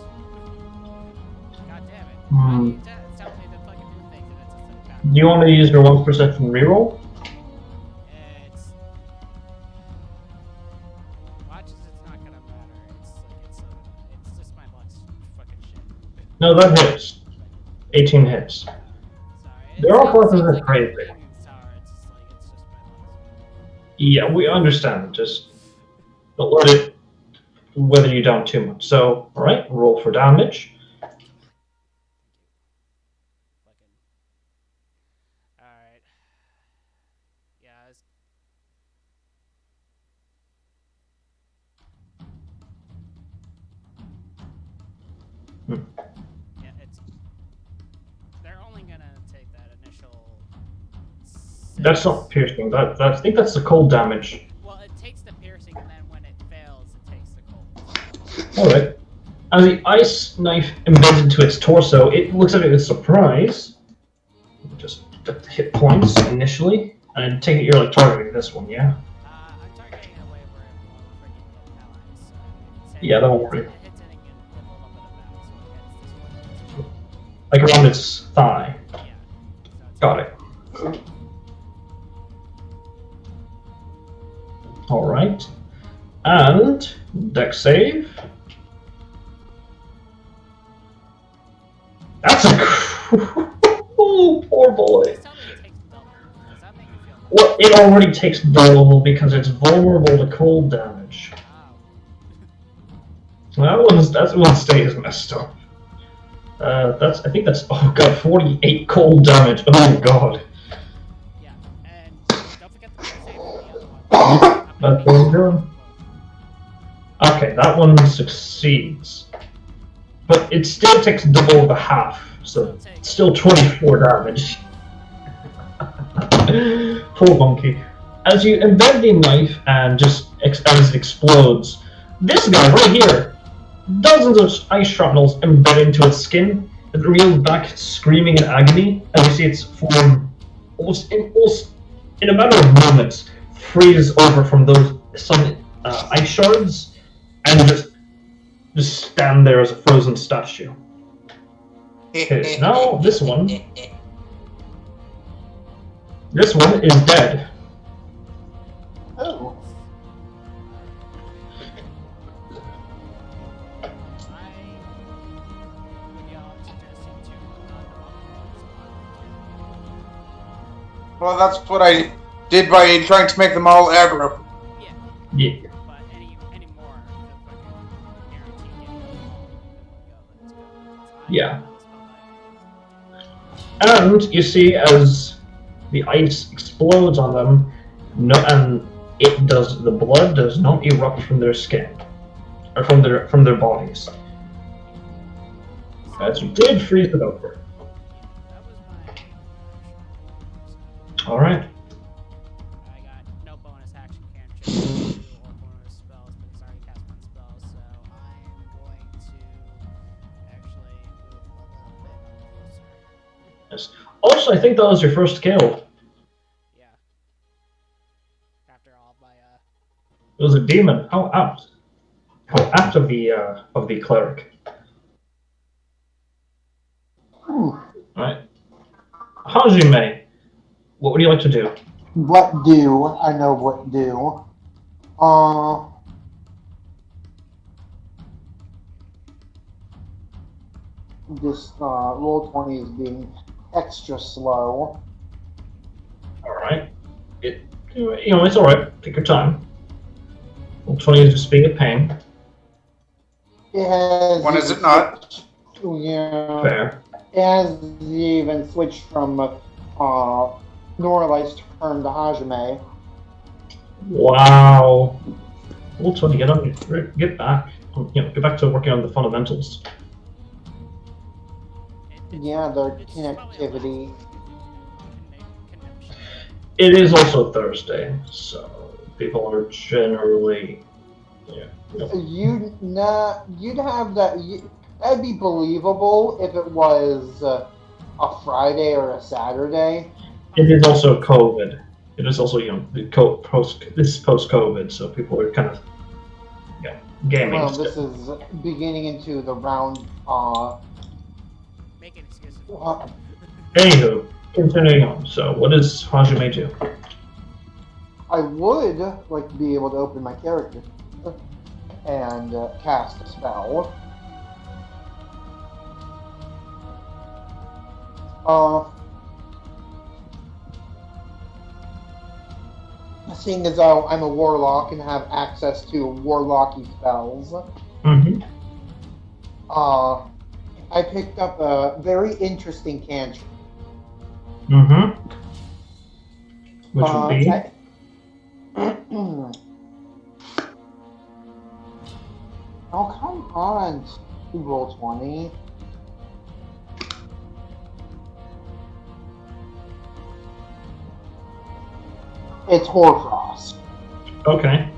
Speaker 2: damn it.
Speaker 7: Hmm.
Speaker 2: Tell me to fucking do things and it's just like
Speaker 7: Do you want to use your 1% from reroll?
Speaker 2: It's. Watch as it's not gonna matter. It's just my luck's fucking shit.
Speaker 7: No, that hits. 18 hits.
Speaker 2: Sorry.
Speaker 7: They're all classes that are
Speaker 2: like
Speaker 7: crazy.
Speaker 2: it's just my luck.
Speaker 7: Yeah, we understand. Just don't let it weather you down too much. So, alright, roll for damage.
Speaker 2: Alright. Yeah, yeah, they're only gonna take that initial 6.
Speaker 7: That's not piercing. I think that's the cold damage.
Speaker 2: Well, it takes the piercing, and then when it fails, it takes the cold.
Speaker 7: Alright. As the ice knife embeds into its torso, it looks at it with surprise. Just the hit points initially. And I take it you're like targeting this one, yeah?
Speaker 2: I'm targeting in a way where it won't freaking hit allies. So
Speaker 7: Yeah, don't worry.
Speaker 2: It hits it and get a little bit of back, so it hits this one.
Speaker 7: Like around its thigh.
Speaker 2: Yeah. So
Speaker 7: Got it. Alright. Alright. And deck save. That's a oh, poor boy.
Speaker 2: Please tell me it takes double. Does that make me feel better?
Speaker 7: Well, it already takes double because it's vulnerable to cold damage.
Speaker 2: Wow.
Speaker 7: That one stays messed up. I think that's, oh god, 48 cold damage. Oh god.
Speaker 2: Yeah, and don't forget the save for the other one.
Speaker 7: That's what I'm doing. Okay, that one succeeds. But it still takes double the half, so it's still 24 damage. Poor monkey. As you embed the knife and just as it explodes, this guy right here, dozens of ice shrapnels embed into its skin. It reels back, screaming in agony, and you see its form almost in a matter of moments freeze over from those some ice shards, and just stand there as a frozen statue. Okay, now this one is dead.
Speaker 3: Oh.
Speaker 4: Well, that's what I did by trying to make them all aggro.
Speaker 7: Yeah.
Speaker 2: But any more, guaranteed getting them all in one go. Let's go.
Speaker 7: Yeah. And you see as the ice explodes on them, and the blood does not erupt from their skin or from their bodies. As you did freeze it over.
Speaker 2: That was my.
Speaker 7: All right.
Speaker 2: I got no bonus action cantrips or bonus spells because I already cast one spell, so I am going to actually move a little bit closer.
Speaker 7: Yes. Also, I think that was your first kill.
Speaker 2: Yeah. After all my
Speaker 7: It was a demon. How apt of the cleric. Right. Hajime, what would you like to do?
Speaker 3: What do? I know what do. This roll 20 is being extra slow.
Speaker 7: All right. It's all right. Take your time. Well, 20 is just being a pain.
Speaker 3: It has.
Speaker 4: When is it not?
Speaker 3: Yeah.
Speaker 7: Fair.
Speaker 3: It has even switched from Norali's turn to Hajime.
Speaker 7: Wow. Well, 20, get back. Get back to working on the fundamentals.
Speaker 3: Yeah, their
Speaker 2: it's
Speaker 3: connectivity.
Speaker 7: It is also Thursday, so people are generally,
Speaker 3: You'd have that. That'd be believable if it was a Friday or a Saturday.
Speaker 7: It is also COVID. It is also this is post-COVID, so people are kind of gaming.
Speaker 3: Well, this is beginning into the round.
Speaker 2: Making excuses.
Speaker 7: Anywho, continuing on. So, what does Hajime do?
Speaker 3: I would like to be able to open my character and cast a spell. Seeing as though I'm a warlock and have access to warlocky spells,
Speaker 7: Mm-hmm.
Speaker 3: I picked up a very interesting cantrip.
Speaker 7: Mm-hmm. Which would be?
Speaker 3: Oh, come on, roll 20. It's Hoarfrost.
Speaker 7: Okay.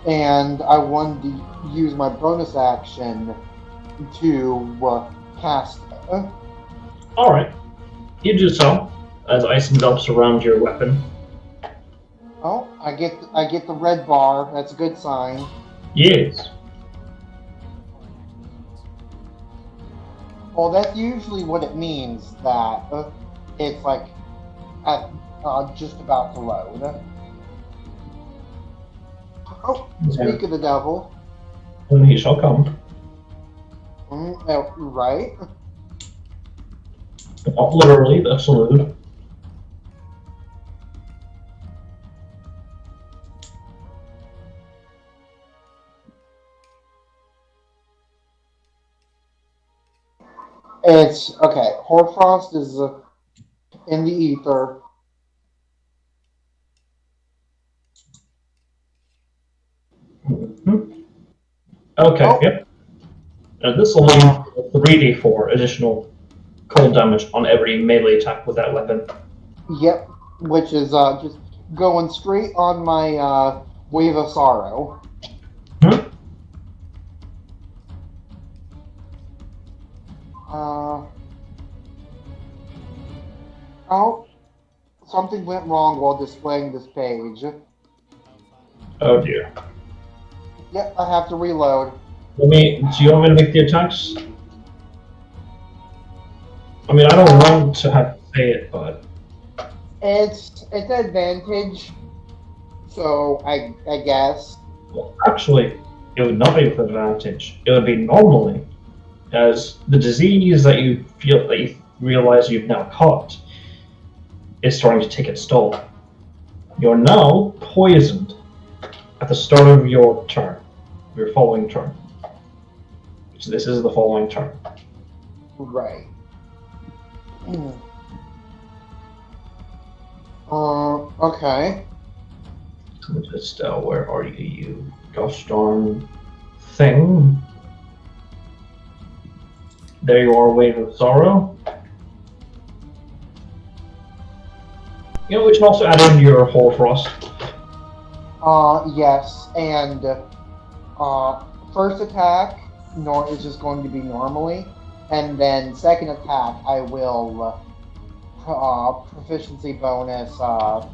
Speaker 3: And I wanted to use my bonus action to cast.
Speaker 7: All right. You do so as ice envelops around your weapon.
Speaker 3: Oh, I get the red bar. That's a good sign.
Speaker 7: Yes.
Speaker 3: Well, that's usually what it means. That it's like at just about to load. Oh, speak of the devil.
Speaker 7: And he shall come.
Speaker 3: Right.
Speaker 7: Not literally, the salute.
Speaker 3: It's okay. Hoarfrost is in the ether.
Speaker 7: Okay,
Speaker 3: Oh.
Speaker 7: yep. This will leave 3d4 additional cold damage on every melee attack with that weapon.
Speaker 3: Yep, which is just going straight on my wave of sorrow. Oh, something went wrong while displaying this page.
Speaker 7: Oh dear.
Speaker 3: Yep, I have to reload.
Speaker 7: Do you want me to make the attacks? I mean, I don't want to have to say it, but
Speaker 3: It's an advantage, so I guess.
Speaker 7: well, actually, it would not be with advantage. It would be normally, as the disease that you realize you've now caught is starting to take its toll. You're now poisoned at the start of your turn, your following turn. So this is the following turn.
Speaker 3: Right. Okay.
Speaker 7: Estelle, where are you, you gosh darn thing? There you are, Wave of Sorrow. You know, we can also add in your Hoarfrost.
Speaker 3: Yes, and first attack is just going to be normally, and then second attack I will proficiency bonus.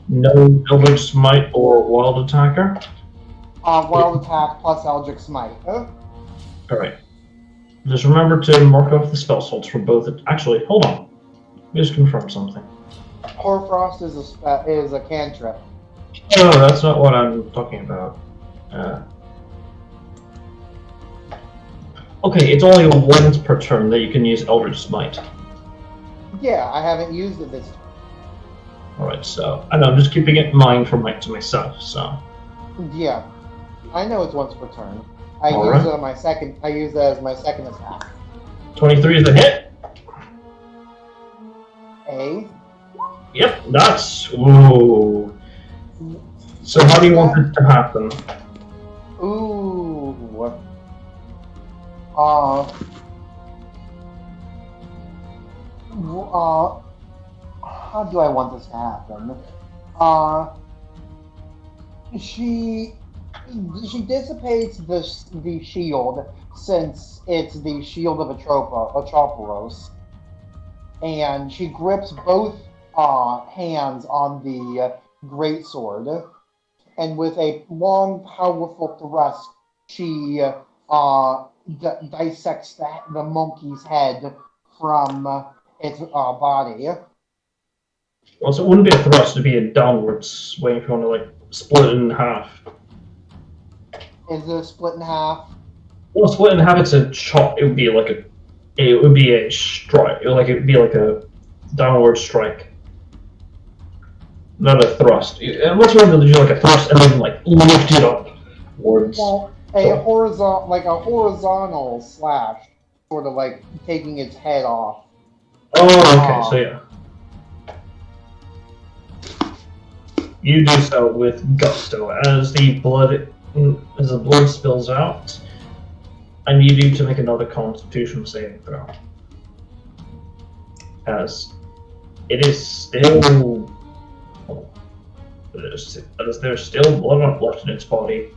Speaker 7: No Eldritch Smite or Wild Attacker.
Speaker 3: Wild attack plus Eldritch Smite.
Speaker 7: Alright. Just remember to mark off the spell slots for both. Actually, hold on. Let me just confirm something.
Speaker 3: Hoarfrost is a cantrip.
Speaker 7: No, that's not what I'm talking about. Okay, it's only once per turn that you can use Eldritch Smite.
Speaker 3: Yeah, I haven't used it this.
Speaker 7: Alright, so I know I'm just keeping it in mind for myself. So
Speaker 3: Yeah, I know it's once per turn. I
Speaker 7: Alright.
Speaker 3: use my second. I use that as my second attack.
Speaker 7: 23 is a hit.
Speaker 3: A.
Speaker 7: Yep, that's ooh. So how do you want it to happen?
Speaker 3: Ooh. How do I want this to happen? She dissipates the shield since it's the shield of Atroporos, and she grips both hands on the greatsword, and with a long, powerful thrust, she dissects the monkey's head from its body.
Speaker 7: Well, so it wouldn't be a thrust; it'd be a downward swing if you want to like split it in half.
Speaker 3: Is it split in half?
Speaker 7: Well, split in half. It's a chop. It would be like a. It would be a strike. It would be like a downward strike, not a thrust. Unless you want to do like a thrust and then like lift it upwards.
Speaker 3: Well, a horizontal slash, sort of like taking its head off.
Speaker 7: Oh, okay. So yeah. You do so with gusto. As the blood spills out, I need you to make another Constitution saving throw. As it is still, there's still blood left in its body,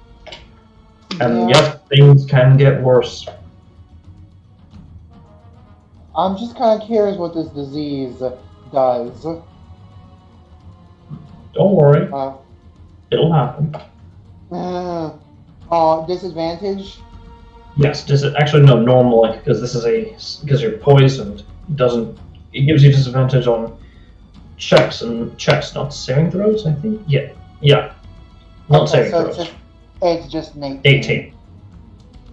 Speaker 7: and yes, things can get worse.
Speaker 3: I'm just kind of curious what this disease does.
Speaker 7: Don't worry, it'll happen.
Speaker 3: Disadvantage?
Speaker 7: Yes, actually no, normal, because because you're poisoned. It gives you disadvantage on checks, not saving throws, I think. Yeah, not saving throws.
Speaker 3: It's just an 18.
Speaker 7: 18.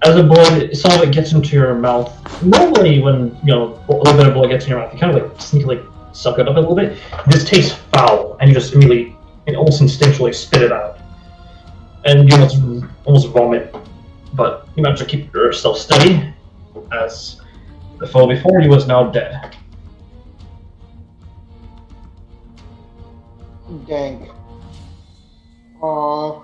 Speaker 7: As the blood, some of it gets into your mouth. Normally, when a little bit of blood gets in your mouth, you kind of like sneakily suck it up a little bit. This tastes foul, and you just immediately and almost instinctually spit it out, and you almost vomit. But you manage to keep yourself steady, as the foe before you was now dead.
Speaker 3: Dank. Uh,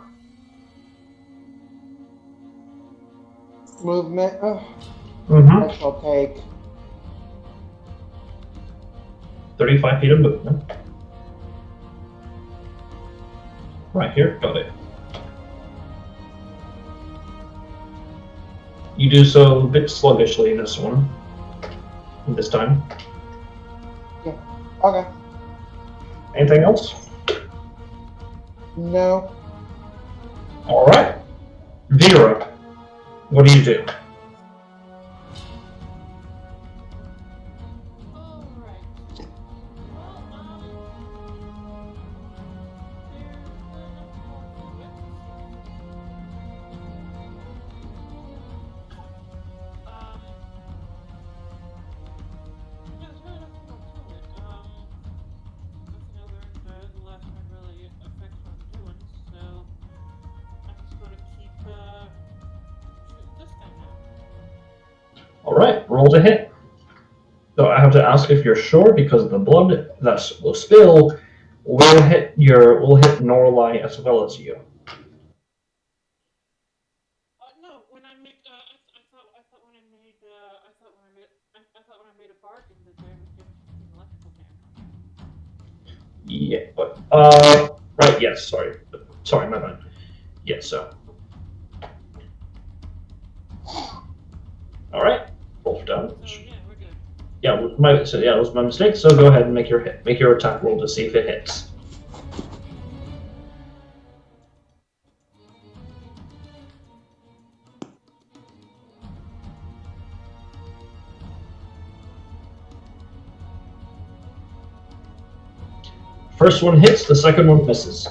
Speaker 3: movement.
Speaker 7: Mm-hmm.
Speaker 3: I shall take
Speaker 7: 35 feet of movement. Right here, got it. You do so a bit sluggishly this one. This time.
Speaker 3: Okay.
Speaker 7: Anything else?
Speaker 3: No.
Speaker 7: Alright. Vera, what do you do?
Speaker 5: Alright. Well, there's really nothing more to it. Nothing I learned the last time really affects what I'm doing, so I'm just gonna keep shooting this guy now.
Speaker 7: Alright, roll to hit. So I have to ask if you're sure because the blood that will spill will hit Norlai as well as you.
Speaker 5: No, when I made, I thought when I made, I thought when I made a bargain that there was going to be electrical damage.
Speaker 7: Yeah, but right, yes, sorry, my bad. Yes, so. Alright, roll for damage.
Speaker 5: So yeah, we're good.
Speaker 7: Yeah, that was my mistake. So go ahead and make your attack roll to see if it hits. First one hits, the second one misses.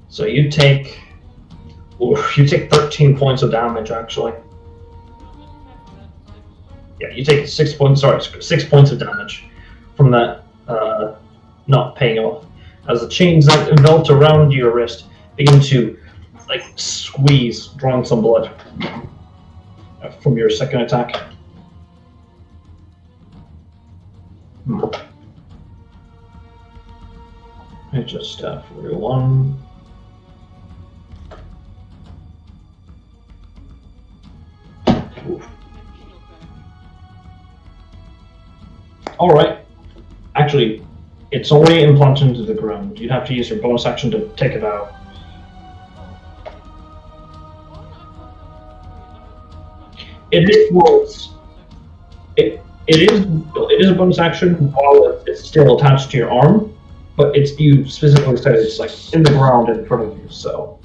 Speaker 7: So you take 13 points of damage actually. Yeah, you take 6 points of damage from that not paying off. As the chains that enveloped around your wrist begin to squeeze, drawing some blood from your second attack. I just 41. Alright. Actually, it's already implanted into the ground. You'd have to use your bonus action to take it out. It is a bonus action while it's still attached to your arm, but you specifically said it's in the ground in front of you, so.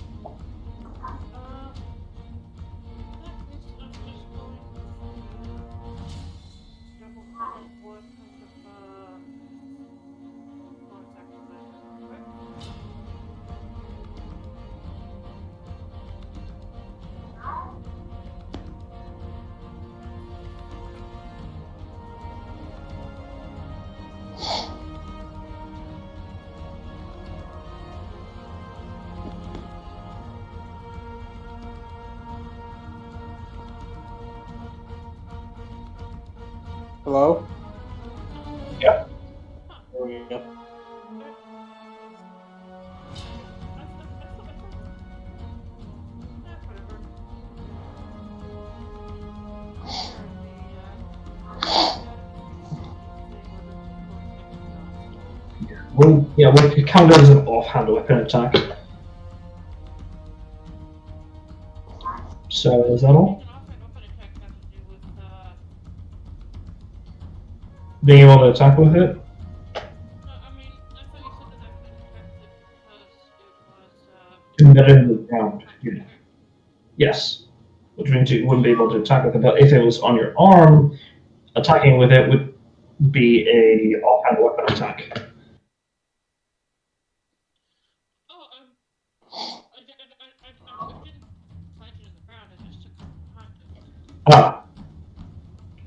Speaker 3: Hello?
Speaker 7: Yeah.
Speaker 3: There we go.
Speaker 7: We'll count it as an offhand weapon attack. So is that all? Being able to attack with it? Embedded in the ground. Yes. Which means you wouldn't be able to attack with it, but if it was on your arm, attacking with it would be a offhand weapon attack. Ah,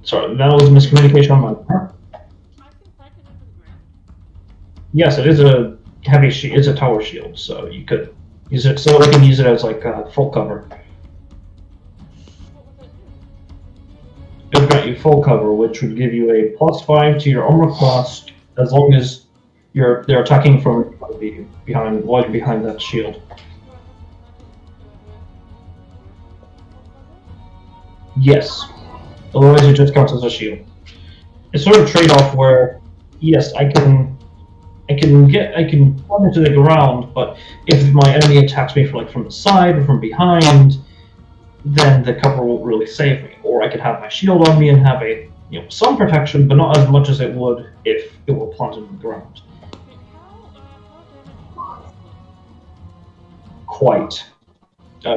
Speaker 7: sorry, that was a miscommunication on my part.
Speaker 5: I can pack it into the ground.
Speaker 7: Yes, it is a heavy shield. It's a tower shield, so you could use it. So I can use it as like full cover.
Speaker 5: What would that do?
Speaker 7: It would grant you full cover, which would give you a +5 to your armor class as long as they're attacking from behind while you're behind that shield.
Speaker 5: Do I have to pack it?
Speaker 7: Yes. Otherwise, it just counts as a shield. It's sort of trade-off where, yes, I can run into the ground, but if my enemy attacks me from the side or from behind, then the cover won't really save me. Or I could have my shield on me and have some protection, but not as much as it would if it were planted in the ground.
Speaker 5: Okay, how damaged is it?
Speaker 7: Quite.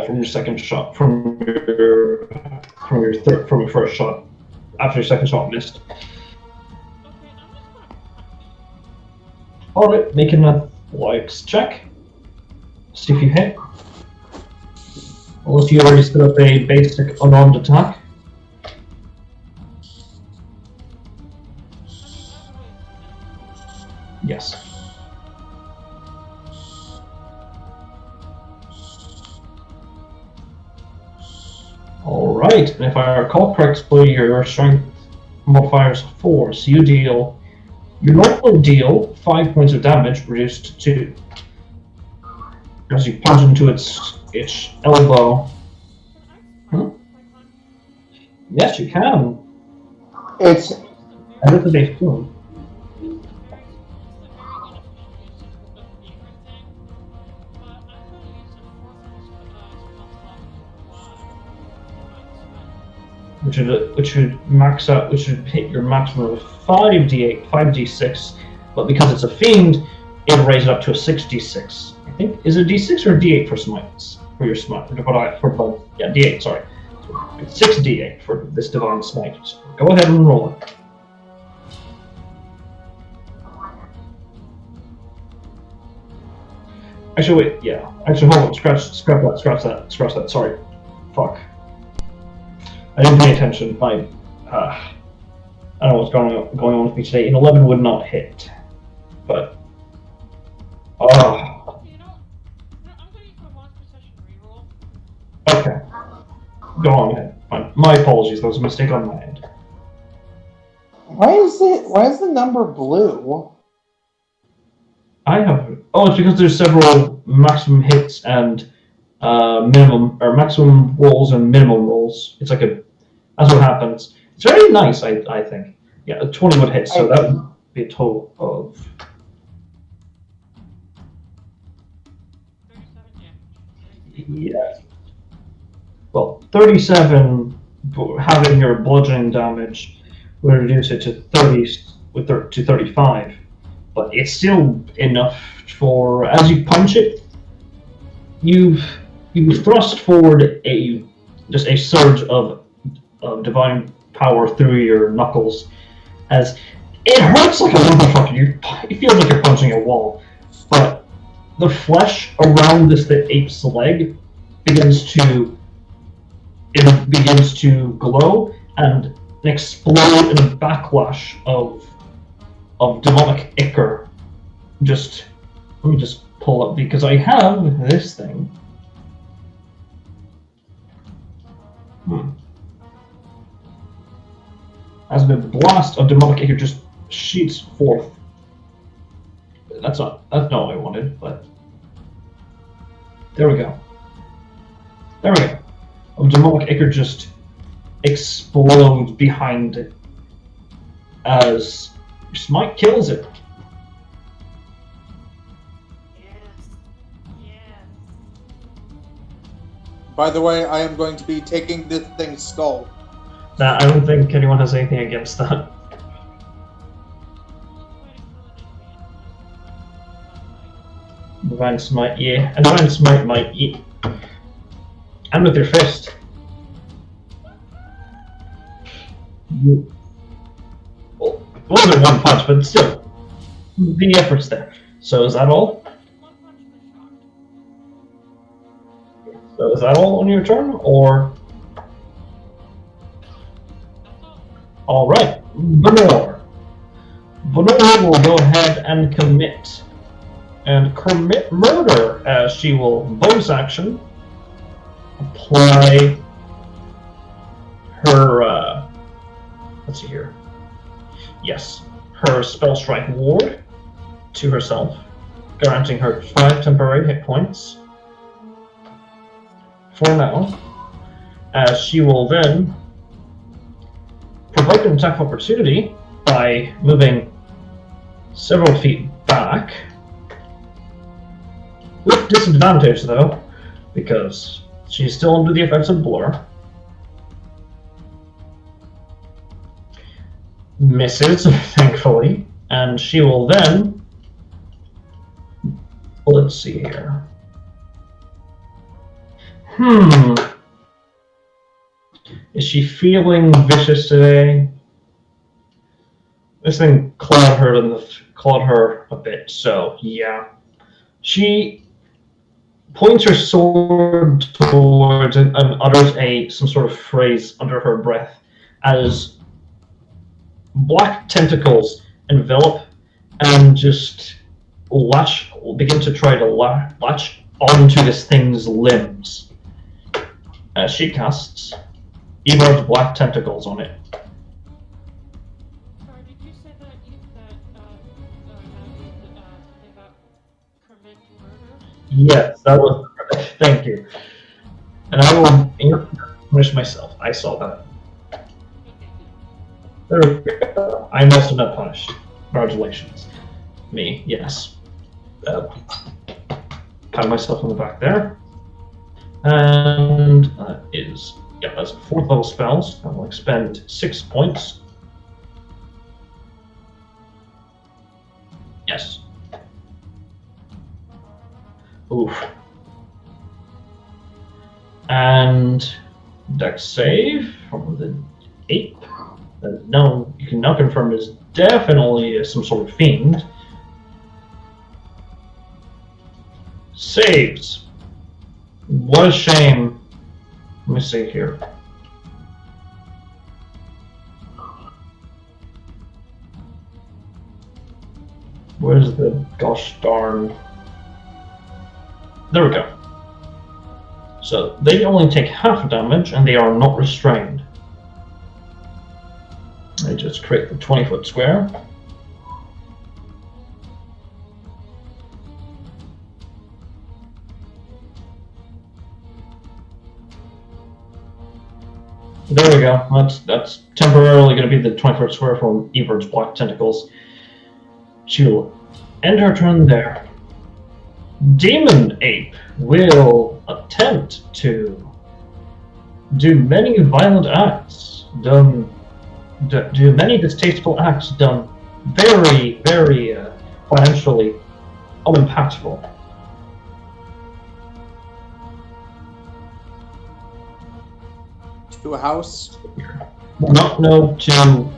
Speaker 7: From your second shot, from your first shot, after your second shot missed.
Speaker 5: Okay, I'm just gonna pack it.
Speaker 7: Alright, making a athletics check. See if you hit. Unless you already set up a basic unarmed attack. Yes. Alright, and if I recall correctly, your strength modifier is 4, so you normally deal 5 points of damage, reduced to 2. As you punch into its elbow. Huh? Yes, you can.
Speaker 3: It's
Speaker 7: And this is a spoon. Which should max out, which should hit your maximum of 5d8, 5d6, but because it's a fiend, it'll raise it up to a 6d6. I think is it d6 or d8 for smites? For your smite, for both. Yeah, d8. Sorry, it's 6d8 for this divine smite. So go ahead and roll it. Actually, wait. Yeah. Actually, hold on. Scratch that. Sorry. Fuck. I didn't pay attention. I don't know what's going on with me today. An 11 would not hit, but
Speaker 5: You know, I'm gonna use my launch procession reroll.
Speaker 7: okay. Go on ahead. Fine. My apologies. That was a mistake on my end.
Speaker 3: why is the number blue?
Speaker 7: I have. Oh, it's because there's several maximum hits and maximum rolls and minimum rolls. It's like that's what happens. It's very nice, I think. Yeah, 20 would hit, so that would be a total of
Speaker 5: 37 damage.
Speaker 7: yeah. Well, 37 having your bludgeoning damage would reduce it to 35, but it's still enough for as you punch it, you thrust forward just a surge of divine power through your knuckles, as it hurts like a motherfucker. It feels like you're punching a wall, but the flesh around the ape's leg begins to glow and explode in a backlash of demonic ichor. Let me just pull up because I have this thing. As the blast of demonic ichor just shoots forth. That's not what I wanted, but there we go. Of demonic ichor just explodes behind it as Smite kills it.
Speaker 5: Yes.
Speaker 4: By the way, I am going to be taking this thing's skull.
Speaker 7: Nah, I don't think anyone has anything against that. Divine Smite, yeah. And Divine Smite might eat. And with your fist. Well, it wasn't one punch, but still. The effort's there. So is that all?
Speaker 5: One punch was shocked.
Speaker 7: So is that all on your turn, or? Alright, Benor. Benor will go ahead and commit murder, as she will bonus action apply her, let's see here. Yes, her spell strike ward to herself, granting her 5 temporary hit points for now, as she will then provoke an attack of opportunity by moving several feet back, with disadvantage though, because she's still under the effects of Blur. Misses, thankfully, and she will then, let's see here. Is she feeling vicious today? This thing clawed her a bit, so yeah. She points her sword towards and utters some sort of phrase under her breath as black tentacles envelop and just begin to try to latch onto this thing's limbs. As she casts Evar's black tentacles on it.
Speaker 5: Sorry, did you say that something about commit murder?
Speaker 7: Yes, that was. Thank you. And I will punish myself. I saw that. There we go. I'm also not punished. Congratulations. Me, yes. Pat myself on the back there. And that's 4th level spells. I will expend 6 points. Yes. Oof. And dex save from the ape. No, you can now confirm is definitely some sort of fiend. Saves. What a shame. Let me see here. Where's the gosh darn? There we go. So they only take half damage and they are not restrained. I just create the 20-foot square. There we go. That's temporarily going to be the 20-foot square from Evert's black tentacles. She'll end her turn there. Demon Ape will attempt to do many violent acts, do many distasteful acts done very, very financially unimpactful.
Speaker 4: To a house?
Speaker 7: No, to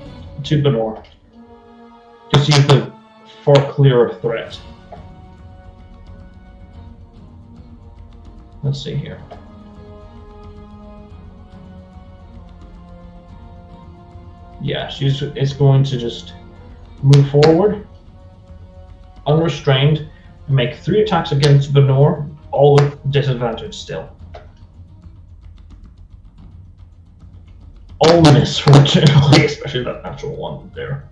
Speaker 7: Benor. To see the far clearer threat. Let's see here. Yeah, it's going to just move forward, unrestrained, and make 3 attacks against Benor, all with disadvantage still. All miss, fortunately, especially that natural one there.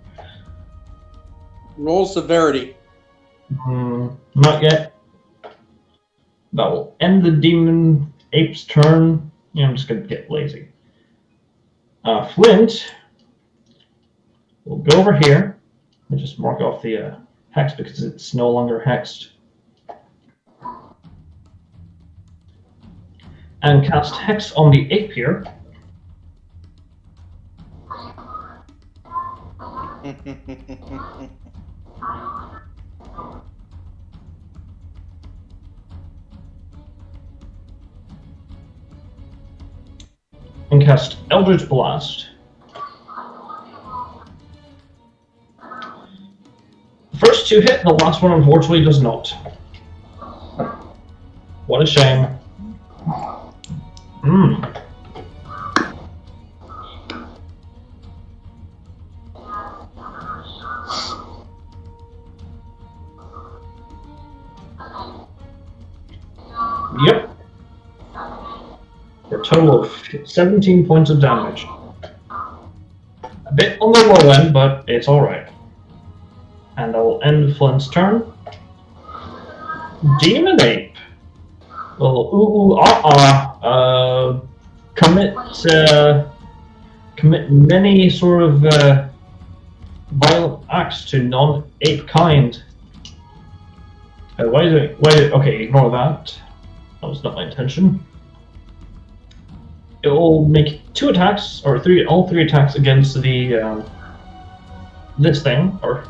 Speaker 4: Roll severity.
Speaker 7: Not yet. That will end the demon ape's turn. Yeah, I'm just going to get lazy. Flint will go over here and just mark off the hex because it's no longer hexed. And cast Hex on the ape here. And cast Eldritch Blast. The first 2 hit, the last one unfortunately does not. What a shame. Yep. For a total of 17 points of damage. A bit on the low end, but it's alright. And I will end Flint's turn. Demon Ape. Well, commit many sort of violent acts to non-ape kind. Okay, ignore that. That was not my intention. It will make 2 attacks, or all 3 attacks against the this thing, or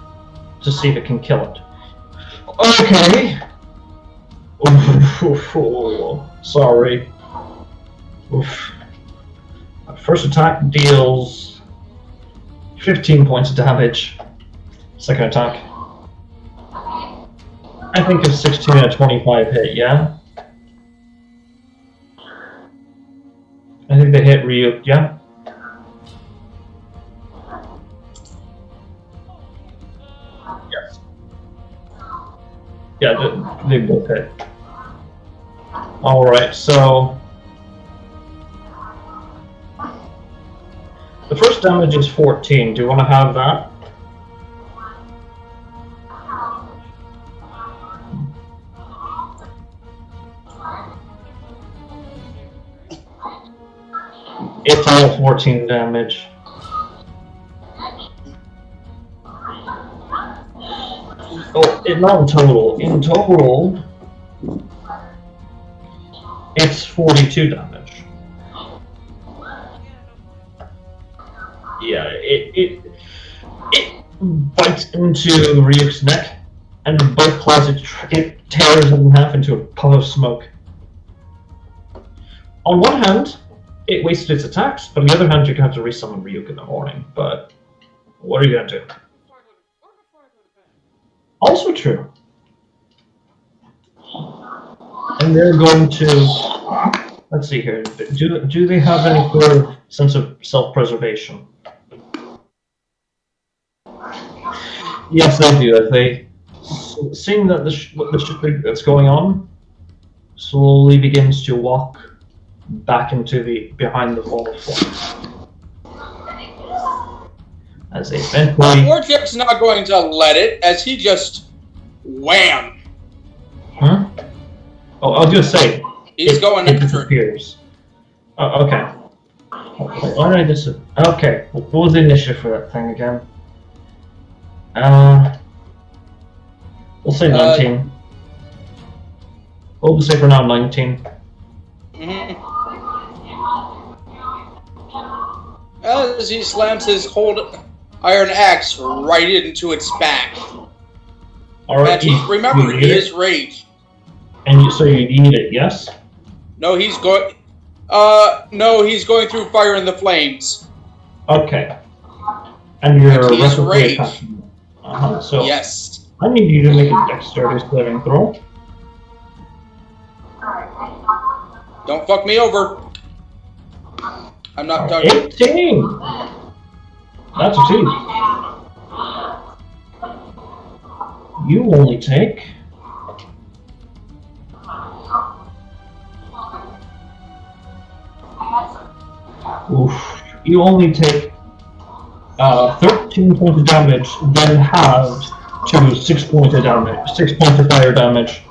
Speaker 7: to see if it can kill it. Okay. Sorry. Oof. First attack deals 15 points of damage. Second attack, I think it's 16 out of 25 hit, yeah? I think they hit Ryuk, yeah? Yes. Yeah, they both hit. Alright, so... the first damage is 14. Do you want to have that? It's all 14 damage. Oh, not in total. In total, it's 42 damage. Yeah, it bites into Ryuk's neck, and both claws it tears it in half into a puff of smoke. On one hand, it wasted its attacks, but on the other hand, you're going to have to resummon Ryuk in the morning. But what are you going to do? Also true. And they're going to... let's see here. Do they have any sort of sense of self-preservation? Yes, they do. They, seeing that the shit that's going on, slowly begins to walk back into behind the wall of flame. As they eventually...
Speaker 4: Warjack's not going to let it, as he just wham.
Speaker 7: Huh? Oh, I was gonna say
Speaker 4: He's going
Speaker 7: it
Speaker 4: after it.
Speaker 7: disappears. Oh, okay. Why did I just... okay, what was the initiative for that thing again? We'll say 19. We'll say for now 19.
Speaker 4: As he slams his cold iron axe right into its back.
Speaker 7: Alright,
Speaker 4: remember, he is rage.
Speaker 7: And so you need it, yes?
Speaker 4: No, he's going... no, he's going through fire and the flames.
Speaker 7: Okay. And you're
Speaker 4: And he's
Speaker 7: rapidly
Speaker 4: rage.
Speaker 7: attacking. So
Speaker 4: Yes.
Speaker 7: I need you to make a dexterity saving throw.
Speaker 4: Don't fuck me over. I'm not done.
Speaker 7: 18! That's a 2. You only take... oof. You only take 13 points of damage, then halved to 6 points of damage. 6 points of fire damage.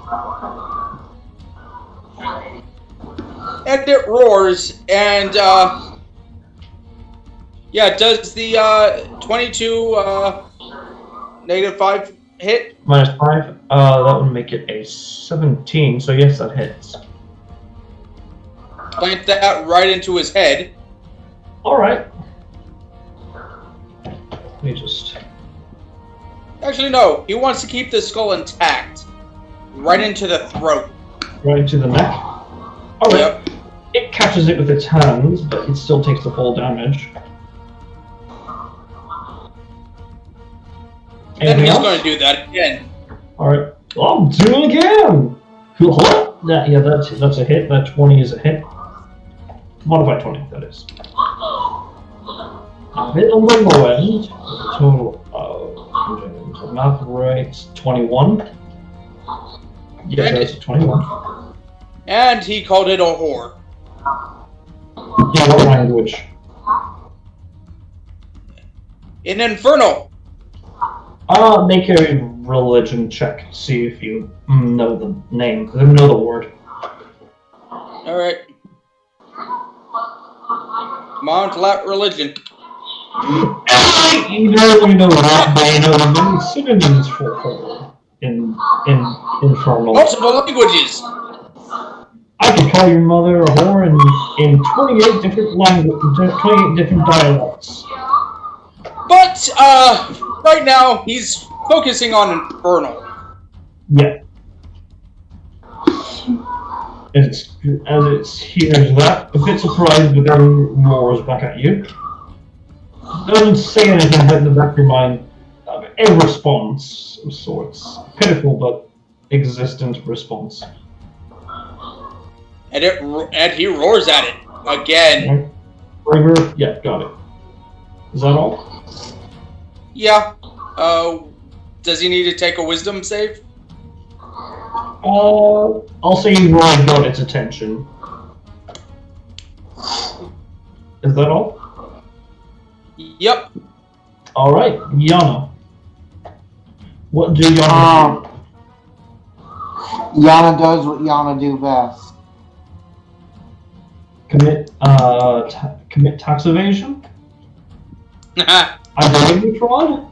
Speaker 4: And it roars, and yeah, does the 22 -5 hit?
Speaker 7: Minus 5, that would make it a 17, so yes, that hits.
Speaker 4: Plant that right into his head.
Speaker 7: Alright. Let me just...
Speaker 4: Actually, no. He wants to keep the skull intact. Right into the throat.
Speaker 7: right into the neck. Alright.
Speaker 4: Yep.
Speaker 7: It catches it with its hands, but it still takes the full damage.
Speaker 4: Then
Speaker 7: Anything
Speaker 4: he's
Speaker 7: else?
Speaker 4: going to do that again.
Speaker 7: Alright. Oh, do it again! Yeah, that's a hit. That 20 is a hit. Modified 20, that is. A hit on the low end. Total of math right. 21. Yeah, that's a 21.
Speaker 4: And he called it a whore.
Speaker 7: Yeah, what language?
Speaker 4: In Infernal.
Speaker 7: Make a religion check. See if you know the name. Know the word.
Speaker 4: Alright. Mount Lat religion.
Speaker 7: You not only know that, but you know the many synonyms for whore in Infernal.
Speaker 4: Multiple languages.
Speaker 7: I could call your mother a whore in 28 different languages, 28 different dialects.
Speaker 4: But, right now, he's focusing on Infernal.
Speaker 7: Yeah. As it hears that, a bit surprised, but then roars back at you. Doesn't say anything, but in the back of your mind, a response of sorts. Pitiful but existent response.
Speaker 4: And he roars at it again.
Speaker 7: River, yeah, got it. Is that all?
Speaker 4: Yeah. Does he need to take a wisdom save?
Speaker 7: I'll say you already got its attention. Is that all?
Speaker 4: Yep.
Speaker 7: Alright, Yana. What do Yana do?
Speaker 3: Yana does what Yana do best.
Speaker 7: Commit tax evasion? Identity fraud?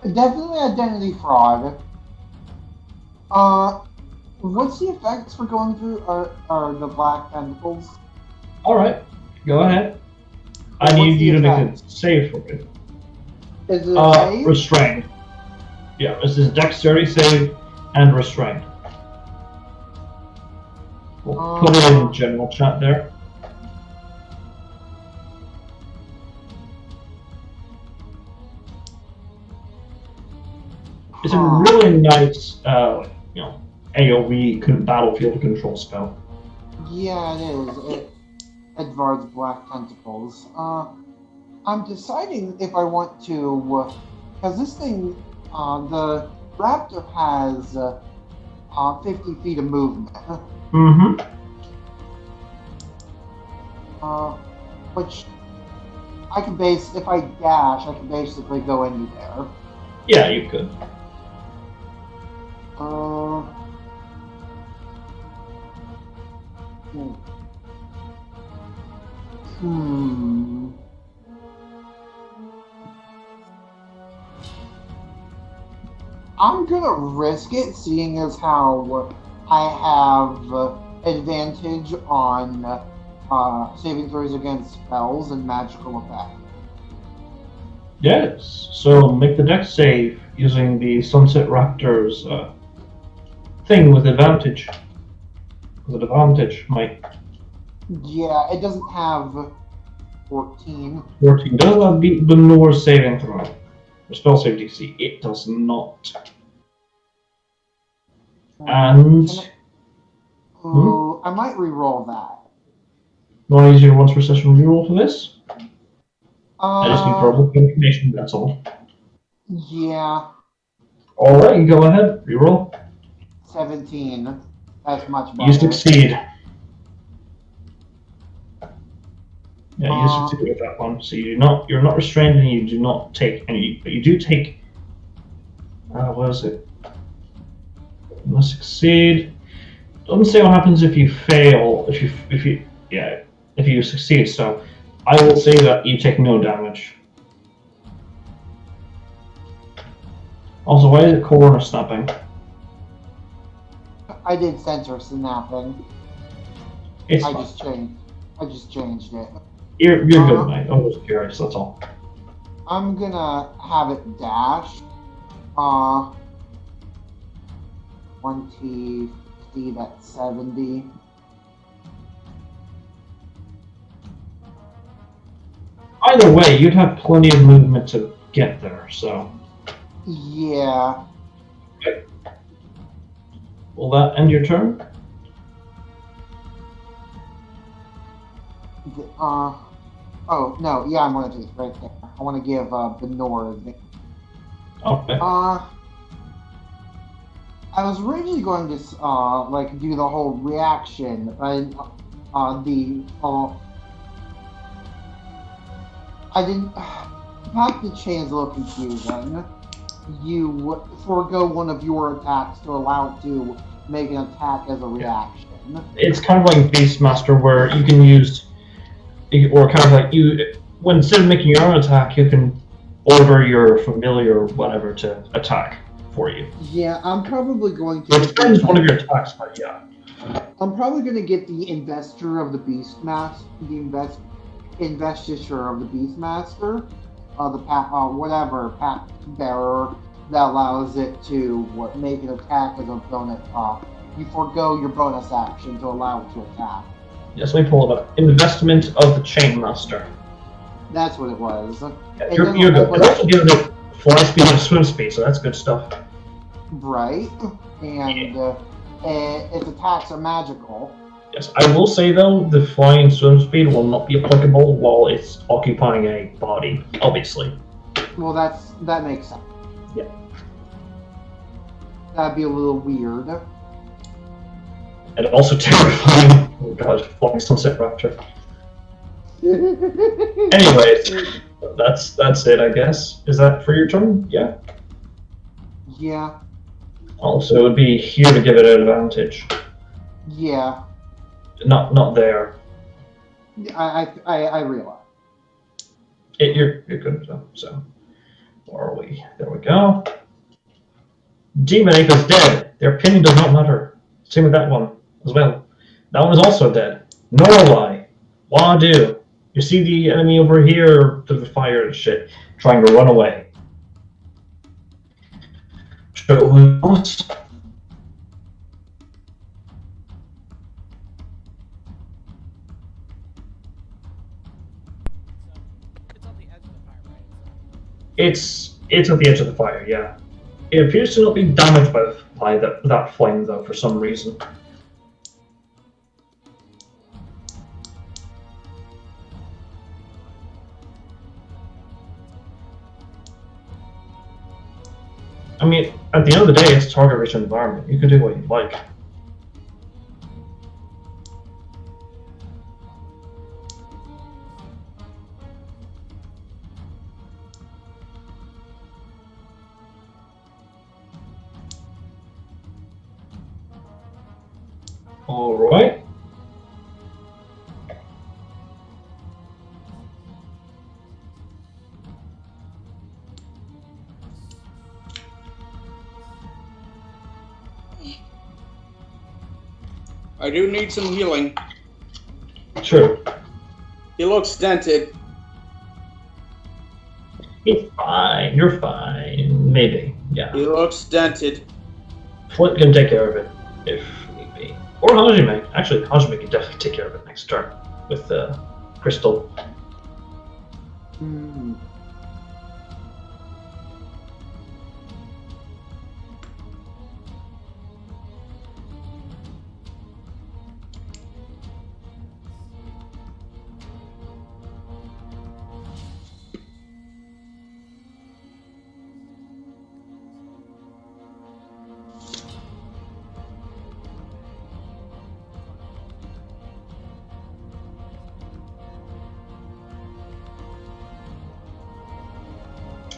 Speaker 3: Definitely identity fraud. What's the effects for going through the black tentacles?
Speaker 7: Alright, go ahead. I need you to make a save for it.
Speaker 3: Is it a save?
Speaker 7: Restrained. Yeah, this is dexterity save and restrained. We'll put it in general chat there. It's a really nice, AoE battlefield control spell.
Speaker 3: Yeah, it is. Edvard's Black Tentacles. I'm deciding if I want to, because this thing, the raptor has 50 feet of movement.
Speaker 7: Mm-hmm.
Speaker 3: Which I can if I dash, I can basically go anywhere.
Speaker 7: Yeah, you could.
Speaker 3: I'm gonna risk it, seeing as how I have advantage on saving throws against spells and magical effects.
Speaker 7: Yes, so make the dex save using the Sunset Raptors thing with advantage. With advantage, Mike.
Speaker 3: Yeah, it doesn't have 14.
Speaker 7: 14. Does that beat the Norse saving throw? Or spell save DC? It does not. And...
Speaker 3: I might re-roll that.
Speaker 7: You want to use your once per session reroll for this? I just need verbal confirmation, that's all.
Speaker 3: Yeah.
Speaker 7: Alright, go ahead, reroll.
Speaker 3: 17. That's much better.
Speaker 7: You succeed. Yeah, you succeed with that one. So you're not restrained and you do not take any, but you do take, what is it? You must succeed. Doesn't say what happens if you fail, if you succeed, so I will say that you take no damage. Also, why is it corner snapping?
Speaker 3: I did center snapping.
Speaker 7: It's
Speaker 3: I
Speaker 7: fine.
Speaker 3: just changed it.
Speaker 7: You're good, mate. I was curious, that's all.
Speaker 3: I'm gonna have it dash. 20 feet at 70.
Speaker 7: Either way, you'd have plenty of movement to get there, so...
Speaker 3: Yeah.
Speaker 7: Okay. Will that end your turn?
Speaker 3: Oh, no, yeah, I'm gonna do it right there. I want to give Benor advantage.
Speaker 7: Okay.
Speaker 3: I was originally going to like do the whole reaction and the I didn't. Back the chain's a little confusing. You forego one of your attacks to allow it to make an attack as a
Speaker 7: Yeah.
Speaker 3: reaction.
Speaker 7: It's kind of like Beastmaster, where you can use, or kind of like you, when instead of making your own attack, you can order your familiar or whatever to attack for you.
Speaker 3: Yeah, I'm probably going to
Speaker 7: So it
Speaker 3: get the
Speaker 7: spends one of your attacks, but yeah.
Speaker 3: I'm probably going to get the investor of the investiture of the Beastmaster, whatever pact bearer that allows it to make an attack as a bonus. You forego your bonus action to allow it to attack.
Speaker 7: Yes, let me pull it up. Investment of the Chainmaster.
Speaker 3: That's what it was.
Speaker 7: Yeah,
Speaker 3: It
Speaker 7: you're
Speaker 3: doesn't
Speaker 7: good.
Speaker 3: like
Speaker 7: It also gives it fly speed and swim speed, so that's good stuff.
Speaker 3: right, and its attacks are magical.
Speaker 7: Yes, I will say though, the flying swim speed will not be applicable while it's occupying a body, obviously.
Speaker 3: Well, that makes sense.
Speaker 7: Yeah.
Speaker 3: That'd be a little weird.
Speaker 7: And also terrifying. Oh god, flying sunset raptor. Anyways, that's it, I guess. Is that for your turn? Yeah.
Speaker 3: Yeah,
Speaker 7: Also, it would be here to give it an advantage.
Speaker 3: yeah.
Speaker 7: Not there.
Speaker 3: I realize.
Speaker 7: You're good though. So, where are we? There we go. Demon Ape is dead. Their opinion does not matter. Same with that one as well. That one is also dead. Norway. Wadu. You see the enemy over here through the fire and shit, trying to run away. So who knows?
Speaker 2: It's on the edge of the fire, right?
Speaker 7: It's at the edge of the fire, yeah. It appears to not be damaged by that flame though for some reason. I mean, at the end of the day, it's target-rich environment. You can do what you like. All right.
Speaker 4: I do need some healing.
Speaker 7: Sure.
Speaker 4: He looks dented.
Speaker 7: It's fine. You're fine. Maybe. Yeah.
Speaker 4: He looks dented.
Speaker 7: Flint can take care of it if need be. Or Hajime. Actually, Hajime can definitely take care of it next turn with the crystal.
Speaker 3: Hmm.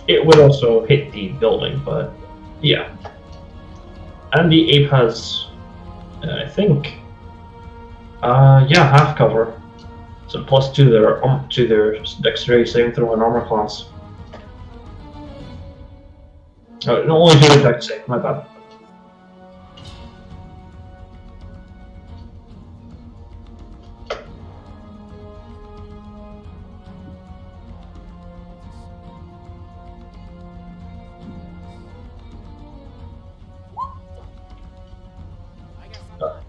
Speaker 7: It would also hit the building, but yeah. And the ape has, I think, yeah, half cover. So +2 to their dexterity saving throw and armor class. No, only to their dex save. My bad.
Speaker 2: I guess I'm not.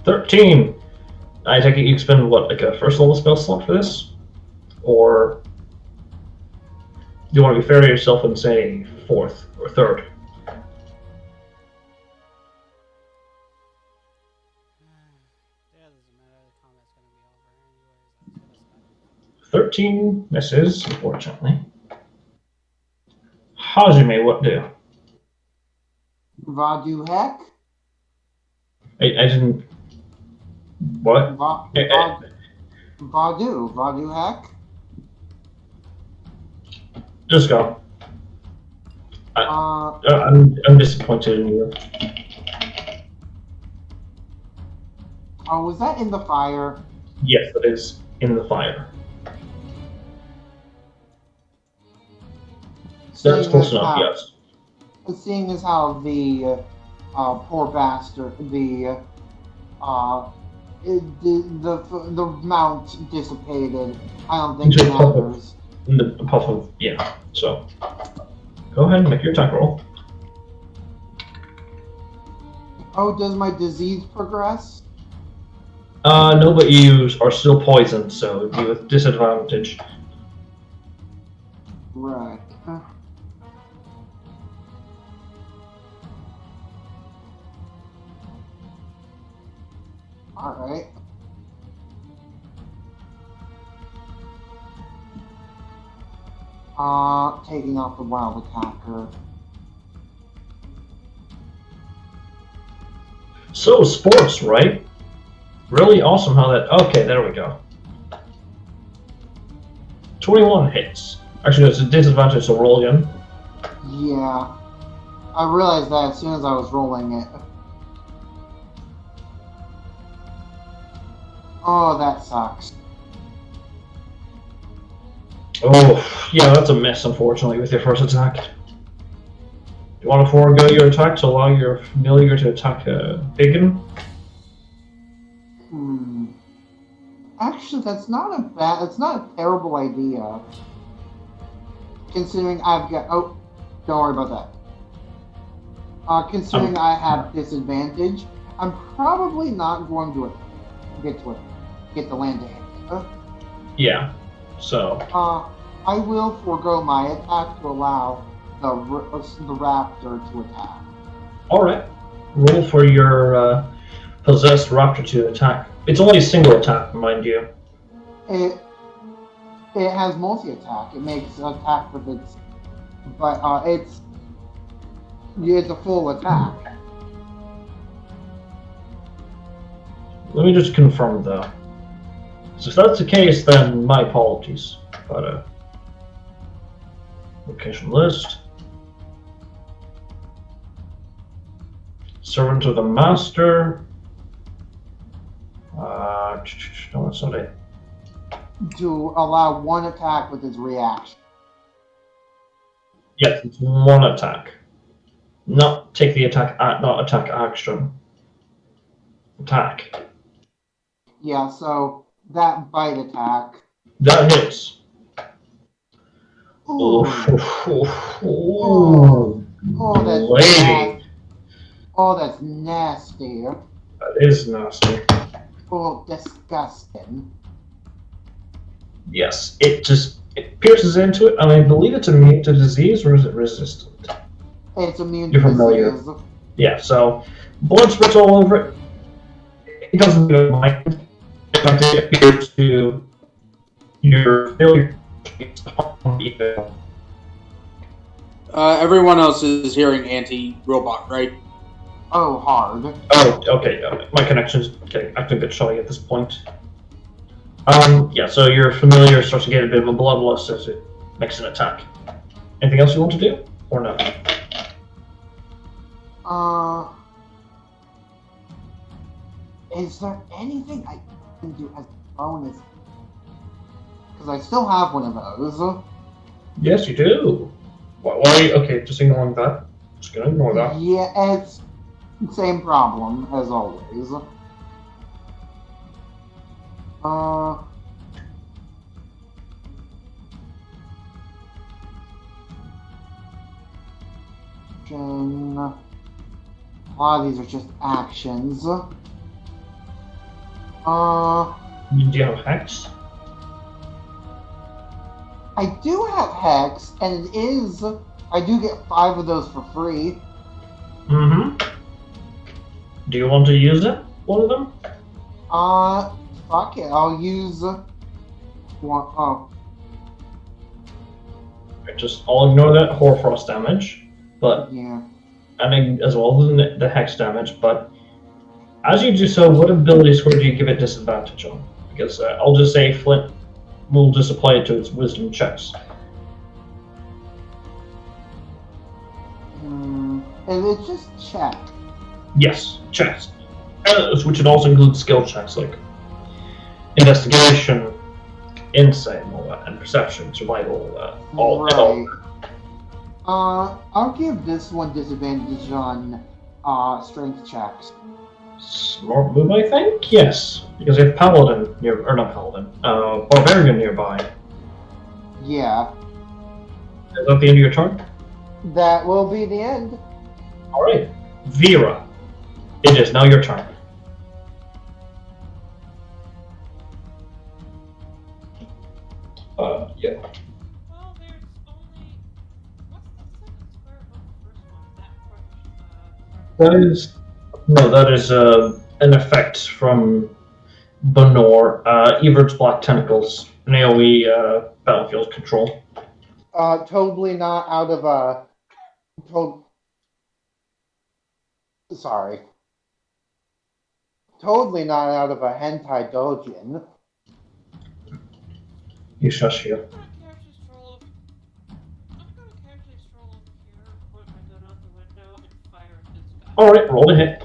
Speaker 7: 13. I take it you expend what, like a first level spell slot for this, or do you want to be fair to yourself and say fourth or third?
Speaker 2: Yeah, doesn't matter. The combat's gonna be over anyways. That's what I said.
Speaker 7: 13 misses, unfortunately. Hajime, what do?
Speaker 3: Vadu heck?
Speaker 7: I didn't. What?
Speaker 3: Vadu heck?
Speaker 7: Just go.
Speaker 3: Uh,
Speaker 7: I'm disappointed in you.
Speaker 3: oh, was that in the fire?
Speaker 7: Yes, it is in the fire. That's close enough. Yes.
Speaker 3: Seeing as how the poor bastard, the mount dissipated, I don't think it matters.
Speaker 7: In the puff of So, go ahead and make your attack roll.
Speaker 3: Oh, does my disease progress?
Speaker 7: No, but you are still poisoned, so it'd be with disadvantage.
Speaker 3: Right. Alright. Taking off the wild attacker.
Speaker 7: So, sports, right? Really awesome how that... Okay, there we go. 21 hits. Actually, it's a disadvantage, so roll again.
Speaker 3: Yeah. I realized that as soon as I was rolling it. Oh, that sucks.
Speaker 7: Oh, yeah, that's a miss, unfortunately, with your first attack. You want to forego your attack to allow your familiar to attack Biggin?
Speaker 3: Actually, that's not a terrible idea. Considering I've got... Oh, don't worry about that. Considering I have disadvantage, I'm probably not going to get the land to hit.
Speaker 7: Yeah, so...
Speaker 3: I will forego my attack to allow the raptor to attack.
Speaker 7: Alright. Roll for your possessed raptor to attack. It's only a single attack, mind you.
Speaker 3: It has multi-attack. It makes attack with its... But it's a full attack.
Speaker 7: Let me just confirm, though. So if that's the case, then my apologies. But, location list. Servant of the Master. No, that's not it.
Speaker 3: To allow one attack with its reaction.
Speaker 7: Yes, it's one attack. Not take the attack, not attack action. Attack.
Speaker 3: Yeah, so that bite attack.
Speaker 7: That hits.
Speaker 3: Ooh. That's nasty. Oh, that's nasty.
Speaker 7: That is nasty.
Speaker 3: Oh, disgusting.
Speaker 7: Yes, it pierces into it, and I believe it's immune to disease, or is it resistant?
Speaker 3: It's immune
Speaker 7: You're
Speaker 3: to
Speaker 7: familiar.
Speaker 3: disease.
Speaker 7: Yeah, so blood spurts all over it. It doesn't even mind. In fact, it appears to your failure.
Speaker 4: Everyone else is hearing anti-robot, right?
Speaker 3: Oh, hard.
Speaker 7: Oh, okay. My connection's acting a bit shoddy at this point. Yeah, so your familiar starts to get a bit of a bloodlust as it makes an attack. Anything else you want to do, or no?
Speaker 3: Is there anything I can do as a bonus? Because I still have one of those.
Speaker 7: Yes, you do. Why? Okay, just ignoring that. Just gonna ignore that.
Speaker 3: Yeah, it's same problem as always. A lot of these are just actions.
Speaker 7: Do you have Hex?
Speaker 3: I do have Hex, and I do get 5 of those for free.
Speaker 7: Mm-hmm. Do you want to use it? One of them?
Speaker 3: Fuck it, I'll use one. Oh.
Speaker 7: I'll ignore that Hoarfrost damage, but
Speaker 3: Yeah.
Speaker 7: and as well as the hex damage, but as you do so, what ability score do you give it disadvantage on? Because I'll just say Flint will just apply it to its wisdom checks.
Speaker 3: And it's just check.
Speaker 7: Yes, checks. Which would also include skill checks like investigation, insight, and all that, and perception, survival, all.
Speaker 3: Right. I'll give this one disadvantage on strength checks.
Speaker 7: Smart move, I think? Yes, because you have Paladin near, or not Paladin, Barbarian nearby.
Speaker 3: Yeah.
Speaker 7: Is that the end of your turn?
Speaker 3: That will be the end.
Speaker 7: Alright. Vera. It is now your turn. Yeah.
Speaker 5: Well, there's only. What's the second square above the first one?
Speaker 7: That is. No, that is an effect from Benor, Evert's Black Tentacles, an AoE battlefield control.
Speaker 3: Totally not out of a. Sorry. Totally not out of a hentai dojin.
Speaker 7: You shush you.
Speaker 5: I'm gonna casually stroll over here, point my gun out the window, and fire at this guy.
Speaker 7: Alright, roll to hit.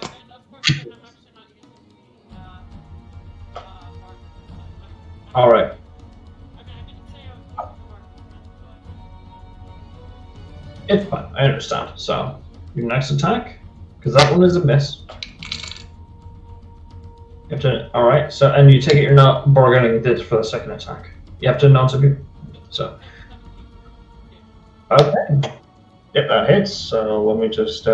Speaker 5: And of course, then I'm actually not using the mark.
Speaker 7: Alright.
Speaker 5: I mean, I didn't say I was using the mark, but.
Speaker 7: It's fine, I understand. So, your next attack, because that one is a miss. You have to, alright, so, and you take it you're not bargaining this for the second attack. You have to announce it. So, okay. Yep, that hits. So, let me just,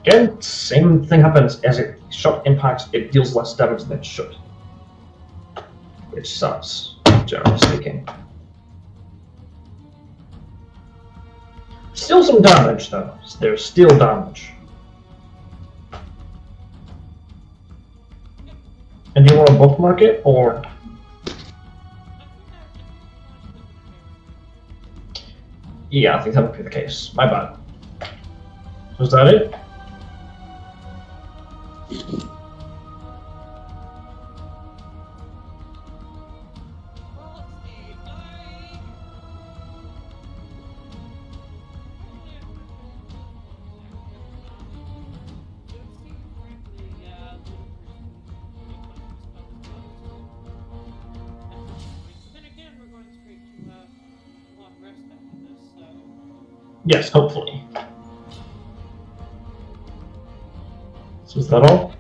Speaker 7: again, same thing happens as it shot impacts, it deals less damage than it should. Which sucks, generally speaking. Still some damage, though. There's still damage. And do you want to bookmark it, or? Yeah, I think that would be the case. My bad. Was that it? Yes, hopefully. So is that all?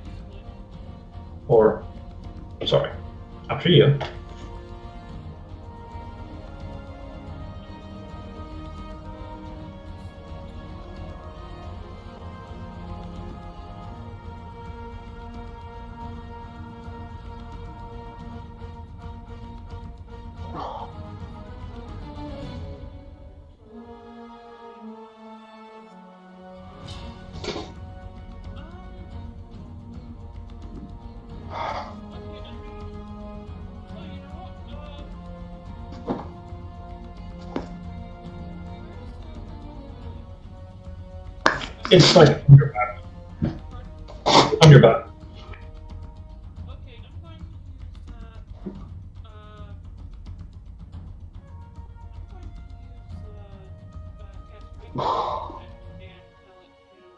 Speaker 7: Or, sorry, after you. It's like on your back. On your back.
Speaker 5: Okay, I'm going to use cast Rainbow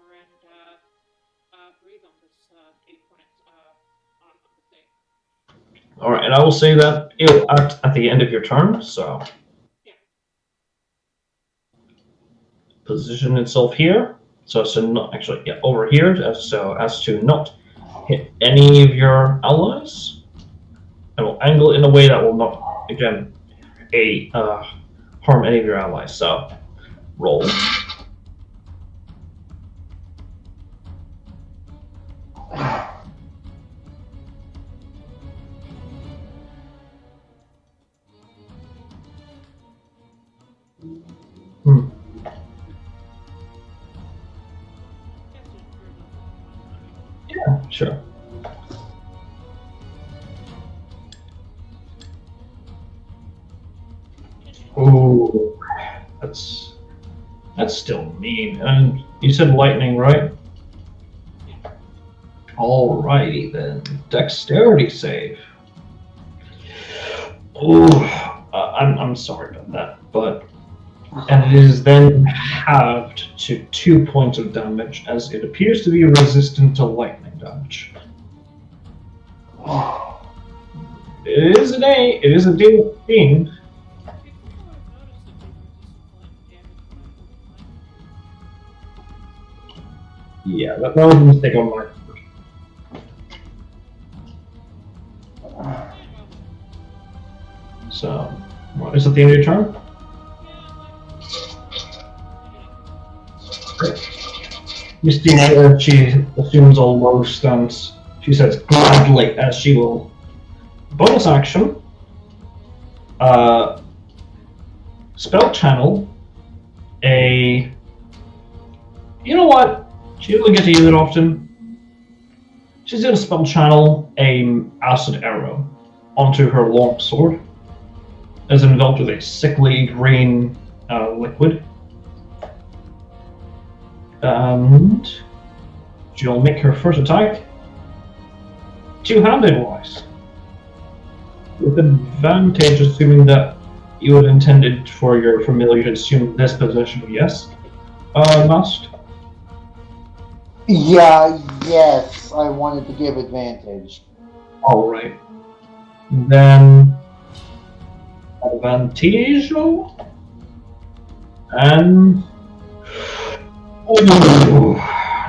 Speaker 5: and tell it to go over and breathe on this 8 points on the thing.
Speaker 7: Alright, and I will say that it'll act at the end of your turn, so.
Speaker 5: Yeah.
Speaker 7: Position itself here, so as to not actually, yeah, over here, so as to not hit any of your allies. And will angle it in a way that will not, again, harm any of your allies. So, roll. Sure. Ooh, that's still mean. And you said lightning, right?
Speaker 5: Yeah.
Speaker 7: Alrighty then. Dexterity save. Ooh, I'm sorry about that, but and it is then halved to 2 points of damage, as it appears to be resistant to lightning damage. It is a D18.
Speaker 5: I think I've noticed that they resist damage when I'm holding lightning.
Speaker 7: Yeah, that was a mistake on my part.
Speaker 5: Yeah, well,
Speaker 7: So, what, is it the end of your turn?
Speaker 5: yeah,
Speaker 7: Misty, she assumes a low stance. She says gladly as she will bonus action, spell channel a. You know what? She doesn't get to use it often. She's gonna spell channel a acid arrow onto her longsword, as enveloped with a sickly green liquid. And she'll make her first attack two-handed wise. With advantage, assuming that you had intended for your familiar to assume this position, yes. Must.
Speaker 3: Yeah, yes, I wanted to give advantage.
Speaker 7: Alright. Then advantage and ooh,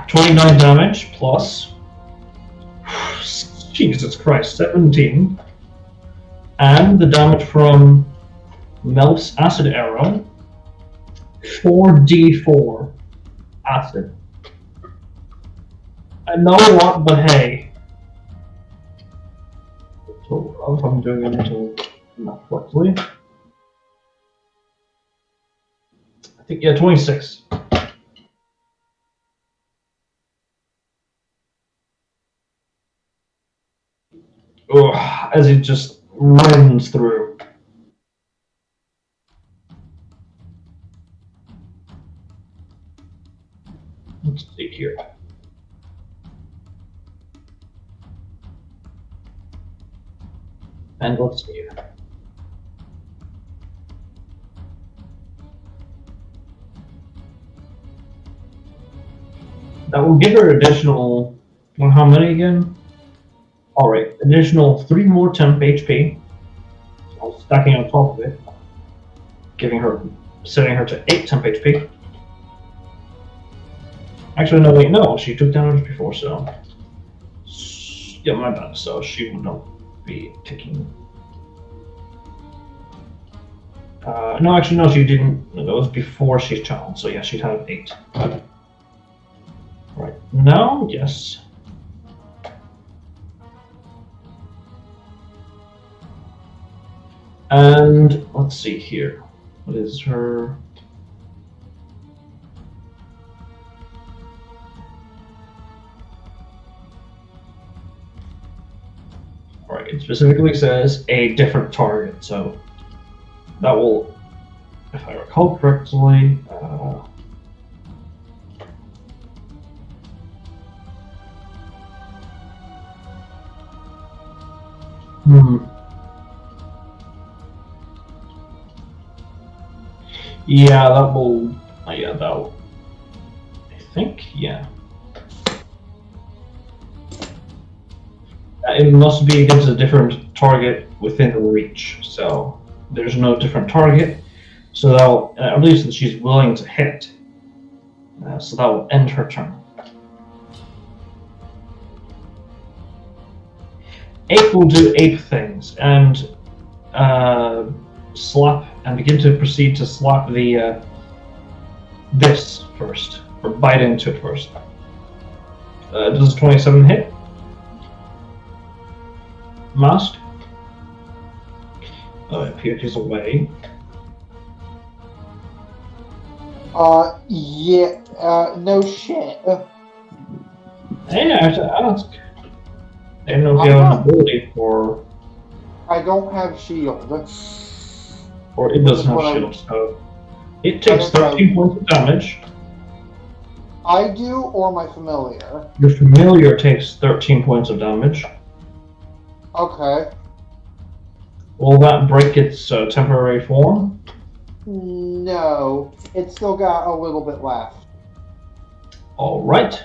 Speaker 7: 29 damage plus Jesus Christ, 17. And the damage from Melt's acid arrow, 4d4 acid. I know what, but hey. So if I'm doing it until not correctly. I think, yeah, 26. Ugh, as it just runs through. Let's see here. And let's see here. That will give her additional. Well, how many again? Alright, additional 3 more temp HP. So stacking on top of it. Setting her to 8 temp HP. Actually, no, wait, no, she took damage before, so. Yeah, my bad, so she will not be taking. No, actually, no, she didn't. That was before she's child, so yeah, she'd have 8. Right, now, yes. And let's see here. What is her? Alright, it specifically says a different target, so that will, if I recall correctly, yeah, that will, yeah, that will, I think, yeah. It must be against a different target within reach, so there's no different target, so that'll, at least that she's willing to hit, so that will end her turn. Ape will do ape things, and slap, and begin to proceed to slap the, this first, or bite into it first. Does 27 hit? Must. It appears away.
Speaker 3: Yeah, no shit.
Speaker 7: Hey, I have to ask. I don't know if
Speaker 3: I'm
Speaker 7: you have an
Speaker 3: not.
Speaker 7: ability for,
Speaker 3: I don't have shield.
Speaker 7: or it
Speaker 3: Which is
Speaker 7: doesn't have
Speaker 3: what
Speaker 7: shield, so it
Speaker 3: I
Speaker 7: takes
Speaker 3: guess I
Speaker 7: 13 points of damage.
Speaker 3: do, or my familiar.
Speaker 7: Your familiar takes 13 points of damage.
Speaker 3: Okay.
Speaker 7: Will that break its temporary form?
Speaker 3: No, it's still got a little bit left.
Speaker 7: Alright.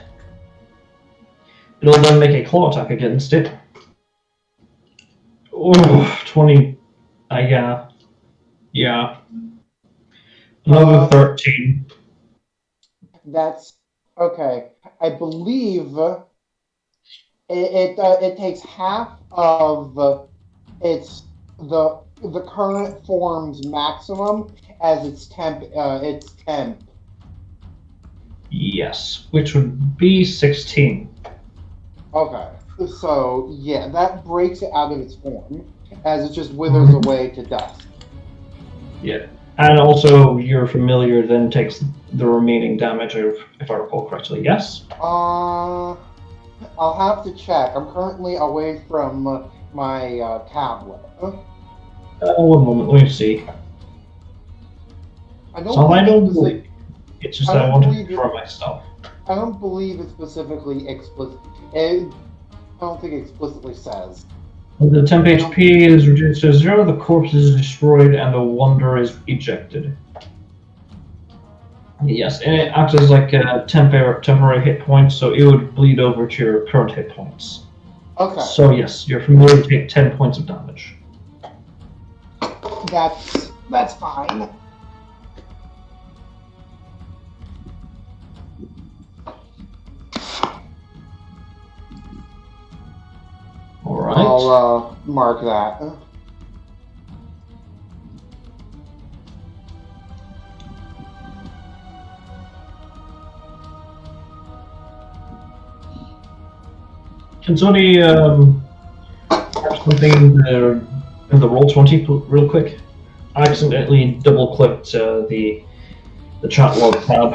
Speaker 7: It'll then make a claw attack against it. Oh, 20. Yeah. Yeah. Another 13.
Speaker 3: That's okay. I believe it takes half of its the current form's maximum as its temp.
Speaker 7: Yes, which would be 16.
Speaker 3: Okay, so yeah, that breaks it out of its form as it just withers away to dust.
Speaker 7: Yeah. And also, your familiar then takes the remaining damage, if I recall correctly. Yes?
Speaker 3: I'll have to check. I'm currently away from my tablet.
Speaker 7: One moment, let me see.
Speaker 3: I don't
Speaker 7: So I
Speaker 3: think
Speaker 7: don't believe. It's just
Speaker 3: I
Speaker 7: that I
Speaker 3: don't
Speaker 7: want to
Speaker 3: believe it-
Speaker 7: confirm myself.
Speaker 3: I don't believe it specifically explicit. I don't think it explicitly says.
Speaker 7: The temp HP is reduced to 0, the corpse is destroyed, and the wonder is ejected. Yes, and it acts as like a temporary hit point, so it would bleed over to your current hit points.
Speaker 3: Okay,
Speaker 7: So yes, your familiar would take 10 points of damage.
Speaker 3: that's fine.
Speaker 7: Alright.
Speaker 3: I'll mark that.
Speaker 7: Can somebody type something in the Roll20 real quick? I accidentally double-clicked the chat log tab.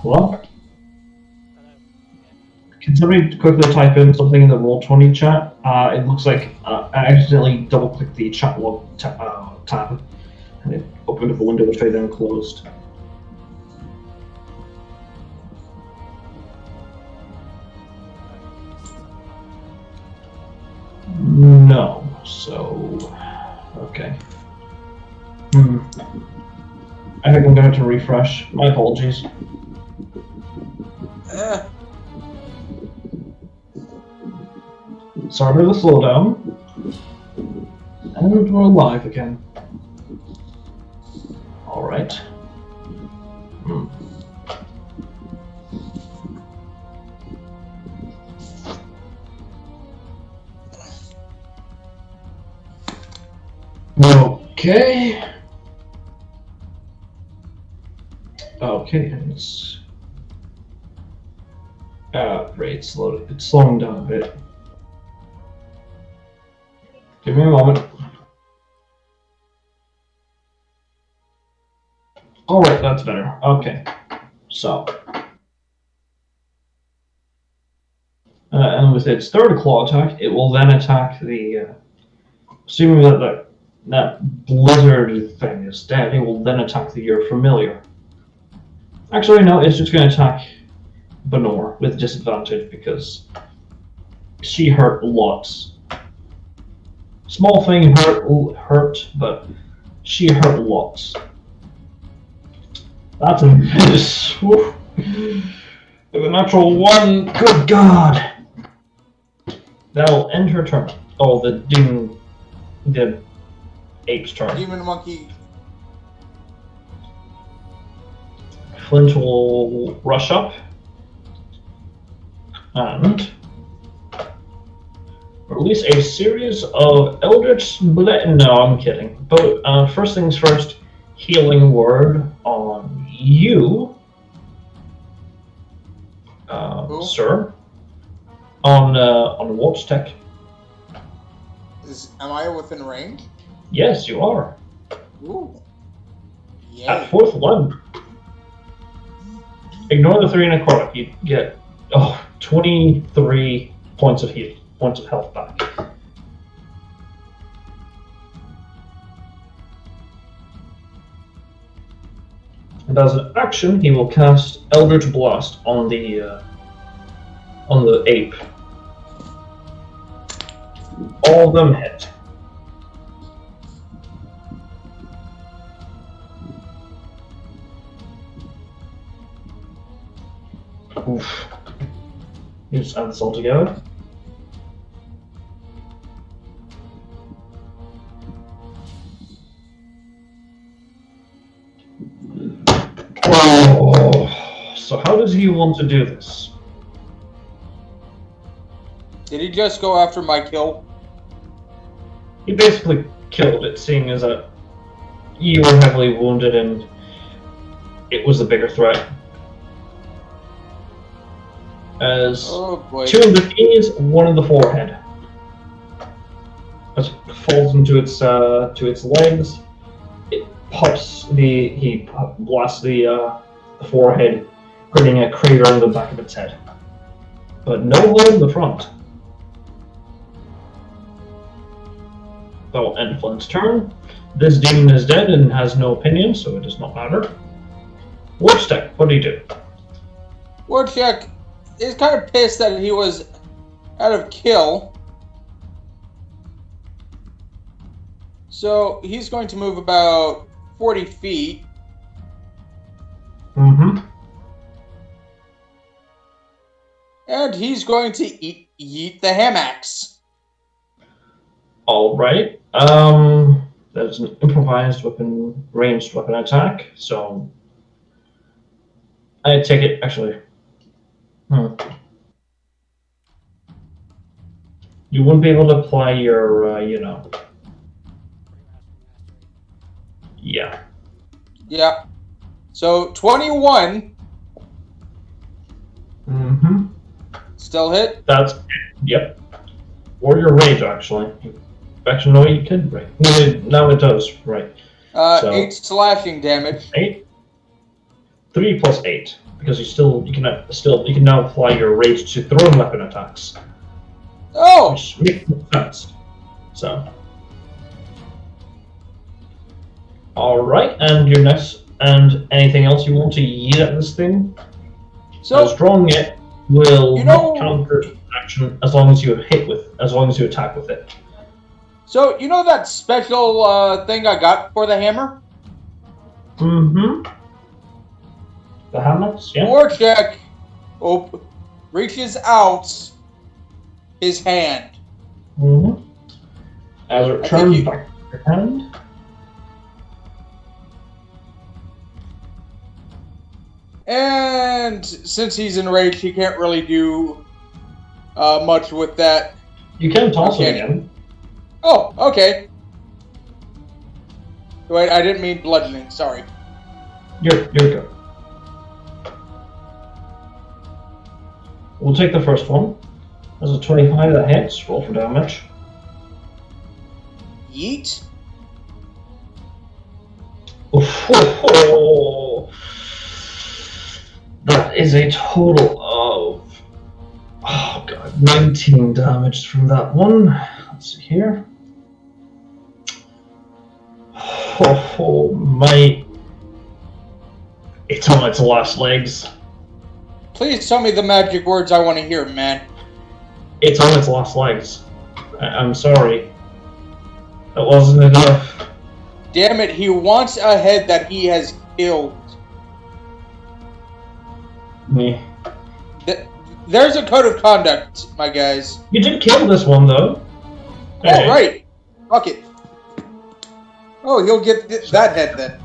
Speaker 7: Hello?
Speaker 2: Hello.
Speaker 7: Can somebody quickly type in something in the Roll20 chat? It looks like I accidentally double-clicked the chat log tab, and it opened up a window which I then closed. No. So, okay. I think I'm going to have to refresh. My apologies. Sorry for the slowdown. And we're live again. Alright. Okay. Okay, and it's great. It's slowing down a bit. Give me a moment. Alright, that's better. Okay. So. And with its third claw attack, it will then attack the. Assuming that blizzard thing is dead, it will then attack your familiar. Actually, no, it's just going to attack Benor with disadvantage because she hurt lots. Small thing hurt, but she hurt lots. That's a miss. With a natural 1, good God! That'll end her turn. Oh, the ape's turn.
Speaker 8: Demon monkey.
Speaker 7: Flint will rush up and release a series of Eldritch Blast. No, I'm kidding. But first things first, healing word on you, sir. On Watch Tech.
Speaker 8: Am I within range?
Speaker 7: Yes, you are.
Speaker 8: Ooh. Yay.
Speaker 7: At fourth level. Ignore the 3 necrotic. You get 23 points of health back. And as an action, he will cast Eldritch Blast on the ape. All of them hit. Oof. You just add this all together. Oh, so how does he want to do this?
Speaker 4: Did he just go after my kill?
Speaker 7: He basically killed it, seeing as that you were heavily wounded and it was the bigger threat. As
Speaker 4: Oh boy.
Speaker 7: 2 in the knees, 1 in the forehead. As it falls into its legs, it pops he blasts the forehead, creating a crater in the back of its head. But no hole in the front. That will end Flint's turn. This demon is dead and has no opinion, so it does not matter. Warstick, what do you do?
Speaker 4: Warcheck is kind of pissed that he was out of kill. So he's going to move about 40 feet.
Speaker 7: Mm-hmm.
Speaker 4: And he's going to yeet the hammocks.
Speaker 7: Alright. There's an improvised weapon, ranged weapon attack, so I take it, actually. You wouldn't be able to apply your, yeah.
Speaker 4: Yeah. So 21.
Speaker 7: Mm-hmm.
Speaker 4: Still hit?
Speaker 7: That's, yep. Or your rage, actually. Actually, no, you can break. Now it does, right.
Speaker 4: 8 slashing damage.
Speaker 7: 8? 3 plus 8, because you can now apply your rage to thrown weapon attacks.
Speaker 4: Oh!
Speaker 7: Which makes sense. So. Alright, and your next, and anything else you want to yeet at this thing?
Speaker 4: So,
Speaker 7: As drawing it will
Speaker 4: know-
Speaker 7: not counter action as long as you attack with it.
Speaker 4: so you know that special thing I got for the hammer?
Speaker 7: Mm-hmm. The hammers, yeah.
Speaker 4: Warcheck reaches out his hand.
Speaker 7: Mm-hmm. As it
Speaker 4: I think
Speaker 7: returns
Speaker 4: you-
Speaker 7: back to your hand.
Speaker 4: And since he's enraged, he can't really do much with that.
Speaker 7: You can toss
Speaker 4: Okay.
Speaker 7: it again.
Speaker 4: Oh, okay. Wait, I didn't mean bludgeoning. Sorry.
Speaker 7: You're good. We'll take the first one. There's a 25 that hits. Roll for damage.
Speaker 4: Yeet.
Speaker 7: Oh, that is a total of 19 damage from that one. Let's see here. My, it's on its last legs.
Speaker 4: Please tell me the magic words I want to hear, man.
Speaker 7: It's on its last legs. I'm sorry. That wasn't enough.
Speaker 4: Damn it, he wants a head that he has killed.
Speaker 7: Me.
Speaker 4: There's a code of conduct, my guys.
Speaker 7: You did kill this one though.
Speaker 4: Oh, right. Fuck it. Oh, he'll get that head then.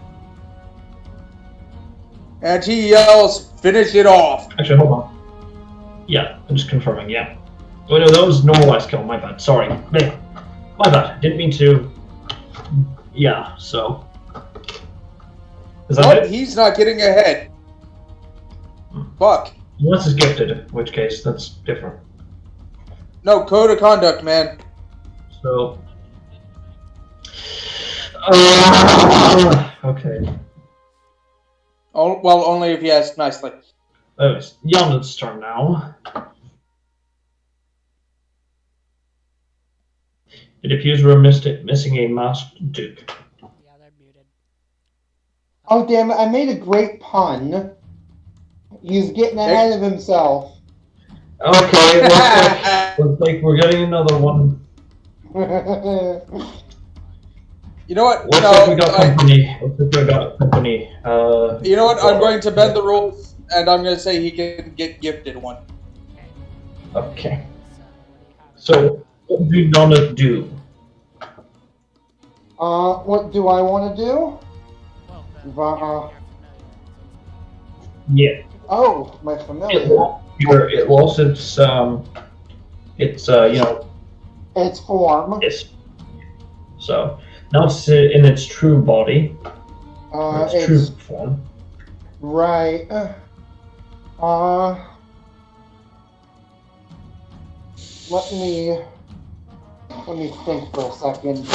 Speaker 4: And he yells, finish it off.
Speaker 7: Actually, hold on. Yeah, I'm just confirming, yeah. Oh no, that was normalized kill, my bad. Sorry. My bad. Didn't mean to. Yeah, so. Is that
Speaker 4: But
Speaker 7: it?
Speaker 4: he's not getting a head. Fuck.
Speaker 7: Unless it's gifted, in which case that's different.
Speaker 4: No, code of conduct, man.
Speaker 7: So. Okay.
Speaker 4: Oh, well, only if he asks nicely.
Speaker 7: It's Yonda's turn now. It appears we're missing a masked duke.
Speaker 2: Yeah, they're muted.
Speaker 3: Oh, damn it, I made a great pun. He's getting ahead of himself.
Speaker 7: Okay, looks like we're getting another one.
Speaker 4: You know what?
Speaker 7: Looks
Speaker 4: No,
Speaker 7: like we got company. Looks like we got company.
Speaker 4: You know what? I'm going to bend the rules, and I'm going to say he can get gifted one.
Speaker 7: Okay.
Speaker 2: So, what do you have?
Speaker 7: So, what do Donna do?
Speaker 3: What do I want to do?
Speaker 2: Well,
Speaker 3: Your
Speaker 2: familiar,
Speaker 7: Yeah.
Speaker 3: Oh, my
Speaker 7: It
Speaker 3: familiar.
Speaker 7: lost its
Speaker 3: Its form.
Speaker 7: So now it's in its true body, or its true form.
Speaker 3: Right. Let me think for a second.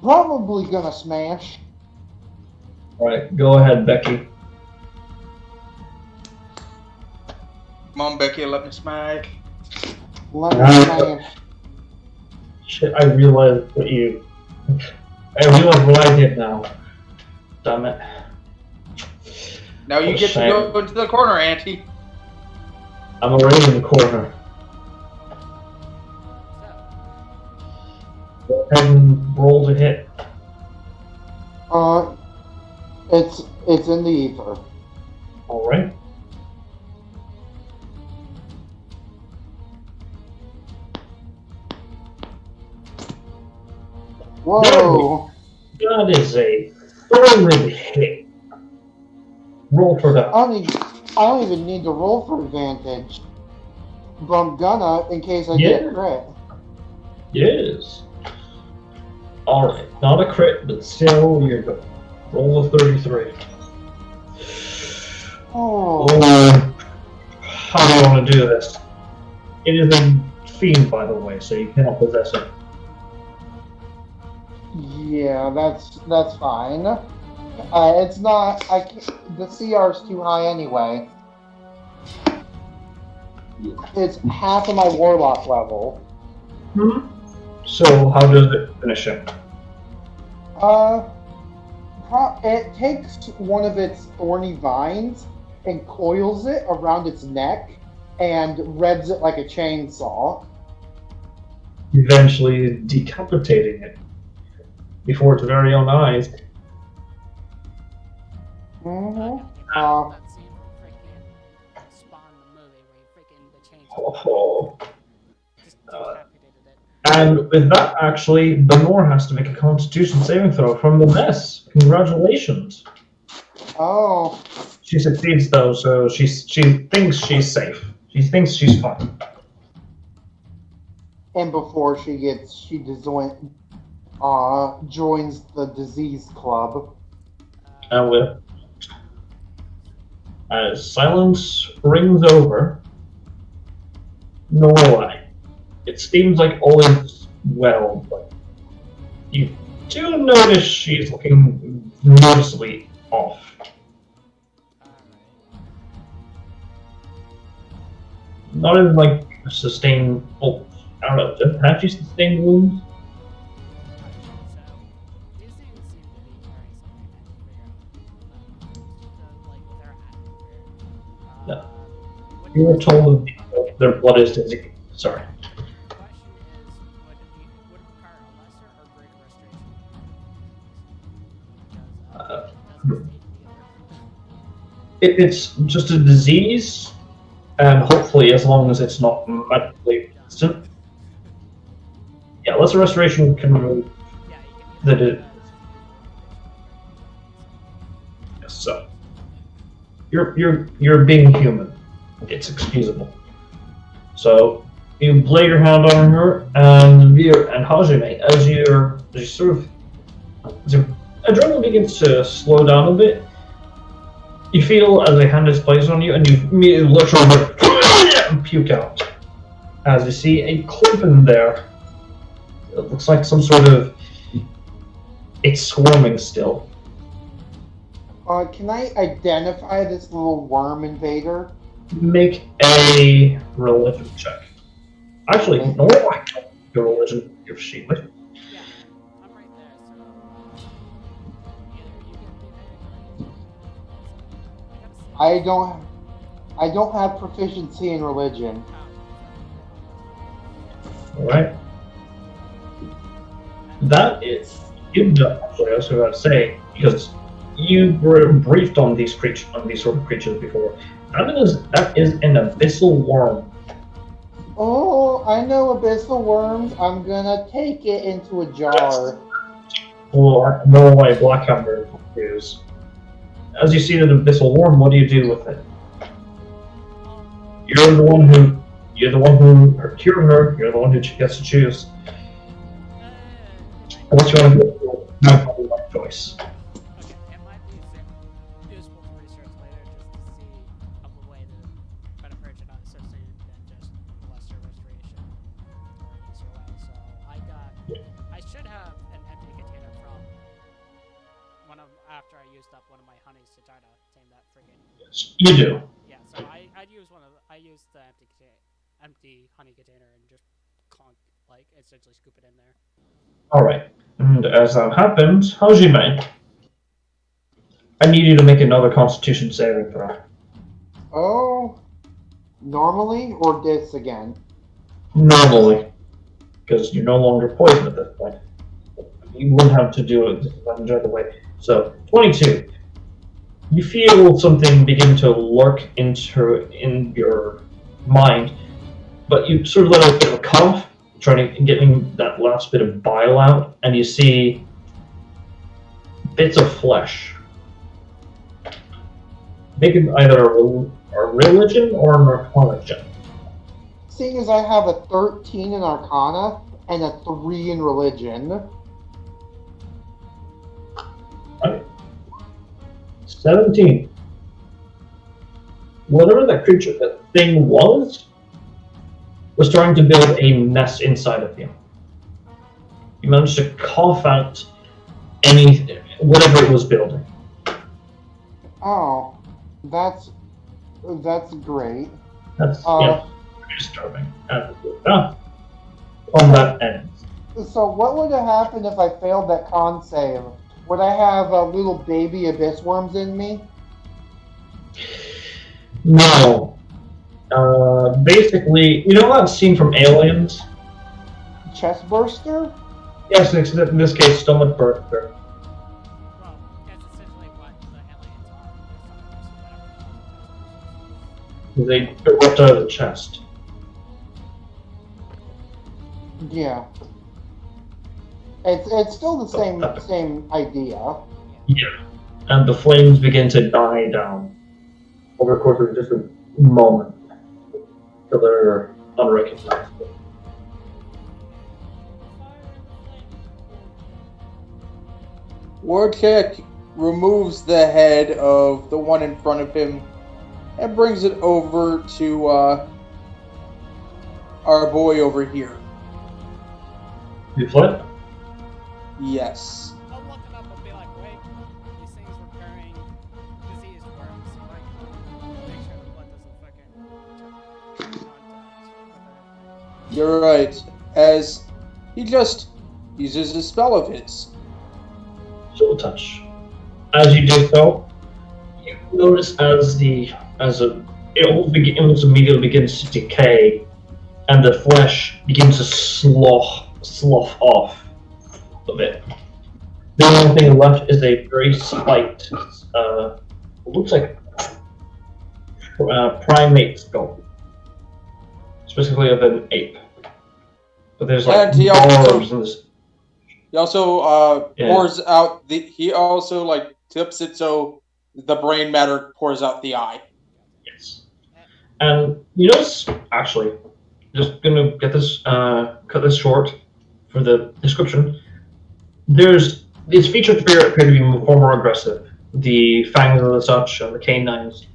Speaker 3: Probably gonna smash.
Speaker 7: All right, go ahead, Becky.
Speaker 4: Come on, Becky, let me smack.
Speaker 3: Let me smash.
Speaker 7: Shit, I realized what I did now. Damn it.
Speaker 4: Now you get to go into the corner, Auntie.
Speaker 7: I'm already in the corner. Go ahead and roll to hit.
Speaker 3: It's in the ether.
Speaker 7: All right.
Speaker 3: Whoa!
Speaker 7: That is a third hit. Roll for that.
Speaker 3: I don't even need to roll for advantage. But I'm gonna in case I get a crit.
Speaker 7: Yes. Alright, not a crit, but still, you're good. Roll a 33.
Speaker 3: Oh.
Speaker 7: How do you want to do this? It is a fiend, by the way, so you cannot possess it.
Speaker 3: Yeah, that's fine. It's not. The CR's too high anyway. It's half of my warlock level.
Speaker 7: Hmm. So how does it finish it?
Speaker 3: It takes one of its thorny vines and coils it around its neck and reds it like a chainsaw.
Speaker 7: Eventually decapitating it before its very own eyes.
Speaker 3: Mm-hmm.
Speaker 2: That scene from freaking Spawn the movie where you freaking the chainsaw just decapitated it.
Speaker 7: And with that, actually, Benor has to make a Constitution saving throw from the mess. Congratulations.
Speaker 3: Oh.
Speaker 7: She succeeds though, so she thinks she's safe. She thinks she's fine.
Speaker 3: And before she joins the disease club.
Speaker 7: And with as silence rings over, Norway. It seems like all is well, but you do notice she's looking noticeably off. Not in like sustained. Oh, I don't know. Have you sustained wounds?
Speaker 2: So these things seem to be carrying something.
Speaker 7: No. You were told their blood is diseased. Sorry.
Speaker 2: The question is, would it require a lesser or greater restoration?
Speaker 7: It's just a disease, and hopefully, as long as it's not magically resistant. Yeah, lesser restoration can remove the. Yes, so you're being human. It's excusable. So you lay your hand on her, and Veer and Hajime, as your adrenaline begins to slow down a bit. You feel as a hand is placed on you, and you immediately look over and puke out. As you see a clip in there. It looks like some sort of. It's swarming still.
Speaker 3: Can I identify this little worm invader?
Speaker 7: Make a religion check. Actually,
Speaker 3: Religion.
Speaker 7: no, I don't your religion if she would.
Speaker 2: Yeah, I'm right there. So either you get the advantage or I get the advantage. I got a six.
Speaker 3: I don't have proficiency in religion.
Speaker 2: Oh,
Speaker 7: Alright.
Speaker 2: that's
Speaker 7: That is you know, actually I was about to say, because you were briefed on these creatures on these sort of creatures before. That is an abyssal worm.
Speaker 3: Oh, I know abyssal worms. I'm gonna take it into a jar.
Speaker 7: Well, no way Black Hammer is. As you see the abyssal worm, what do you do with it? You're the one who cured her. You're the one who gets to choose. Unless you want to do my life choice.
Speaker 2: Okay, it might be useful to research later just to see of a way to better purge it unassociated than just lesser restoration or an easier way. So I should have an empty container from after I used up one of my honeys to try to tame that friggin'.
Speaker 7: You do.
Speaker 2: Yeah, so I used the empty honey container and just essentially scoop it in there.
Speaker 7: Alright. And as that happens, how's your mind? I need you to make another constitution saving throw.
Speaker 3: Oh, normally or this again?
Speaker 7: Normally. Because you're no longer poisoned at this point. You wouldn't have to do it disadvantage either way. So, 22. You feel something begin to lurk in your mind, but you sort of let out a bit of a cough, trying to getting that last bit of bile out, and you see bits of flesh. Make it either a religion or an arcana check.
Speaker 3: Seeing as I have a 13 in Arcana and a 3 in religion.
Speaker 7: Right. 17. Whatever that thing was trying to build a nest inside of you. You managed to cough out whatever it was building.
Speaker 3: Oh, that's great.
Speaker 7: That's disturbing. On that end.
Speaker 3: So what would have happened if I failed that con save? Would I have little baby abyss worms in me?
Speaker 7: No. Basically, you know that scene from Aliens?
Speaker 3: Chest burster?
Speaker 7: Yes, in this case, stomach burster.
Speaker 2: Well, that's essentially what the aliens are.
Speaker 7: They ripped out of the chest.
Speaker 3: Yeah. It's still the same idea.
Speaker 7: Yeah. And the flames begin to die down over the course of just a moment till they're unrecognizable.
Speaker 4: Warcheck removes the head of the one in front of him and brings it over to our boy over here.
Speaker 7: You flip?
Speaker 4: Yes.
Speaker 2: I'll look it up and be like, wait, these things were carrying diseased worms. Make sure the blood doesn't fucking contact.
Speaker 4: You're right. As he just uses a spell of his.
Speaker 7: Soul touch. As you do so, you notice it almost immediately begins to decay, and the flesh begins to slough off a bit. The only thing left is a very slight, looks like primate skull, specifically of an ape. But there's like
Speaker 4: And he
Speaker 7: barbs in this.
Speaker 4: He also pours out he also like tips it so the brain matter pours out the eye.
Speaker 7: Yes. And you notice, actually, just gonna get this cut this short for the description. These features appear to be far more aggressive. The fangs and such and the canines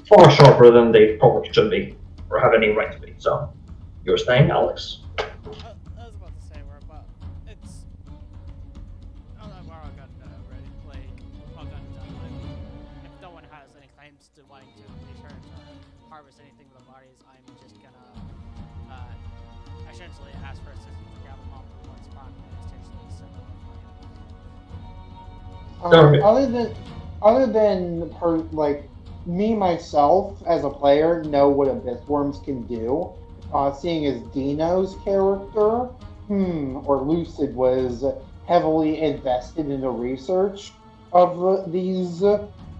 Speaker 7: far sharper than they probably should be or have any right to be. So, you were saying, Alex?
Speaker 2: I was about to say it's. Oh, we're all good ready. All done and done. to wanting to make sure to harvest anything with the bodies, I'm just gonna essentially ask for assistance to grab them off from one spot and essentially set them on fire.
Speaker 7: Alright.
Speaker 3: Other than like me myself as a player know what abyss worms can do. Seeing as Dino's character, or Lucid was heavily invested in the research of these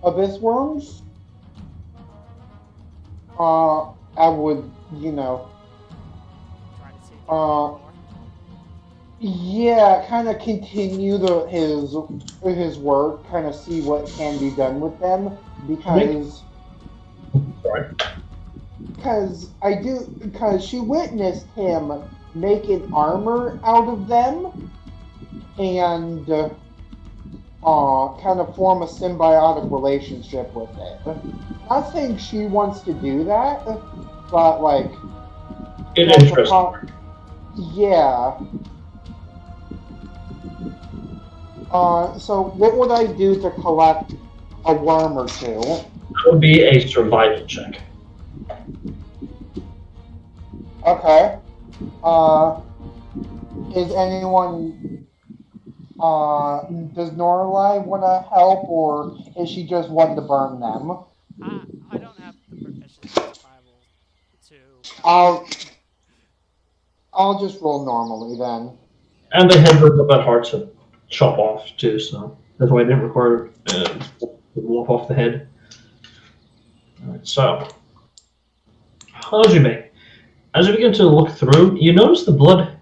Speaker 3: abyss worms. I would,
Speaker 2: Try to see if you can
Speaker 3: uh,
Speaker 2: get more.
Speaker 3: yeah, kind of continue his work, kind of see what can be done with them
Speaker 7: Make sorry.
Speaker 3: because she witnessed him making armor out of them and kind of form a symbiotic relationship with it. Not saying she wants to do that, but like
Speaker 7: It
Speaker 3: that's a
Speaker 7: interesting.
Speaker 3: yeah. So what would I do to collect a worm or two?
Speaker 7: That would be a survival check.
Speaker 3: Okay. Uh, is anyone? Does Norlai want to help, or is she just wanting to burn them?
Speaker 2: I don't have the proficiency in survival to help.
Speaker 3: I'll I'll just roll normally then.
Speaker 7: And the heads are a bit hard to chop off too, so that's why I didn't require lop off the head. Alright, so Hajime, as you begin to look through, you notice the blood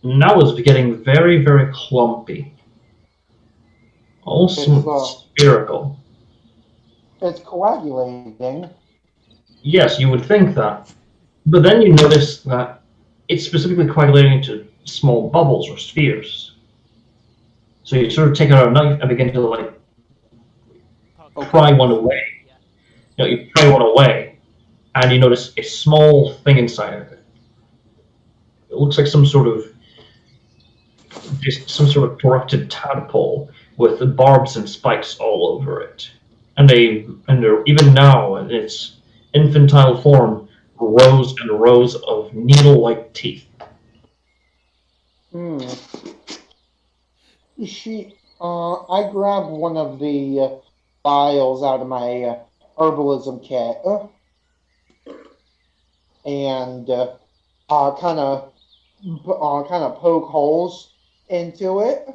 Speaker 7: now is getting very, very clumpy. Almost
Speaker 3: It's
Speaker 7: spherical.
Speaker 3: it's coagulating.
Speaker 7: Yes, you would think that. But then you notice that it's specifically coagulating into small bubbles or spheres. So you sort of take out a knife and begin to like
Speaker 2: Poke
Speaker 4: Okay.
Speaker 7: pry one away.
Speaker 2: Yeah.
Speaker 7: You pry one away, and you notice a small thing inside of it. It looks like some sort of corrupted tadpole with the barbs and spikes all over it. And even now in its infantile form, rows and rows of needle-like teeth.
Speaker 3: Hmm. I grabbed one of the vials out of my herbalism kit and kind of poke holes into it.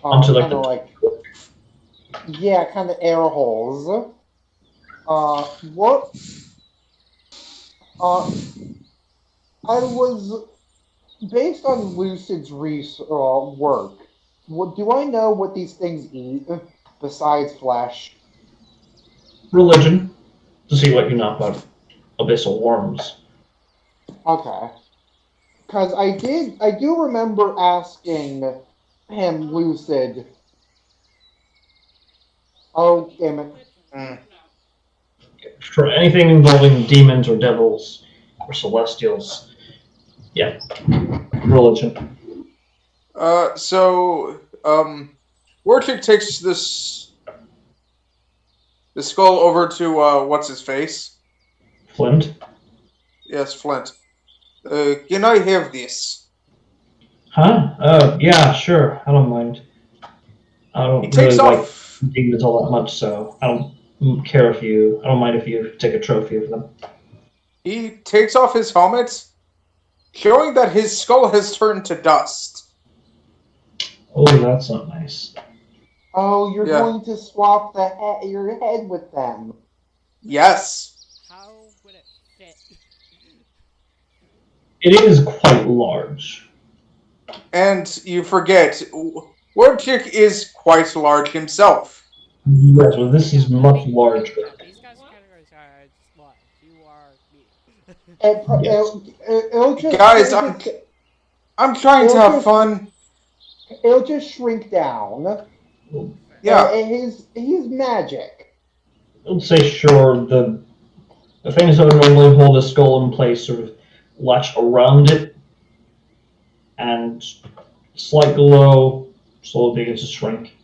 Speaker 7: Onto like
Speaker 3: Kind of
Speaker 7: the
Speaker 3: like yeah, kind of air holes. What? Uh, I was based on Lucid's work. What do I know what these things eat besides flesh?
Speaker 7: religion to see what you know about abyssal worms.
Speaker 3: Okay, because I do remember asking him, Lucid.
Speaker 5: What
Speaker 3: Oh,
Speaker 5: eats
Speaker 3: damn it.
Speaker 5: religion?
Speaker 1: Mm.
Speaker 5: No.
Speaker 7: For anything involving demons or devils or celestials, yeah, religion.
Speaker 4: Warchick takes the skull over to what's his face?
Speaker 7: Flint?
Speaker 4: Yes, Flint. Can I have this?
Speaker 7: Huh? Yeah, sure. I don't mind. I
Speaker 4: He
Speaker 7: don't really
Speaker 4: takes
Speaker 7: like
Speaker 4: off.
Speaker 7: demons all that much, so I don't care if you. I don't mind if you take a trophy of them.
Speaker 4: He takes off his helmet, showing that his skull has turned to dust.
Speaker 7: Oh, that's not nice.
Speaker 3: Oh, you're
Speaker 4: Yeah.
Speaker 3: going to swap your head with them.
Speaker 4: Yes.
Speaker 2: How would it fit?
Speaker 7: It is quite large.
Speaker 4: And you forget, Warchick is quite large himself.
Speaker 7: Yes, well, this
Speaker 2: Yeah,
Speaker 7: is
Speaker 2: but
Speaker 7: much larger.
Speaker 2: these guys' categories are large. You are medium.
Speaker 3: It,
Speaker 7: Yes.
Speaker 3: it'll just
Speaker 4: Guys,
Speaker 3: it'll just
Speaker 4: I'm trying to
Speaker 3: it'll
Speaker 4: have
Speaker 3: just
Speaker 4: fun.
Speaker 3: it'll just shrink down.
Speaker 2: Fair.
Speaker 4: Yeah.
Speaker 3: He's magic.
Speaker 7: Let's say sure the things that would normally hold the skull in place sort of latch around it, and slight glow slowly begins to shrink.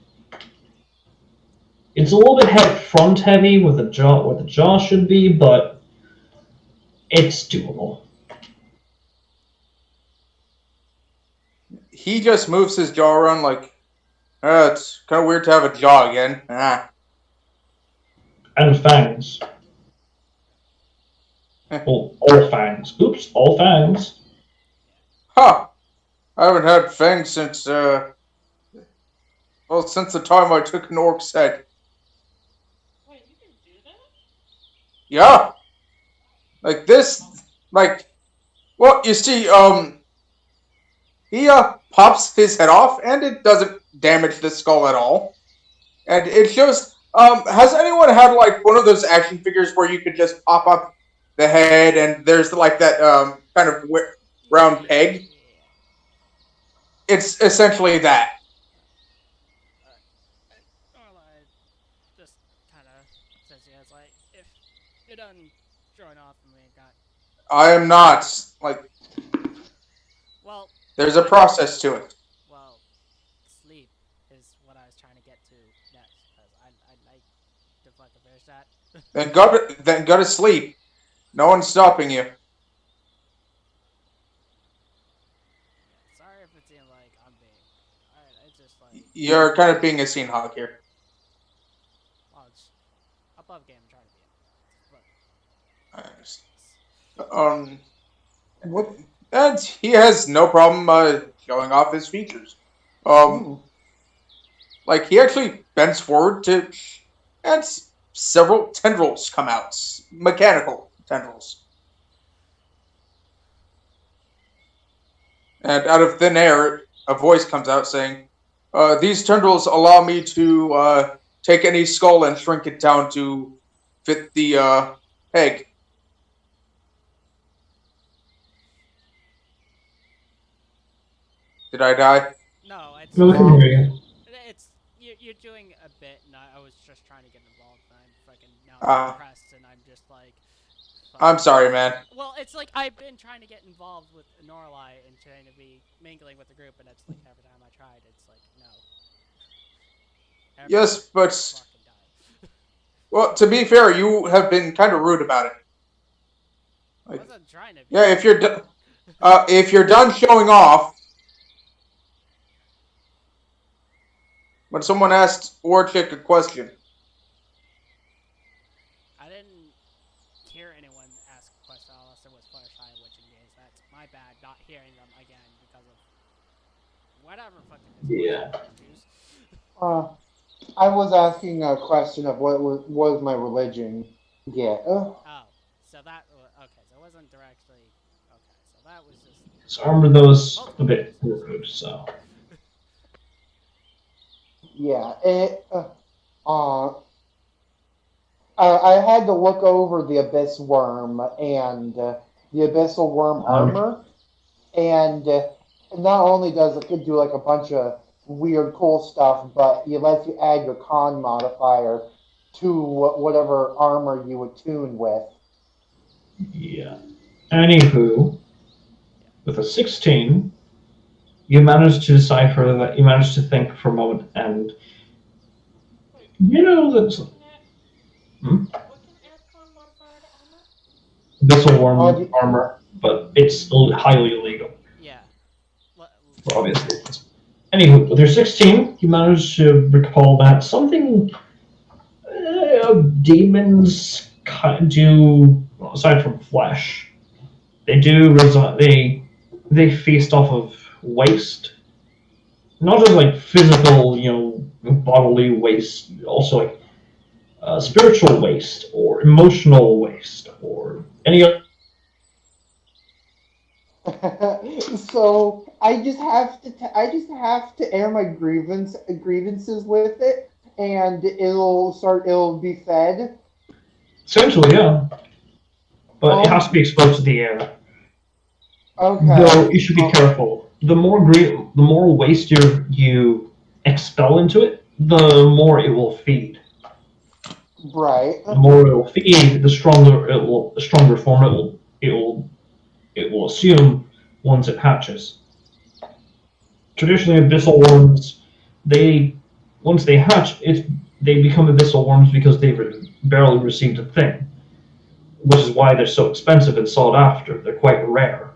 Speaker 7: It's a little bit front heavy with the jaw, where the jaw should be, but it's doable.
Speaker 4: He just moves his jaw around like, it's kind of weird to have a jaw again. Ah.
Speaker 7: And fangs.
Speaker 4: Eh.
Speaker 7: All fangs. Oops, all fangs.
Speaker 4: Huh. I haven't had fangs since, well, since the time I took an orc's head.
Speaker 5: Wait, you can do that?
Speaker 4: Yeah. Like this, like, well, you see, he, pops his head off, and it doesn't damage the skull at all. And it shows, has anyone had, like, one of those action figures where you could just pop up the head and there's, like, that, kind of round peg?
Speaker 2: Yeah.
Speaker 4: It's essentially that.
Speaker 2: Norla just kind of says, yeah, it's like, if you're done showing off and we got.
Speaker 4: I am not. Like,
Speaker 2: Well,
Speaker 4: there's a
Speaker 2: I,
Speaker 4: process to it.
Speaker 2: well, sleep is what I was trying to get to next, because I like to fucking finish that.
Speaker 4: Then go to sleep. No one's stopping you.
Speaker 2: Yeah, sorry if it seemed like I'm being. I just like.
Speaker 4: You're kind of being a scene hog here.
Speaker 2: Well, it's above game, I'm trying to be but.
Speaker 4: I understand. What? And he has no problem showing off his features.
Speaker 3: Hmm.
Speaker 4: Like he actually bends forward to, and several tendrils come out, mechanical tendrils, and out of thin air, a voice comes out saying, "These tendrils allow me to take any skull and shrink it down to fit the peg." Did I die?
Speaker 2: No, it's
Speaker 7: No, I
Speaker 2: just.
Speaker 7: can hear you.
Speaker 2: It's. You're doing a bit, and I was just trying to get involved, and I'm fucking now
Speaker 4: Uh,
Speaker 2: depressed, and I'm just like.
Speaker 4: I'm
Speaker 2: Fucking.
Speaker 4: sorry, man.
Speaker 2: Well, it's like I've been trying to get involved with Norlai and trying to be mingling with the group, and it's like every time I tried, it's like no. Every
Speaker 4: Yes, but
Speaker 2: fucking time.
Speaker 4: well, to be fair, you have been kind of rude about it.
Speaker 2: I
Speaker 4: Like,
Speaker 2: wasn't trying to be.
Speaker 4: yeah, if you're done showing off, when someone asked Orchik a question,
Speaker 2: I didn't hear anyone ask a question unless it was Fluttershy and Witching Gaze. That's my bad, not hearing them again because of whatever fucking
Speaker 7: Yeah.
Speaker 2: misfortune issues.
Speaker 3: I was asking a question of what was my religion. Yeah.
Speaker 2: Oh, so that okay. So it wasn't directly okay. So that was just
Speaker 7: So armor those a
Speaker 2: multiple
Speaker 7: bit
Speaker 2: questions.
Speaker 7: rude, so.
Speaker 3: Yeah. Uh, I had to look over the abyss worm and the abyssal worm armor, and not only does it do like a bunch of weird, cool stuff, but it lets you add your con modifier to whatever armor you attune with.
Speaker 7: Yeah. Anywho,
Speaker 2: Yeah.
Speaker 7: with a 16, you managed to decipher that. You managed to think for a moment, and
Speaker 5: Wait,
Speaker 7: you know that
Speaker 5: what can add?
Speaker 7: hmm?
Speaker 5: What can add con modifier to armor?
Speaker 7: Abyssal
Speaker 3: Uh,
Speaker 7: worm
Speaker 3: the,
Speaker 7: armor, but it's highly illegal
Speaker 2: Yeah.
Speaker 7: for obvious reasons. Anywho, with your 16, you managed to recall that something demons do, aside from flesh, they do they feast off of waste, not just like physical, bodily waste, also like spiritual waste or emotional waste or any other.
Speaker 3: so I just have to air my grievances with it, and it'll be fed.
Speaker 7: Essentially, yeah, but it has to be
Speaker 3: Um.
Speaker 7: exposed to the air.
Speaker 3: Okay.
Speaker 7: Though you should be careful. The more waste you expel into it, the more it will feed.
Speaker 3: Right.
Speaker 7: The more it will feed, the stronger form it will assume once it hatches. Traditionally, abyssal worms, they once they hatch, it's they become abyssal worms because they've barely received a thing, which is why they're so expensive and sought after. They're quite rare,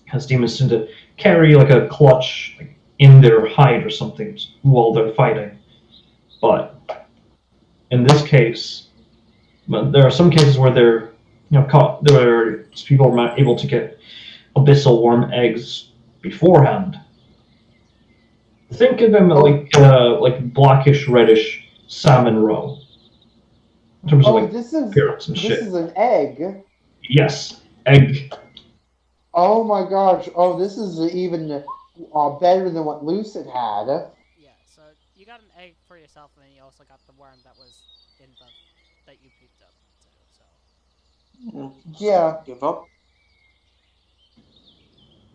Speaker 7: because demons tend to carry like a clutch in their hide or something while they're fighting. But in this case, there are some cases where they're caught, where people are not able to get abyssal worm eggs beforehand. Think of them like blackish reddish salmon roe in terms of
Speaker 3: Oh,
Speaker 7: like appearance and
Speaker 3: this
Speaker 7: shit.
Speaker 3: is an egg.
Speaker 7: Yes, egg.
Speaker 3: Oh my gosh. Oh, this is even better than what Lucid had.
Speaker 2: Yeah, so you got an egg for yourself, and then you also got the worm that was in the that you picked up too. So
Speaker 3: Yeah.
Speaker 4: Give up.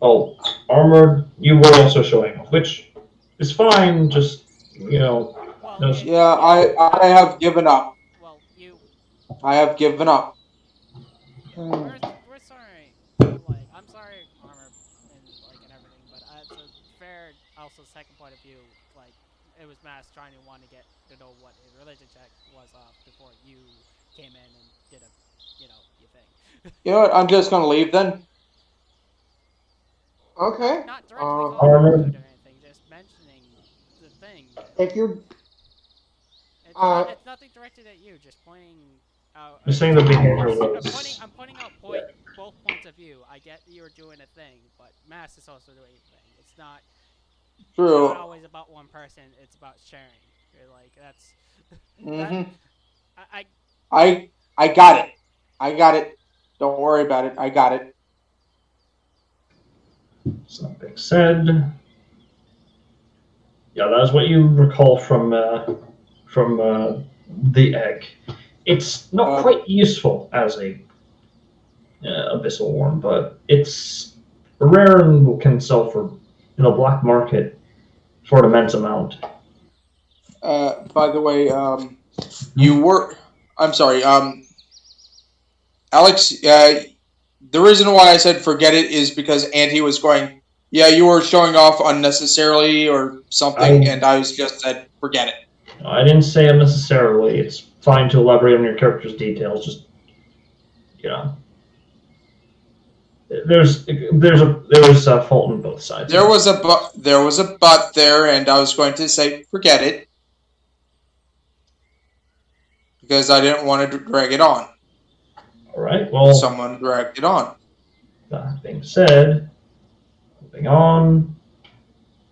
Speaker 7: Oh, armored. You were also showing off, which is fine. Just
Speaker 2: well,
Speaker 7: no.
Speaker 4: Yeah,
Speaker 2: yeah,
Speaker 4: I have given up.
Speaker 2: well, you
Speaker 4: I have given up.
Speaker 2: yeah,
Speaker 3: Hmm.
Speaker 2: we're sorry. Like, I'm sorry, armor and everything, but it's a fair, also second point of view. Like, it was Mass trying to want to get to know what his religion check was off before you came in and did a, your thing.
Speaker 4: You know what? I'm just gonna leave then.
Speaker 3: Okay.
Speaker 2: Not directly calling you rude
Speaker 7: Armored.
Speaker 2: or anything, just mentioning the thing.
Speaker 3: If you're
Speaker 2: It's not.
Speaker 3: uh
Speaker 2: It's nothing directed at you. Just pointing out.
Speaker 7: Just saying
Speaker 2: Just
Speaker 7: the
Speaker 2: I'm.
Speaker 7: behavior
Speaker 2: I'm
Speaker 7: was
Speaker 2: pointing out both points of view. I get that you're doing a thing, but Mass is also doing a thing. It's not. It's not
Speaker 4: True.
Speaker 2: always about one person. It's about sharing. You're like that's that.
Speaker 4: Mm-hmm.
Speaker 2: I
Speaker 4: I got it. I got it. Don't worry about it. I got it.
Speaker 7: something said. Yeah, that is what you recall from the egg. It's not
Speaker 4: Uh,
Speaker 7: quite useful as a abyssal worm, but it's rare and can sell for in the black market for an immense amount.
Speaker 4: by the way, you were. I'm sorry. Alex. The reason why I said forget it is because Auntie was going. Yeah, you were showing off unnecessarily or something,
Speaker 7: I
Speaker 4: and I was just said forget it.
Speaker 7: I didn't say unnecessarily. It's fine to elaborate on your character's details. Just you know, there's a fault on both sides
Speaker 4: There
Speaker 7: here.
Speaker 4: was a but. There was a but there, and I was going to say forget it because I didn't want to drag it on.
Speaker 7: All right.
Speaker 4: But
Speaker 7: Well,
Speaker 4: someone dragged it on.
Speaker 7: that being said, moving on.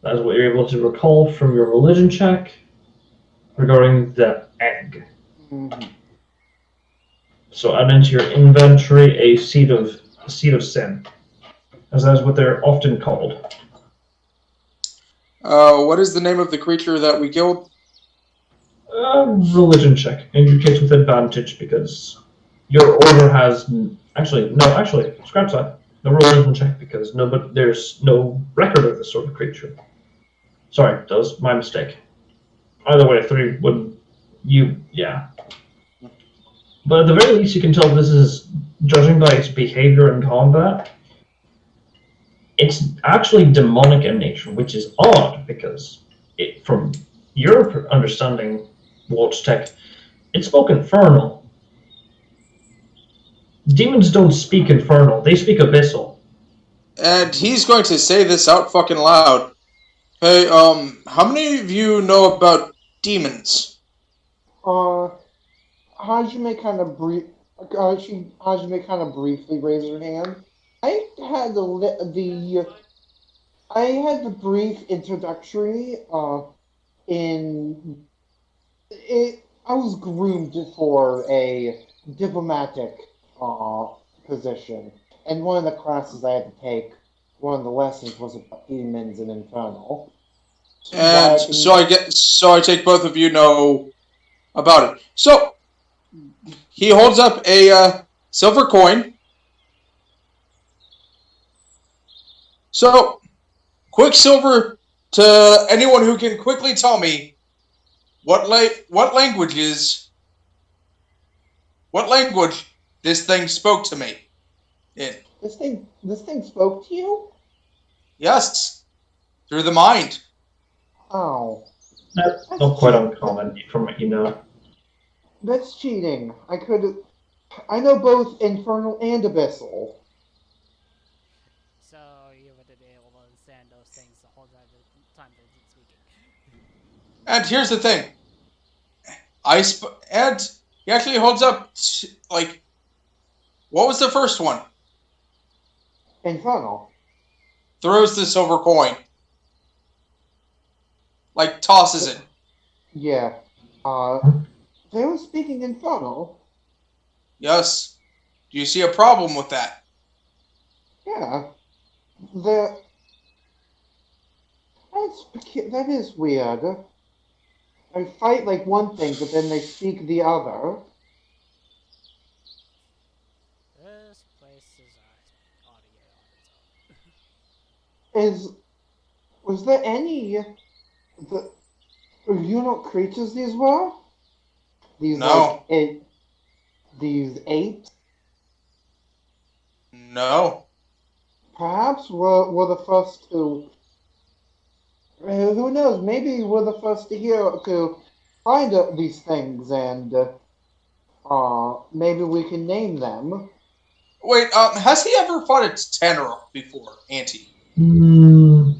Speaker 7: That is what you're able to recall from your religion check regarding the egg.
Speaker 3: mhm.
Speaker 7: So add into your inventory a seed of sin, as that is what they're often called.
Speaker 4: What is the name of the creature that we killed?
Speaker 7: Religion check indicates with advantage because your order has actually scratch that. No religion check because no, but there's no record of this sort of creature. Sorry, that was my mistake. Either way, three would yeah. But at the very least, you can tell this is judging by its behavior in combat. It's actually demonic in nature, which is odd because from your understanding, Lord's Tech, it spoke infernal. Demons don't speak infernal; they speak abyssal.
Speaker 4: And he's going to say this out fucking loud. Hey, how many of you know about demons?
Speaker 3: uh Hajime kind of Hajime kind of briefly raised her hand. I had
Speaker 5: That's
Speaker 3: the
Speaker 5: fine.
Speaker 3: I had the brief introductory in it. I was groomed for a diplomatic uh position, and one of the classes I had to take, one of the lessons was about demons and infernal.
Speaker 4: And
Speaker 3: Why I
Speaker 4: so
Speaker 3: can
Speaker 4: I take both of you know about it. So he holds up a silver coin. So Quicksilver to anyone who can quickly tell me what languages what language this thing spoke to me in.
Speaker 3: this thing spoke to you?
Speaker 4: Yes, through the mind.
Speaker 3: Oh.
Speaker 7: That's
Speaker 3: That's
Speaker 7: not quite
Speaker 3: cheat.
Speaker 7: uncommon from what you know.
Speaker 3: That's cheating. I know both infernal and abyssal.
Speaker 2: So you wouldn't be able to understand those things the whole time they're speaking.
Speaker 4: And here's the thing. And he actually holds up, like, what was the first one?
Speaker 3: Infernal.
Speaker 4: Throws the silver coin. Like, tosses it.
Speaker 3: Yeah. They were speaking infernal.
Speaker 4: Yes. Do you see a problem with that?
Speaker 3: Yeah. The that is weird. They fight like one thing, but then they speak the other.
Speaker 2: This place is audio on its own.
Speaker 3: Is was there any the you know what creatures these were? These like
Speaker 4: No.
Speaker 3: these apes
Speaker 4: No.
Speaker 3: perhaps were the first to who knows, maybe we're the first to find these things, and maybe we can name them.
Speaker 4: Wait, has he ever fought a Tanarok before, Auntie?
Speaker 7: Hmm,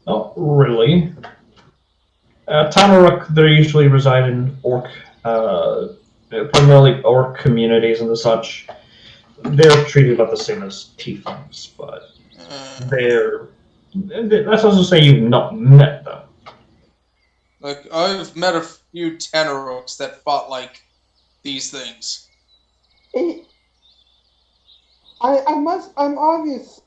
Speaker 7: not really. Tanaruk, they usually reside in primarily orc communities and the such. They're treated about the same as tieflings, but
Speaker 4: Uh,
Speaker 7: they're. That's also saying you've not met them.
Speaker 4: like, I've met a few Tanaroks that fought like these things.
Speaker 3: It, I'm obvious.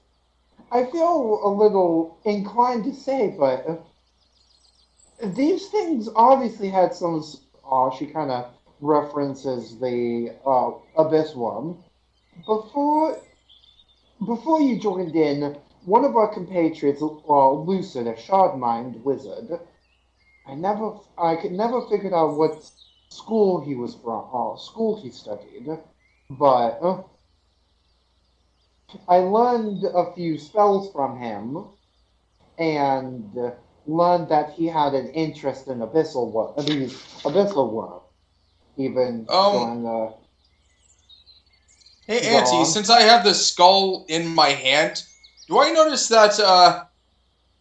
Speaker 3: I feel a little inclined to say, but these things obviously had some. She kind of references the abyss one before you joined in. One of our compatriots, Lucid, a shard mind wizard. I could never figure out what school he was from, school he studied, but I learned a few spells from him and learned that he had an interest in abyssal work, these abyssal work, even
Speaker 4: Um,
Speaker 3: during
Speaker 4: hey,
Speaker 3: go
Speaker 4: Auntie,
Speaker 3: on.
Speaker 4: since I have the skull in my hand, do I notice that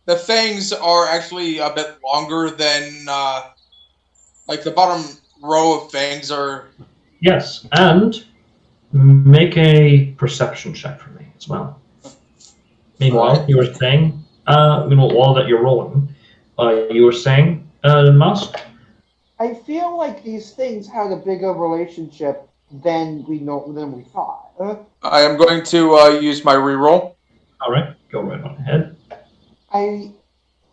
Speaker 4: the fangs are actually a bit longer than like the bottom row of fangs are?
Speaker 7: Yes, and make a perception check for me as well.
Speaker 4: All
Speaker 7: Meanwhile,
Speaker 4: right.
Speaker 7: you were saying, while that you're rolling, you were saying, Musk?
Speaker 3: I feel like these things had a bigger relationship than we thought.
Speaker 4: I am going to use my reroll.
Speaker 7: Alright, go right on ahead.
Speaker 3: I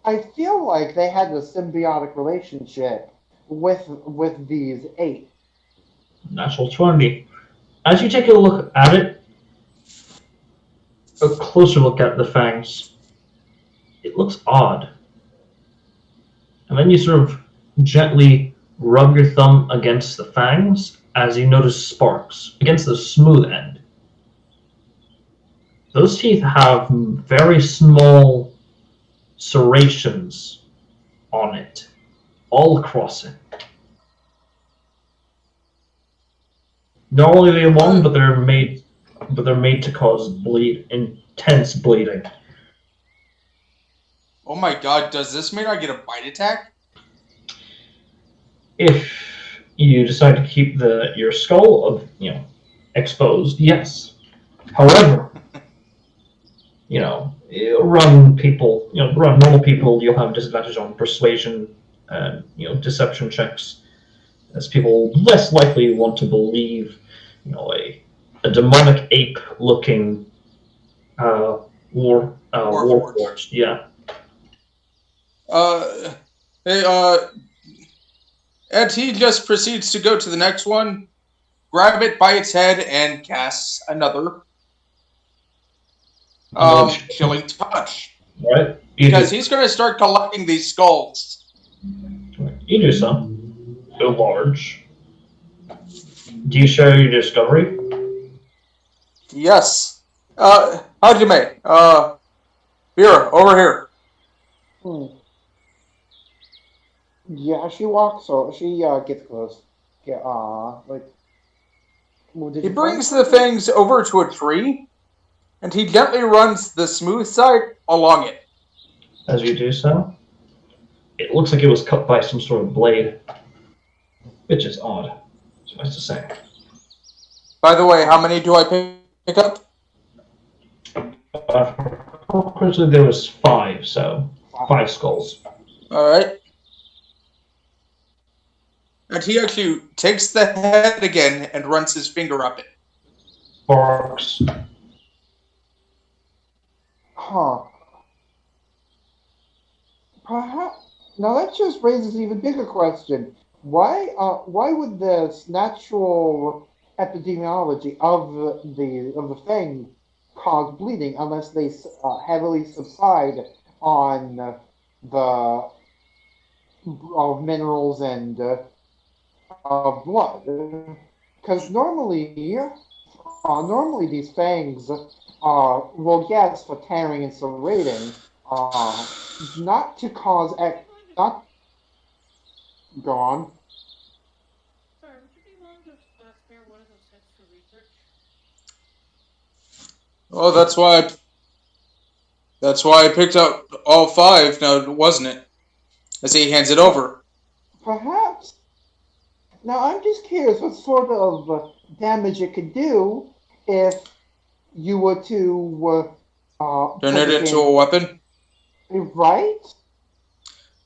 Speaker 3: I feel like they had a symbiotic relationship with these eight.
Speaker 7: Natural 20. As you take a look at it, a closer look at the fangs, it looks odd. And then you sort of gently rub your thumb against the fangs as you notice sparks against the smooth end. Those teeth have very small serrations on it, all across it. Not only are they long,
Speaker 4: Uh,
Speaker 7: but they're made to cause intense bleeding.
Speaker 4: oh my God! Does this mean I get a bite attack?
Speaker 7: If you decide to keep your skull exposed, yes. However, run normal people, you'll have disadvantage on persuasion and deception checks, as people less likely want to believe a demonic ape looking
Speaker 4: Warforged.
Speaker 7: warforged. Yeah.
Speaker 4: Uh, hey, and he just proceeds to go to the next one, grab it by its head, and casts another
Speaker 7: Another
Speaker 4: killing touch.
Speaker 7: right. You
Speaker 4: Because
Speaker 7: do.
Speaker 4: he's going to start collecting these skulls.
Speaker 7: You do so. Go large. Do you share your discovery?
Speaker 4: Yes. Hajime, here, over here.
Speaker 3: Hmm. Yeah, she walks or she gets close. Get like, well, did
Speaker 4: He
Speaker 3: you find
Speaker 4: brings the
Speaker 3: something?
Speaker 4: fangs over to a tree, and he gently runs the smooth side along it.
Speaker 7: As you do so, it looks like it was cut by some sort of blade, which is odd, suffice to say.
Speaker 4: By the way, how
Speaker 3: Huh.
Speaker 4: many do I pick up?
Speaker 7: Originally there was five, so
Speaker 3: Fi-
Speaker 7: 5 skulls.
Speaker 4: Alright. And he actually takes the head again and runs his finger up it.
Speaker 7: Barks.
Speaker 3: Huh. Perhaps now that just raises an even bigger question. Why would this natural epidemiology of the thing cause bleeding unless they heavily subside on the of minerals and of blood? Because normally these fangs are, well, yes, for tearing and serrating, not to cause not gone.
Speaker 5: Sorry, would you be willing to spare one of those heads for research?
Speaker 4: Oh, that's why I picked out all five now, wasn't it? As he hands it over.
Speaker 3: Perhaps. Now I'm just curious what sort of damage it could do if you were to
Speaker 4: Turn
Speaker 3: put
Speaker 4: it
Speaker 3: it
Speaker 4: into a
Speaker 3: in,
Speaker 4: weapon.
Speaker 3: right?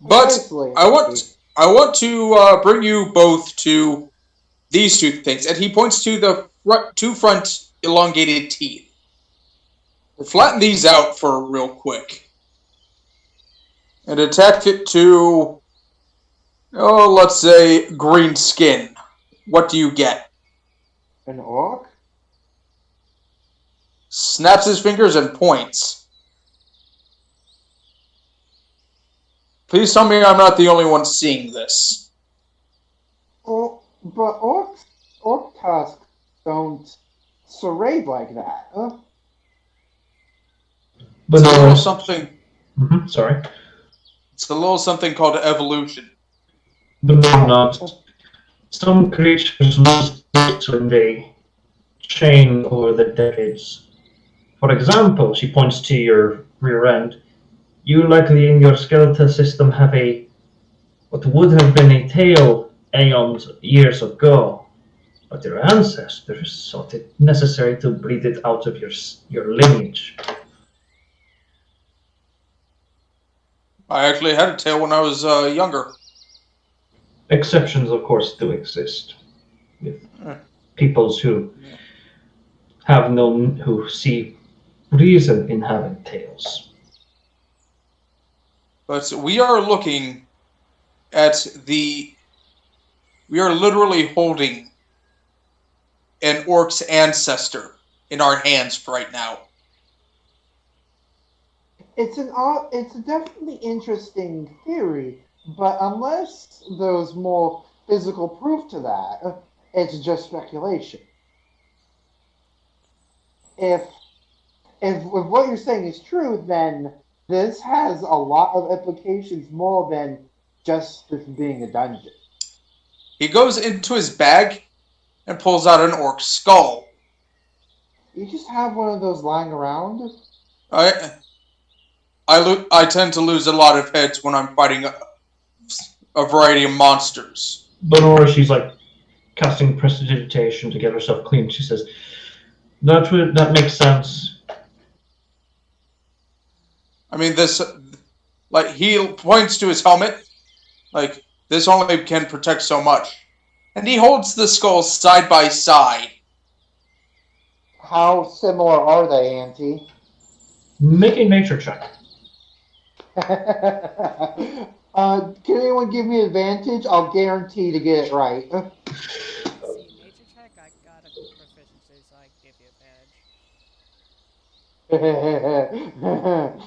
Speaker 4: But
Speaker 3: Precisely.
Speaker 4: I want to bring you both to these two things. And he points to the two front elongated teeth.
Speaker 3: The
Speaker 4: Flatten
Speaker 3: teeth.
Speaker 4: these out for real quick. And attach it to, oh, let's say green skin. What do you get?
Speaker 3: An orc?
Speaker 4: Snaps his fingers and points. Please tell me I'm not the only one seeing this.
Speaker 3: Oh, but orc tusks don't serrate like that. Huh?
Speaker 4: It's a little
Speaker 7: Benoist.
Speaker 4: something.
Speaker 7: Sorry.
Speaker 4: It's a little something called evolution.
Speaker 7: Benoist. Some creatures lose weight when they change over the decades. For example, she points to your rear end. You likely in your skeletal system have a what would have been a tail aeons years ago, but your ancestors thought it necessary to breed it out of your lineage.
Speaker 4: I actually had a tail when I was younger.
Speaker 7: Exceptions, of course, do exist with
Speaker 4: Eh,
Speaker 7: peoples who
Speaker 4: yeah.
Speaker 7: who see reason in having tails.
Speaker 4: But we are looking at the. We are literally holding an orc's ancestor in our hands right now.
Speaker 3: It's a definitely interesting theory, but unless there's more physical proof to that, it's just speculation. If if what you're saying is true, then this has a lot of implications more than just this being a dungeon.
Speaker 4: He goes into his bag and pulls out an orc's skull.
Speaker 3: You just have one of those lying around.
Speaker 4: I I tend to lose a lot of heads when I'm fighting a variety of monsters.
Speaker 7: Benora, she's like casting prestidigitation to get herself clean. She says, that makes sense.
Speaker 4: I mean, this, like, he points to his helmet, like, this only can protect so much. And he holds the skulls side by side.
Speaker 3: How similar are they, Auntie?
Speaker 7: Make a nature check.
Speaker 3: Can anyone give me advantage? I'll guarantee to get it right.
Speaker 2: See, nature check, I got a proficiency, so I give you advantage.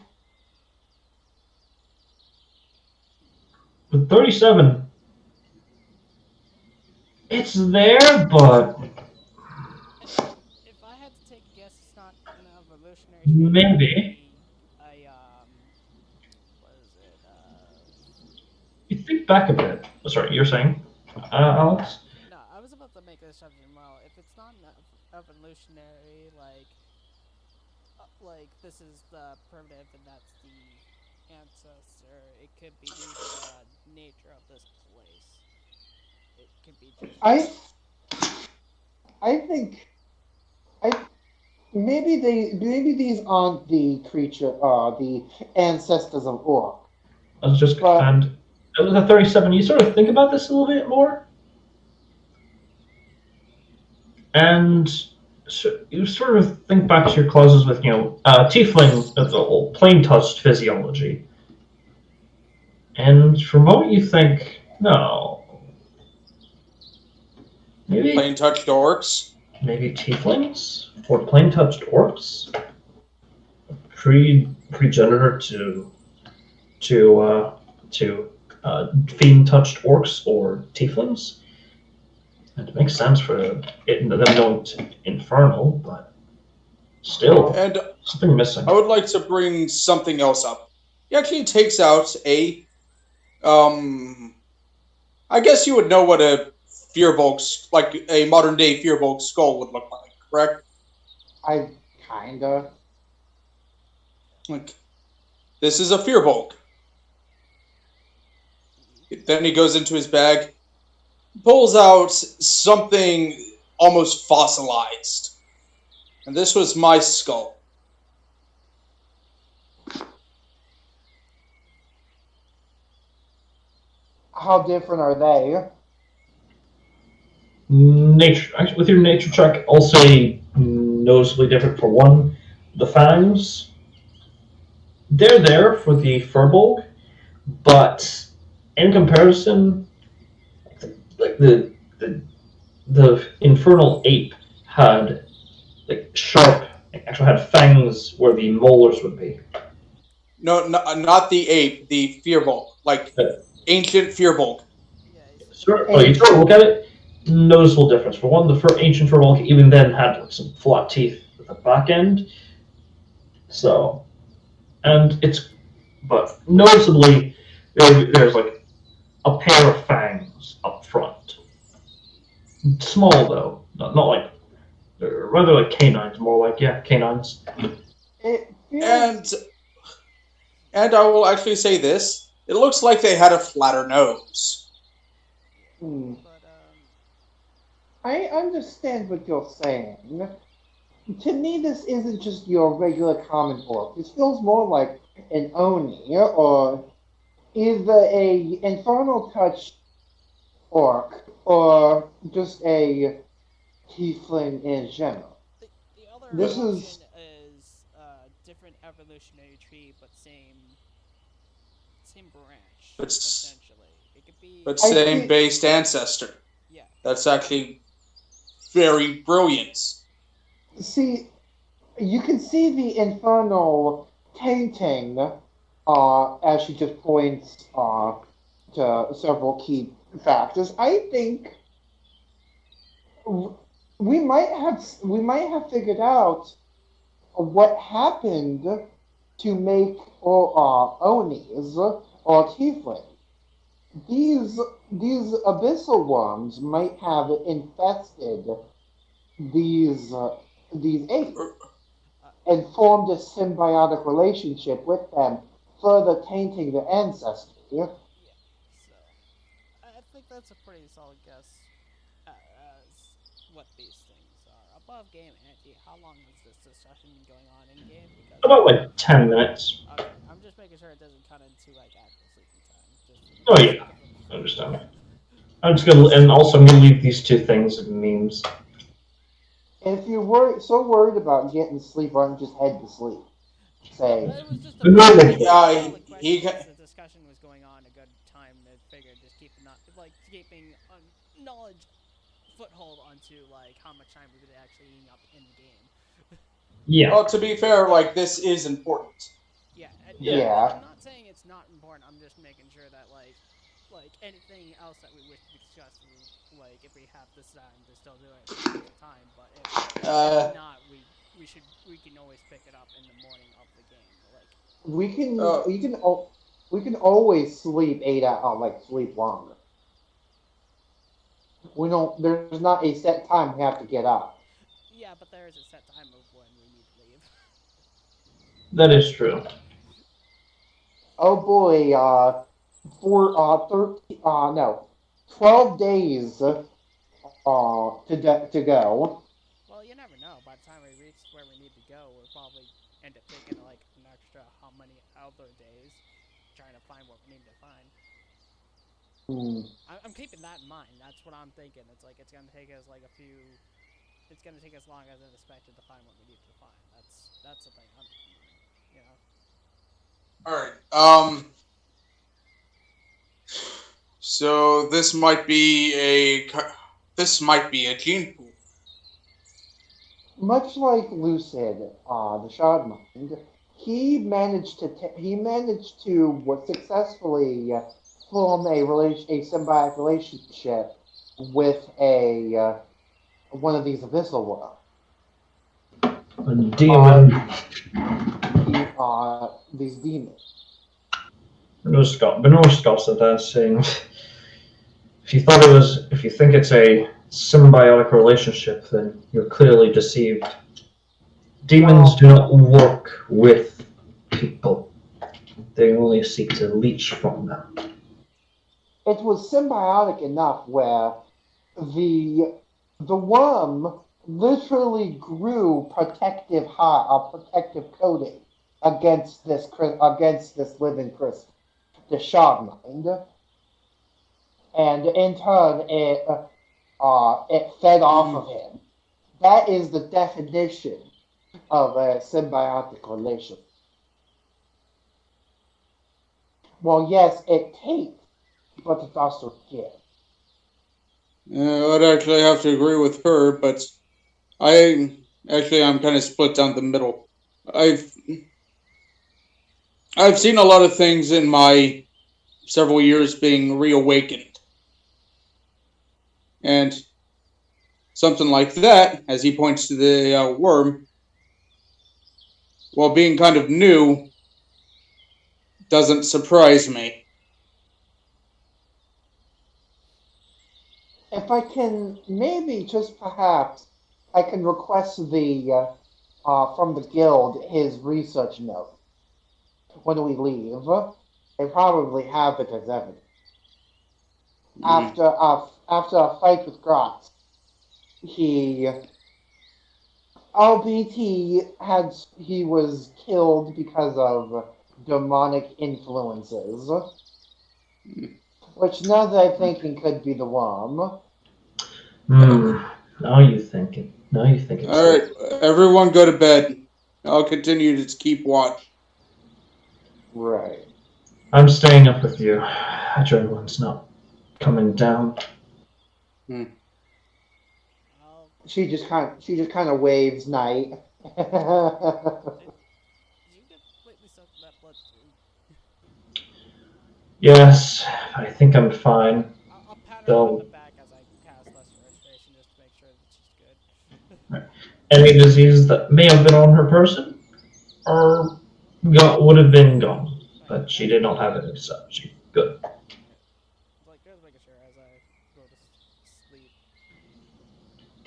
Speaker 7: With 37, it's there, but
Speaker 2: If I had to take a guess, it's not an evolutionary trait. It would
Speaker 7: maybe.
Speaker 2: be a what is it?
Speaker 7: You think back a bit. Sorry, you're saying, Alex?
Speaker 2: No, I was about to make a assumption. Well, if it's not an evolutionary, like this is the primitive and that's the ancestor, it could be due to the nature of this place. It could be just
Speaker 3: I I think I maybe these aren't the creature the ancestors of Orc,
Speaker 7: I was just
Speaker 3: but
Speaker 7: and with the 37, you sort of think about this a little bit more, and so you sort of think back to your clauses with tiefling, the whole plain touched physiology, and for a moment you think, no, maybe
Speaker 4: Plain touched orcs.
Speaker 7: maybe tieflings or plain touched orcs, progenitor to fiend touched orcs or tieflings. It makes sense for them going to infernal, but still
Speaker 4: And
Speaker 7: something missing.
Speaker 4: I would like to bring something else up. He actually takes out a um I guess you would know what a Fearbolg, like a modern day Fearbolg skull would look like, correct?
Speaker 3: I kinda.
Speaker 4: Like, this is a Fearbolg. Then he goes into his bag, pulls out something almost fossilized. And this was my skull.
Speaker 3: How different are they?
Speaker 7: Nature with your nature check, I'll say noticeably different for one. The fangs, they're there for the Furbolg, but in comparison, like the infernal ape had like sharp, actually had fangs where the molars would be.
Speaker 4: No, not the ape, the Fearbolg. Like,
Speaker 7: Uh,
Speaker 4: ancient Fearbolg.
Speaker 2: yeah.
Speaker 7: you sort of
Speaker 3: Ancient.
Speaker 7: look at it, noticeable difference. For one, the ancient Furbolg even then had like some flat teeth at the back end, so and it's but noticeably there's like a pair of fangs up front. Small though, not like rather like canines, more like canines.
Speaker 3: It
Speaker 4: And
Speaker 3: feels.
Speaker 4: and I will actually say this. It looks like they had a flatter nose.
Speaker 2: Yeah,
Speaker 3: Hmm,
Speaker 2: but
Speaker 3: I understand what you're saying. To me, this isn't just your regular common orc. This feels more like an oni or either a infernal touch orc or just a tiefling in general.
Speaker 2: the other
Speaker 3: This
Speaker 4: But
Speaker 2: option
Speaker 3: is
Speaker 2: is different evolutionary tree, but same branch
Speaker 4: but
Speaker 2: essentially. It could be
Speaker 4: but
Speaker 3: I
Speaker 4: same
Speaker 3: think.
Speaker 4: based ancestor.
Speaker 2: yeah,
Speaker 4: That's actually very brilliant.
Speaker 3: See, you can see the infernal tainting as she just points to several key factors. I think we might have figured out what happened to make Onis or Tiefling. These these abyssal worms might have infested these apes
Speaker 2: uh,
Speaker 3: and formed a symbiotic relationship with them, further tainting their ancestry.
Speaker 2: yeah. So I think that's a pretty solid guess as what these things are. Above game ante, how long has this discussion been going on in game? Because
Speaker 7: About like 10 minutes.
Speaker 2: okay, I'm just making sure it doesn't cut into like actual sleeping time, just for
Speaker 7: Oh
Speaker 2: the
Speaker 7: yeah,
Speaker 2: sake of the.
Speaker 7: I understand. I'm just gonna and also I'm gonna leave these two things as memes.
Speaker 3: And if you're so worried about getting sleep, why don't you just head to sleep?
Speaker 2: No,
Speaker 3: Say,
Speaker 2: it was just a
Speaker 7: No,
Speaker 2: valid.
Speaker 7: no,
Speaker 2: It was a
Speaker 4: Yeah,
Speaker 2: valid question
Speaker 4: he
Speaker 2: since the discussion was going on a good time. I figured just keeping not like keeping knowledge foothold onto like how much time we were actually eating up in the game.
Speaker 7: yeah,
Speaker 4: well, to be fair, like this is important.
Speaker 2: Yeah,
Speaker 7: yeah.
Speaker 3: yeah,
Speaker 2: I'm not saying it's not important. I'm just making sure that like anything else that we wish to discuss, like if we have this time to still do it, now is the time. But if
Speaker 4: Uh,
Speaker 2: not, we can always pick it up in the morning of the game. Like
Speaker 3: we can
Speaker 4: uh,
Speaker 3: you can. We can always sleep 8 hours, like sleep longer. We don't. There's not a set time we have to get up.
Speaker 2: Yeah, but there is a set time of when we need to leave.
Speaker 7: That is true.
Speaker 3: Oh boy, for 13, no, 12 days to go.
Speaker 2: Well, you never know. By the time we reach where we need to go, we'll probably end up taking like an extra how many other days trying to find what we need to find.
Speaker 3: Hmm.
Speaker 2: I'm keeping that in mind. That's what I'm thinking. It's like it's gonna take us like a few. It's gonna take us long as expected to find what we need to find. That's the thing I'm keeping in mind. You know.
Speaker 4: All right. So this might be a gene pool.
Speaker 3: Much like Lucid, the Shard Mind, he managed to successfully form a symbiotic relationship with a one of these abyssal worlds.
Speaker 7: A
Speaker 3: Uh,
Speaker 7: demon.
Speaker 3: these demons.
Speaker 7: Benorscott said that, saying, if you think it's a symbiotic relationship, then you're clearly deceived. Demons
Speaker 3: Well,
Speaker 7: do not work with people. They only seek to leech from them.
Speaker 3: it was symbiotic enough where the the worm literally grew protective coating against this living crystal, the shard mind, and in turn it fed off
Speaker 4: Mm.
Speaker 3: of him. That is the definition of a symbiotic relation. Well, yes, it takes, but it also gives.
Speaker 4: I'd actually have to agree with her, but I'm kind of split down the middle. I've I've seen a lot of things in my several years being reawakened, and something like that, as he points to the worm, while being kind of new, doesn't surprise me.
Speaker 3: If I can, maybe just perhaps, I can request from the guild his research note when we leave. They probably have it as evidence.
Speaker 4: Mm.
Speaker 3: After a fight with Gratz, he, albeit he was killed because of demonic influences, which now that I'm thinking could be the worm.
Speaker 7: Hmm. Now you thinking. Now you think it's
Speaker 4: All
Speaker 7: the.
Speaker 4: right, everyone, go to bed. I'll continue to keep watch.
Speaker 3: Right.
Speaker 7: I'm staying up with you. Adrenaline's not coming down.
Speaker 4: Hmm.
Speaker 2: I'll.
Speaker 3: She just kind of waves night.
Speaker 2: Did, did you get completely soaked in that blood too?
Speaker 7: Yes, I think I'm fine.
Speaker 2: I'll pat her on the
Speaker 7: Though
Speaker 2: back as I cast Lesser Restoration just to make sure that she's good.
Speaker 7: any disease that may have been on her person or would have been gone,
Speaker 2: Right,
Speaker 7: but she
Speaker 2: that's
Speaker 7: did
Speaker 2: good.
Speaker 7: not have any such. Good.
Speaker 2: Yeah. It's like just making sure as I go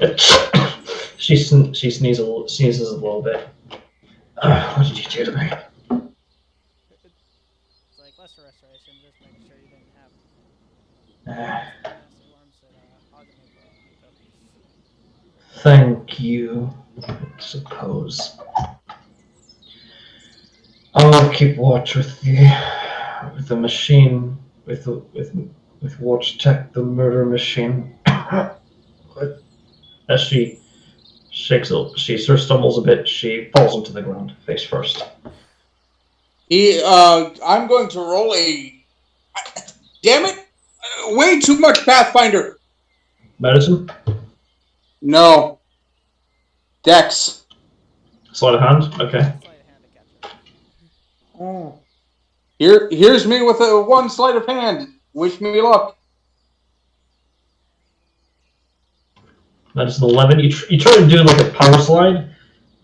Speaker 2: to sleep.
Speaker 7: She sneezes a little bit. What did you do to me?
Speaker 2: It's like Lesser Restoration, just making sure you didn't have
Speaker 7: Uh,
Speaker 2: nasty worms that augment the eco.
Speaker 7: Thank you. I suppose I'll keep watch with the machine with Watch Tech, the murder machine. As she sort of stumbles a bit. She falls into the ground face first.
Speaker 4: I'm going to roll a. Damn it! Way too much Pathfinder.
Speaker 7: Medicine,
Speaker 4: No, Dex.
Speaker 7: sleight of hand. Okay.
Speaker 2: Sleight of hand to catch her.
Speaker 3: Oh.
Speaker 4: Here's me with a one sleight of hand. Wish me luck.
Speaker 7: Medicine 11. You try to do like a power slide.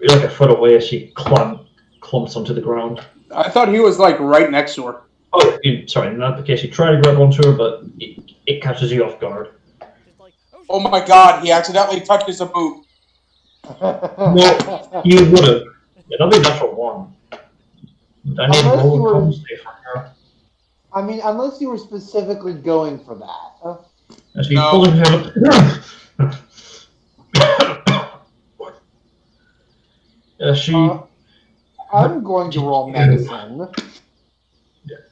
Speaker 7: You're like a foot away as she clumps onto the ground.
Speaker 4: I thought he was like right next to her.
Speaker 7: Oh, sorry, not the case. You try to grab onto her, but it catches you off guard.
Speaker 2: Just like, oh
Speaker 4: Oh
Speaker 2: shit.
Speaker 4: my god, he accidentally touches a boot.
Speaker 7: Well, you would have. Yeah, that'll be natural one. I need to
Speaker 3: Unless
Speaker 7: roll
Speaker 3: you
Speaker 7: a con
Speaker 3: were,
Speaker 7: save for her.
Speaker 3: I mean, unless you were specifically going for that.
Speaker 7: As she pulls
Speaker 4: No.
Speaker 7: her head up.
Speaker 3: Uh,
Speaker 7: She.
Speaker 3: I'm
Speaker 7: What
Speaker 3: going to
Speaker 7: did
Speaker 3: roll
Speaker 7: you?
Speaker 3: medicine.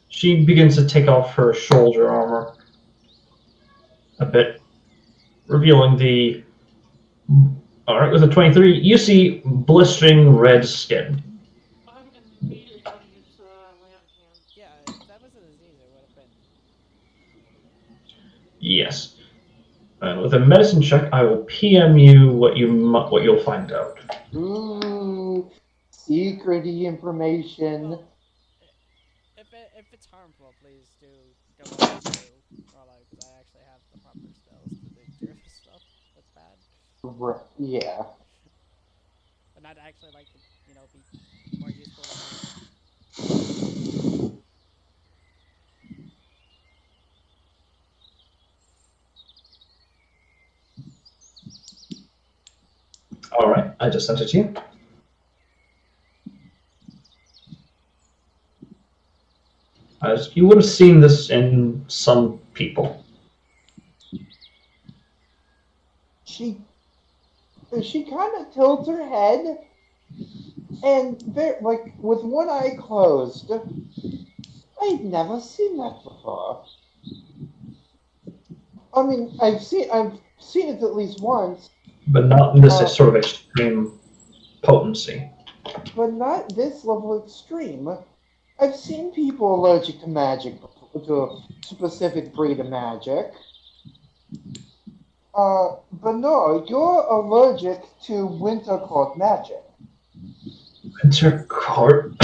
Speaker 7: She begins to take off her shoulder armor a bit, revealing the. Alright, with a 23, you see blistering red skin.
Speaker 5: I'm immediately going to use lamp hands.
Speaker 2: Yeah, if that was a disease, it would have been.
Speaker 7: Yes. And with a medicine check, I will PM you what you'll find out.
Speaker 3: Ooh, secrety information.
Speaker 2: Well, if it's harmful, please do don't want us to roll out because I actually have the proper spells to cure this stuff. That's bad,
Speaker 3: Yeah.
Speaker 2: but not actually like to be more useful when needed.
Speaker 7: Alright, I just sent it to you. As you would have seen this in some people.
Speaker 3: She kind of tilts her head and like with one eye closed. I've never seen that before. I mean, I've seen it at least once,
Speaker 7: But not in this
Speaker 3: uh,
Speaker 7: sort of extreme potency.
Speaker 3: but not this level extreme. I've seen people allergic to magic to a specific breed of magic. But no, you're allergic to winter court magic.
Speaker 7: Enter court.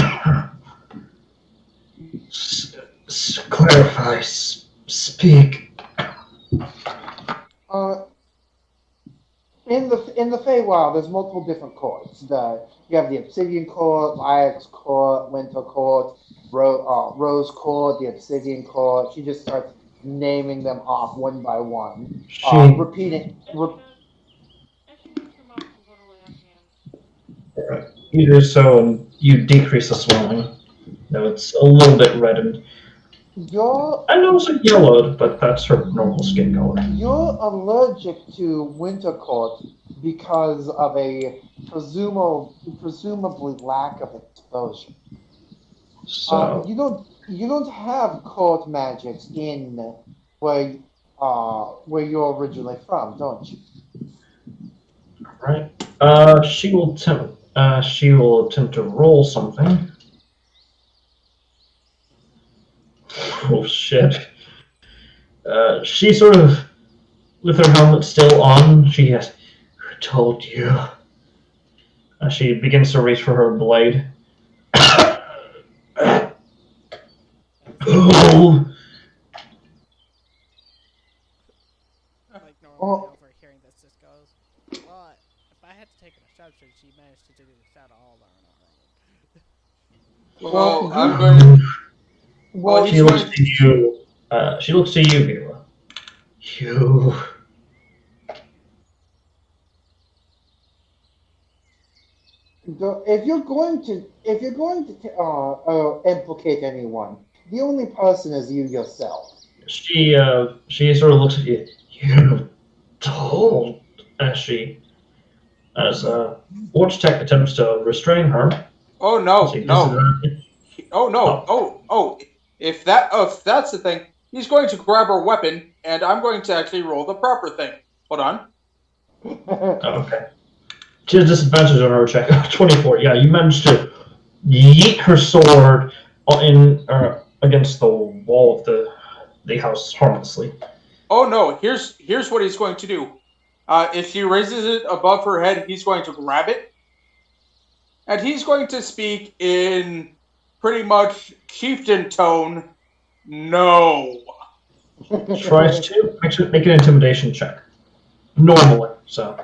Speaker 7: Clarify. Speak.
Speaker 3: Uh, in the Feywild, there's multiple different courts. You have the Obsidian Court, Ix Court, Winter Court, Rose Court, the Obsidian Court. She just starts naming them off one by one,
Speaker 7: She.
Speaker 3: repeating.
Speaker 5: As she moves her mouth, I'm going to lamp hands.
Speaker 7: You do so, and you decrease the swelling. No, it's a little bit reddened.
Speaker 3: You're
Speaker 7: I know it's like yellowed, but that's her normal skin color.
Speaker 3: you're allergic to Winter Court because of a presumably lack of exposure.
Speaker 7: So,
Speaker 3: You don't have court magics in where where you're originally from, don't you?
Speaker 7: right. She will attempt. She will attempt to roll something. Oh shit. She sort of, with her helmet still on, she has. Who told you? She begins to reach for her blade. Oh,
Speaker 2: Like normally
Speaker 3: Oh,
Speaker 2: overhearing this just goes, well, if I had to take an assumption, she managed to do this out all on her own.
Speaker 3: well,
Speaker 4: Well, I'm
Speaker 3: you
Speaker 4: going to. Well,
Speaker 3: well
Speaker 7: she
Speaker 4: he's
Speaker 7: looks
Speaker 4: going.
Speaker 7: to you. She looks to you, Vila. You.
Speaker 3: if you're going to implicate anyone, the only person is you yourself.
Speaker 7: She sort of looks at you. You told as Watch Tech attempts to restrain her.
Speaker 4: Oh
Speaker 7: She
Speaker 4: no, no.
Speaker 7: disadvantage.
Speaker 4: Oh no.
Speaker 7: Oh,
Speaker 4: Oh. If that's the thing, he's going to grab her weapon, and I'm going to actually roll the proper thing. Hold on.
Speaker 7: okay. She has disadvantage on her check. 24. Yeah, you managed to yeet her sword in against the wall of the house harmlessly.
Speaker 4: Oh no. Here's what he's going to do. If she raises it above her head, he's going to grab it, and he's going to speak in pretty much chieftain tone. No.
Speaker 7: Tries to actually make an intimidation check. Normally, so.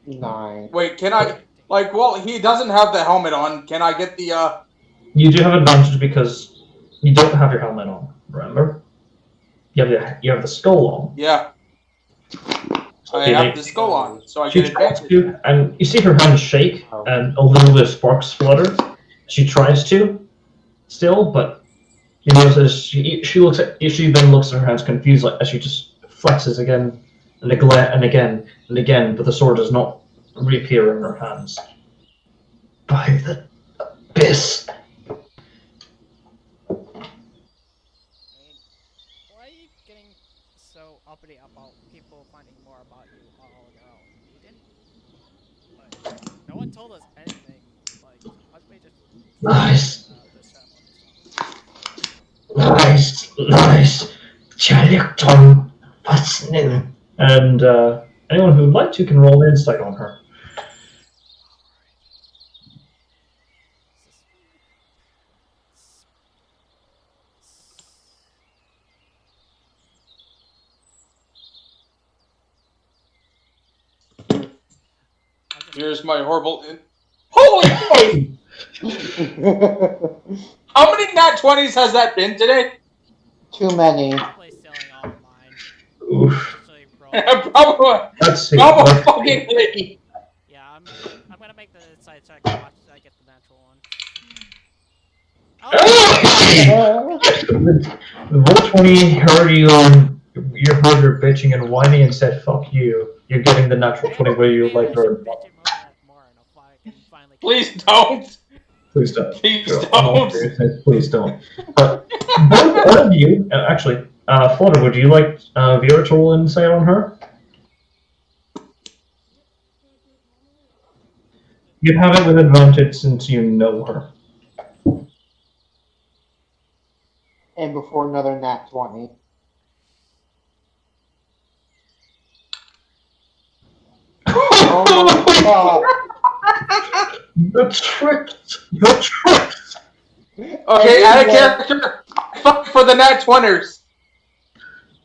Speaker 3: 9.
Speaker 4: Wait, can I?
Speaker 2: 19.
Speaker 4: Like, well, he doesn't have the helmet on. Can I get the?
Speaker 7: You do have advantage because you don't have your helmet on. Remember, you have the skull on.
Speaker 4: Yeah,
Speaker 7: So
Speaker 4: I
Speaker 7: they,
Speaker 4: have
Speaker 7: they
Speaker 4: the skull on, so I
Speaker 7: she
Speaker 4: get
Speaker 7: tries
Speaker 4: advantage.
Speaker 7: to, and you see her hand shake,
Speaker 3: Oh.
Speaker 7: and a little bit of sparks flutter. She tries to still, but you notice as she looks at she then looks at her hands confused, like as she just flexes again and again and again, but the sword does not reappear in her hands. By the abyss.
Speaker 2: I mean, why are you getting so uppity about people finding more about you all on their own? We didn't, like, no one told us anything. Like, Husband just told us
Speaker 7: Lies,
Speaker 2: this chapel and stuff.
Speaker 7: lies. Chalikton, Huntsmen. And anyone who would like to can roll insight on her.
Speaker 2: Alright. This is. I'm just gonna.
Speaker 4: Here's my horrible. Holy fuck! How many nat 20s has that been today?
Speaker 3: Too many.
Speaker 2: Probably stealing all of mine.
Speaker 7: Oof.
Speaker 2: Intentionally rolling them.
Speaker 4: Probably,
Speaker 7: Let's see.
Speaker 4: probably fucking Lee.
Speaker 2: Yeah, I'm gonna make the side check and watch I get the natural one. Oh
Speaker 7: The roll 20 heard you on. You heard her bitching and whining and said, fuck you. You're getting the natural 20 where you
Speaker 2: maybe
Speaker 7: like
Speaker 2: I
Speaker 7: her.
Speaker 2: should bitch and moan that more and if I can finally
Speaker 4: Please
Speaker 2: convince her.
Speaker 4: don't.
Speaker 7: Please don't.
Speaker 4: Please
Speaker 7: I'm all
Speaker 4: don't.
Speaker 7: serious, please don't. But both of you, actually, Flutter, would you like Vera to roll insight on her? You have it with advantage since you know her.
Speaker 3: And before another nat 20. Oh my god.
Speaker 7: The tricks! The tricks!
Speaker 4: Okay, add a
Speaker 3: Everyone,
Speaker 4: character. Fuck for the nat 20s.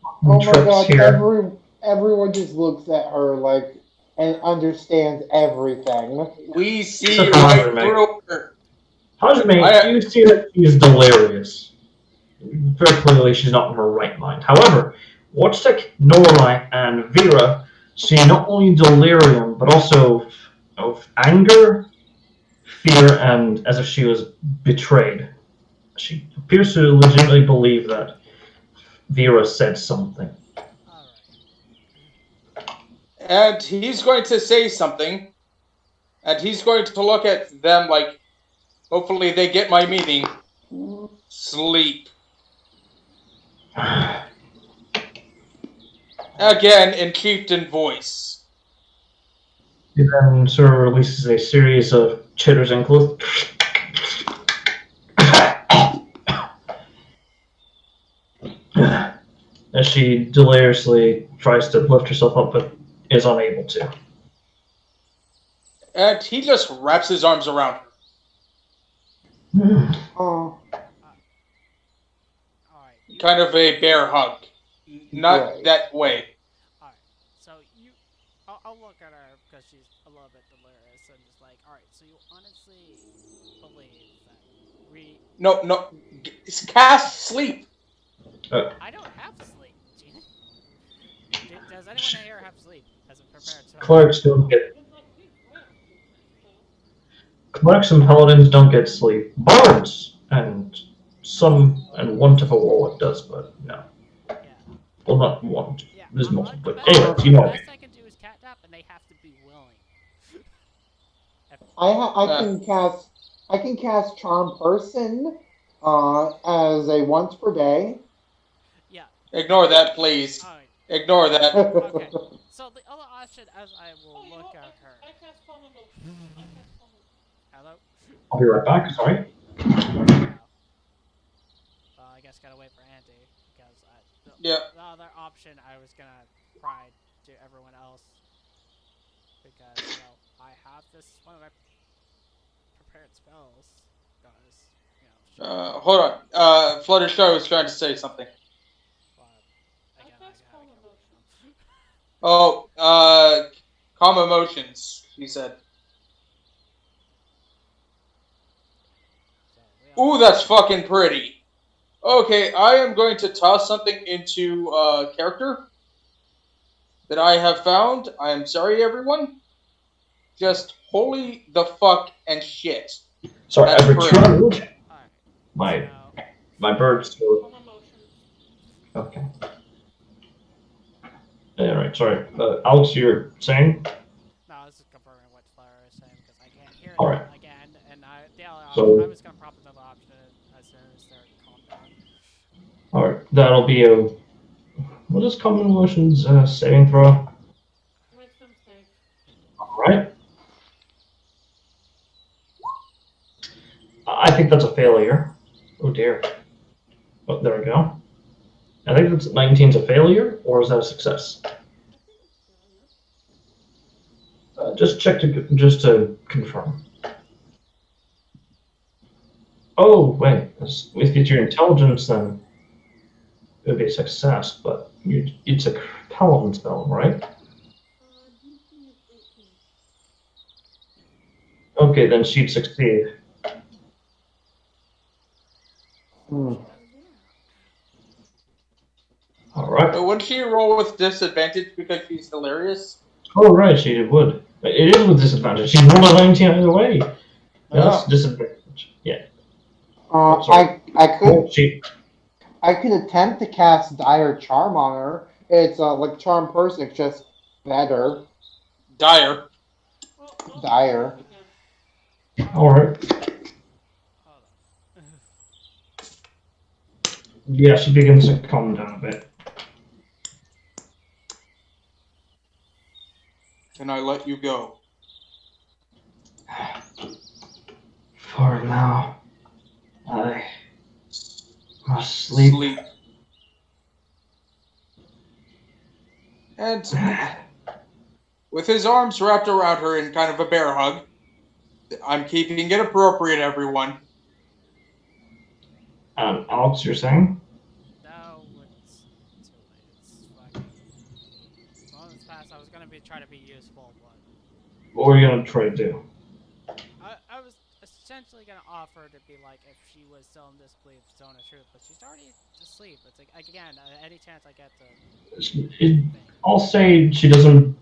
Speaker 3: oh
Speaker 7: The
Speaker 3: my
Speaker 7: tricks
Speaker 3: god,
Speaker 7: here.
Speaker 3: everyone just looks at her like and understands everything.
Speaker 4: We see
Speaker 7: Except for
Speaker 4: right
Speaker 7: Hajime.
Speaker 4: through her.
Speaker 7: Hajime,
Speaker 4: I
Speaker 7: you see that she is delirious. Very clearly, she's not in her right mind. However, Watchstick, Norlai, and Vera see not only delirium, but also of anger, fear, and as if she was betrayed. She appears to legitimately believe that Vera said something.
Speaker 2: Alright.
Speaker 4: and he's going to say something, and he's going to look at them like, hopefully they get my meaning. Sleep. Again in chieftain voice.
Speaker 7: He then sort of releases a series of chitters and clothes. As she deliriously tries to lift herself up but is unable to.
Speaker 4: And he just wraps his arms around her.
Speaker 3: Oh,
Speaker 2: Alright.
Speaker 4: Kind of a bear hug. Not
Speaker 3: right.
Speaker 4: that way.
Speaker 2: Alright. So you. I'll look at her because she's a little bit delirious and just like, alright, so you honestly believe that we.
Speaker 4: No, no. Cast sleep.
Speaker 2: I don't have sleep, Gina. Does anyone here have sleep as a prepared spell?
Speaker 7: Clerics don't get
Speaker 5: But like we rest before.
Speaker 7: clerics and paladins don't get sleep. Bards and some and one type of warlock does, but no.
Speaker 2: Yeah.
Speaker 7: Well, not one.
Speaker 2: Yeah.
Speaker 7: There's multiple.
Speaker 2: The
Speaker 7: But
Speaker 2: best,
Speaker 7: anyways, you
Speaker 2: the
Speaker 7: know what I mean.
Speaker 2: best I can do is cat tap, and they have to be willing.
Speaker 3: I
Speaker 4: Uh,
Speaker 3: I can cast charm person as a once per day.
Speaker 2: Yeah.
Speaker 4: Ignore that, please.
Speaker 2: Alright.
Speaker 4: Ignore that.
Speaker 2: Okay. So the other option, as I will
Speaker 5: Oh, you know
Speaker 2: look
Speaker 5: what?
Speaker 2: at her.
Speaker 5: I cast common motion. I cast common motion.
Speaker 2: Hello.
Speaker 7: I'll be right back. Sorry.
Speaker 2: Oh. Well, I guess gotta wait for Andy because
Speaker 4: Yeah.
Speaker 2: the other option I was gonna pry to everyone else because I have this one of my prepared spells. Guys, show me.
Speaker 4: Hold on. Fluttershy was trying to say something.
Speaker 2: But
Speaker 5: I
Speaker 2: again, I
Speaker 5: cast
Speaker 2: gotta
Speaker 5: common
Speaker 2: get
Speaker 5: motion.
Speaker 4: Oh, Calm emotions, she said.
Speaker 2: So we
Speaker 4: Ooh,
Speaker 2: also
Speaker 4: that's fucking pretty. Okay, I am going to toss something into character that I have found. I am sorry, everyone. Just holy the fuck and shit.
Speaker 7: Sorry,
Speaker 4: That's
Speaker 7: I
Speaker 4: pretty.
Speaker 7: returned
Speaker 2: all right.
Speaker 7: my
Speaker 2: So
Speaker 7: my bird.
Speaker 2: for
Speaker 7: So
Speaker 5: Calm emotions.
Speaker 7: okay. Yeah, right. Sorry, Alex, you're saying.
Speaker 2: no, I was just confirming what Flora is saying because I can't hear
Speaker 7: All
Speaker 2: them
Speaker 7: right.
Speaker 2: again, and the other option I
Speaker 7: So
Speaker 2: was gonna prop another option as soon as they're calmed down.
Speaker 7: all right, that'll be a what is common emotions saving throw?
Speaker 5: Wisdom save.
Speaker 7: All right. I think that's a failure. Oh dear. Oh, there we go. I think that's 19's a failure, or is that a success?
Speaker 5: I think it's failure.
Speaker 7: Just check to just to confirm. Oh wait, if it's your intelligence, then it would be a success. But it's a paladin spell, right?
Speaker 5: DC is 18.
Speaker 7: Okay, then she'd succeed.
Speaker 2: So
Speaker 3: Hmm.
Speaker 2: she doesn't do that.
Speaker 7: All
Speaker 4: But
Speaker 7: right.
Speaker 4: wouldn't she roll with disadvantage because she's hilarious?
Speaker 7: Oh right, she would. It is with disadvantage. She's rolled a 19 either way. Yeah, that's
Speaker 4: Oh.
Speaker 7: disadvantage. Yeah. Oh, sorry.
Speaker 3: I
Speaker 7: Oh,
Speaker 3: could
Speaker 7: she.
Speaker 3: attempt to cast Dire Charm on her. It's like Charm Person, it's just better.
Speaker 4: Dire.
Speaker 5: Well, roll the
Speaker 3: Dire.
Speaker 5: d6 again.
Speaker 7: All right.
Speaker 2: Hold on.
Speaker 7: Yeah, she begins to calm down a bit.
Speaker 4: Can I let you go?
Speaker 7: For now, I must sleep.
Speaker 4: Sleep. And with his arms wrapped around her in kind of a bear hug, I'm keeping it appropriate, everyone.
Speaker 7: Alex, you're saying?
Speaker 2: No, it's too late. It's fucking moments past. I was gonna be trying to be useful, but
Speaker 7: What were you gonna try to do?
Speaker 2: I was essentially gonna offer to be like if she was still in disbelief, zone of truth, but she's already asleep. It's like again, any chance I get to
Speaker 7: It,
Speaker 2: thing.
Speaker 7: I'll say she doesn't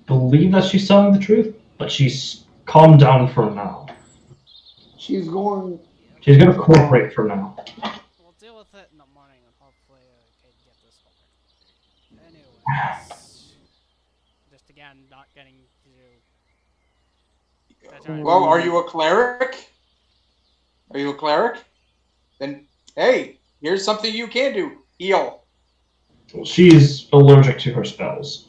Speaker 7: believe that she's telling the truth, but she's calmed down for now.
Speaker 3: She's going.
Speaker 2: Yeah,
Speaker 7: She's gonna
Speaker 3: Uh,
Speaker 7: cooperate for now.
Speaker 2: we'll deal with it in the morning, and hopefully I can get this whole explanation. Anyways, just again, not getting to do. Trying to
Speaker 4: Well,
Speaker 2: do
Speaker 4: are
Speaker 3: mm,
Speaker 4: you a cleric? Are you a cleric? Then, hey, here's something you can do. Heal.
Speaker 7: She's allergic to her spells.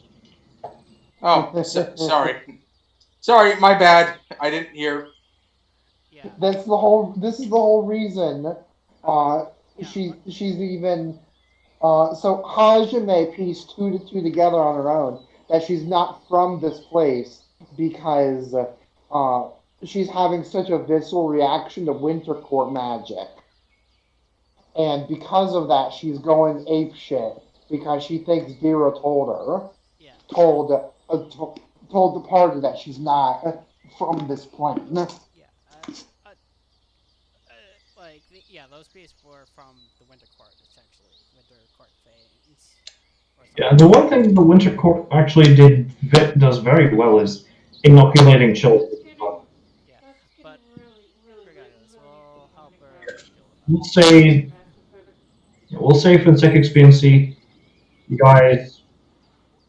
Speaker 4: Oh, sorry. Sorry, my bad. I didn't hear.
Speaker 2: yeah,
Speaker 3: that's the whole. This is the whole reason. Uh,
Speaker 2: yeah.
Speaker 3: she's even. So Hajime pieced two to two together on her own that she's not from this place because she's having such a visceral reaction to Winter Court magic, and because of that, she's going ape shit because she thinks Dira told her,
Speaker 2: Yeah,
Speaker 3: told the party that she's not from this plane.
Speaker 2: yeah. Like yeah, those beasts were from the Winter Court, essentially Winter Court Fanes or
Speaker 7: Yeah,
Speaker 2: something
Speaker 7: the
Speaker 2: like
Speaker 7: one
Speaker 2: that.
Speaker 7: thing the Winter Court actually does very well is inoculating children.
Speaker 5: That's getting
Speaker 2: Yeah,
Speaker 5: that's
Speaker 2: but
Speaker 5: getting really, really, really,
Speaker 2: regardless,
Speaker 5: really
Speaker 2: we'll help
Speaker 5: getting
Speaker 2: her
Speaker 5: bad.
Speaker 2: deal with that.
Speaker 7: We'll say,
Speaker 5: Massive.
Speaker 7: we'll say for the sake of expediency, you guys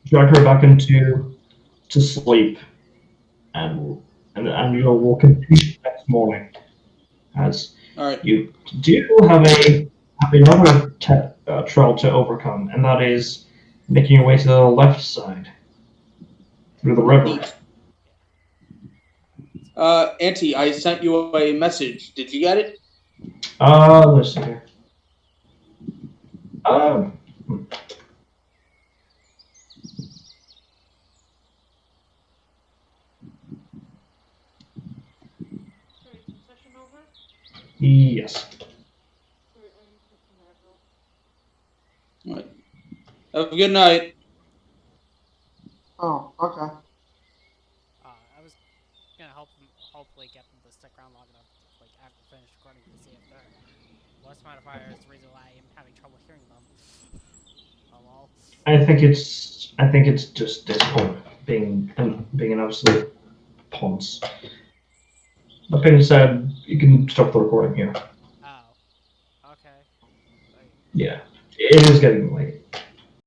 Speaker 7: drag her back into to sleep, and and we'll continue next morning as
Speaker 4: All right.
Speaker 7: you do have another trial to overcome, and that is making your way to the left side through the river.
Speaker 4: Neat.
Speaker 2: Yeah.
Speaker 4: Auntie, I sent you a message. Did you get it?
Speaker 7: Let's see here. Uh,
Speaker 5: Sorry, is the session over?
Speaker 7: yes.
Speaker 5: Sorry, I need to get some Advil.
Speaker 4: All right. Have a good night.
Speaker 3: Oh, okay.
Speaker 2: hopefully get them to stick around long enough, like after finished recording, to see if their voice modifier is the reason why I'm having trouble hearing them. Oh well.
Speaker 7: I think it's just Discord being an absolute ponce. That being said, you can stop the recording here.
Speaker 2: Oh. Okay. Like,
Speaker 7: Yeah, it is getting late.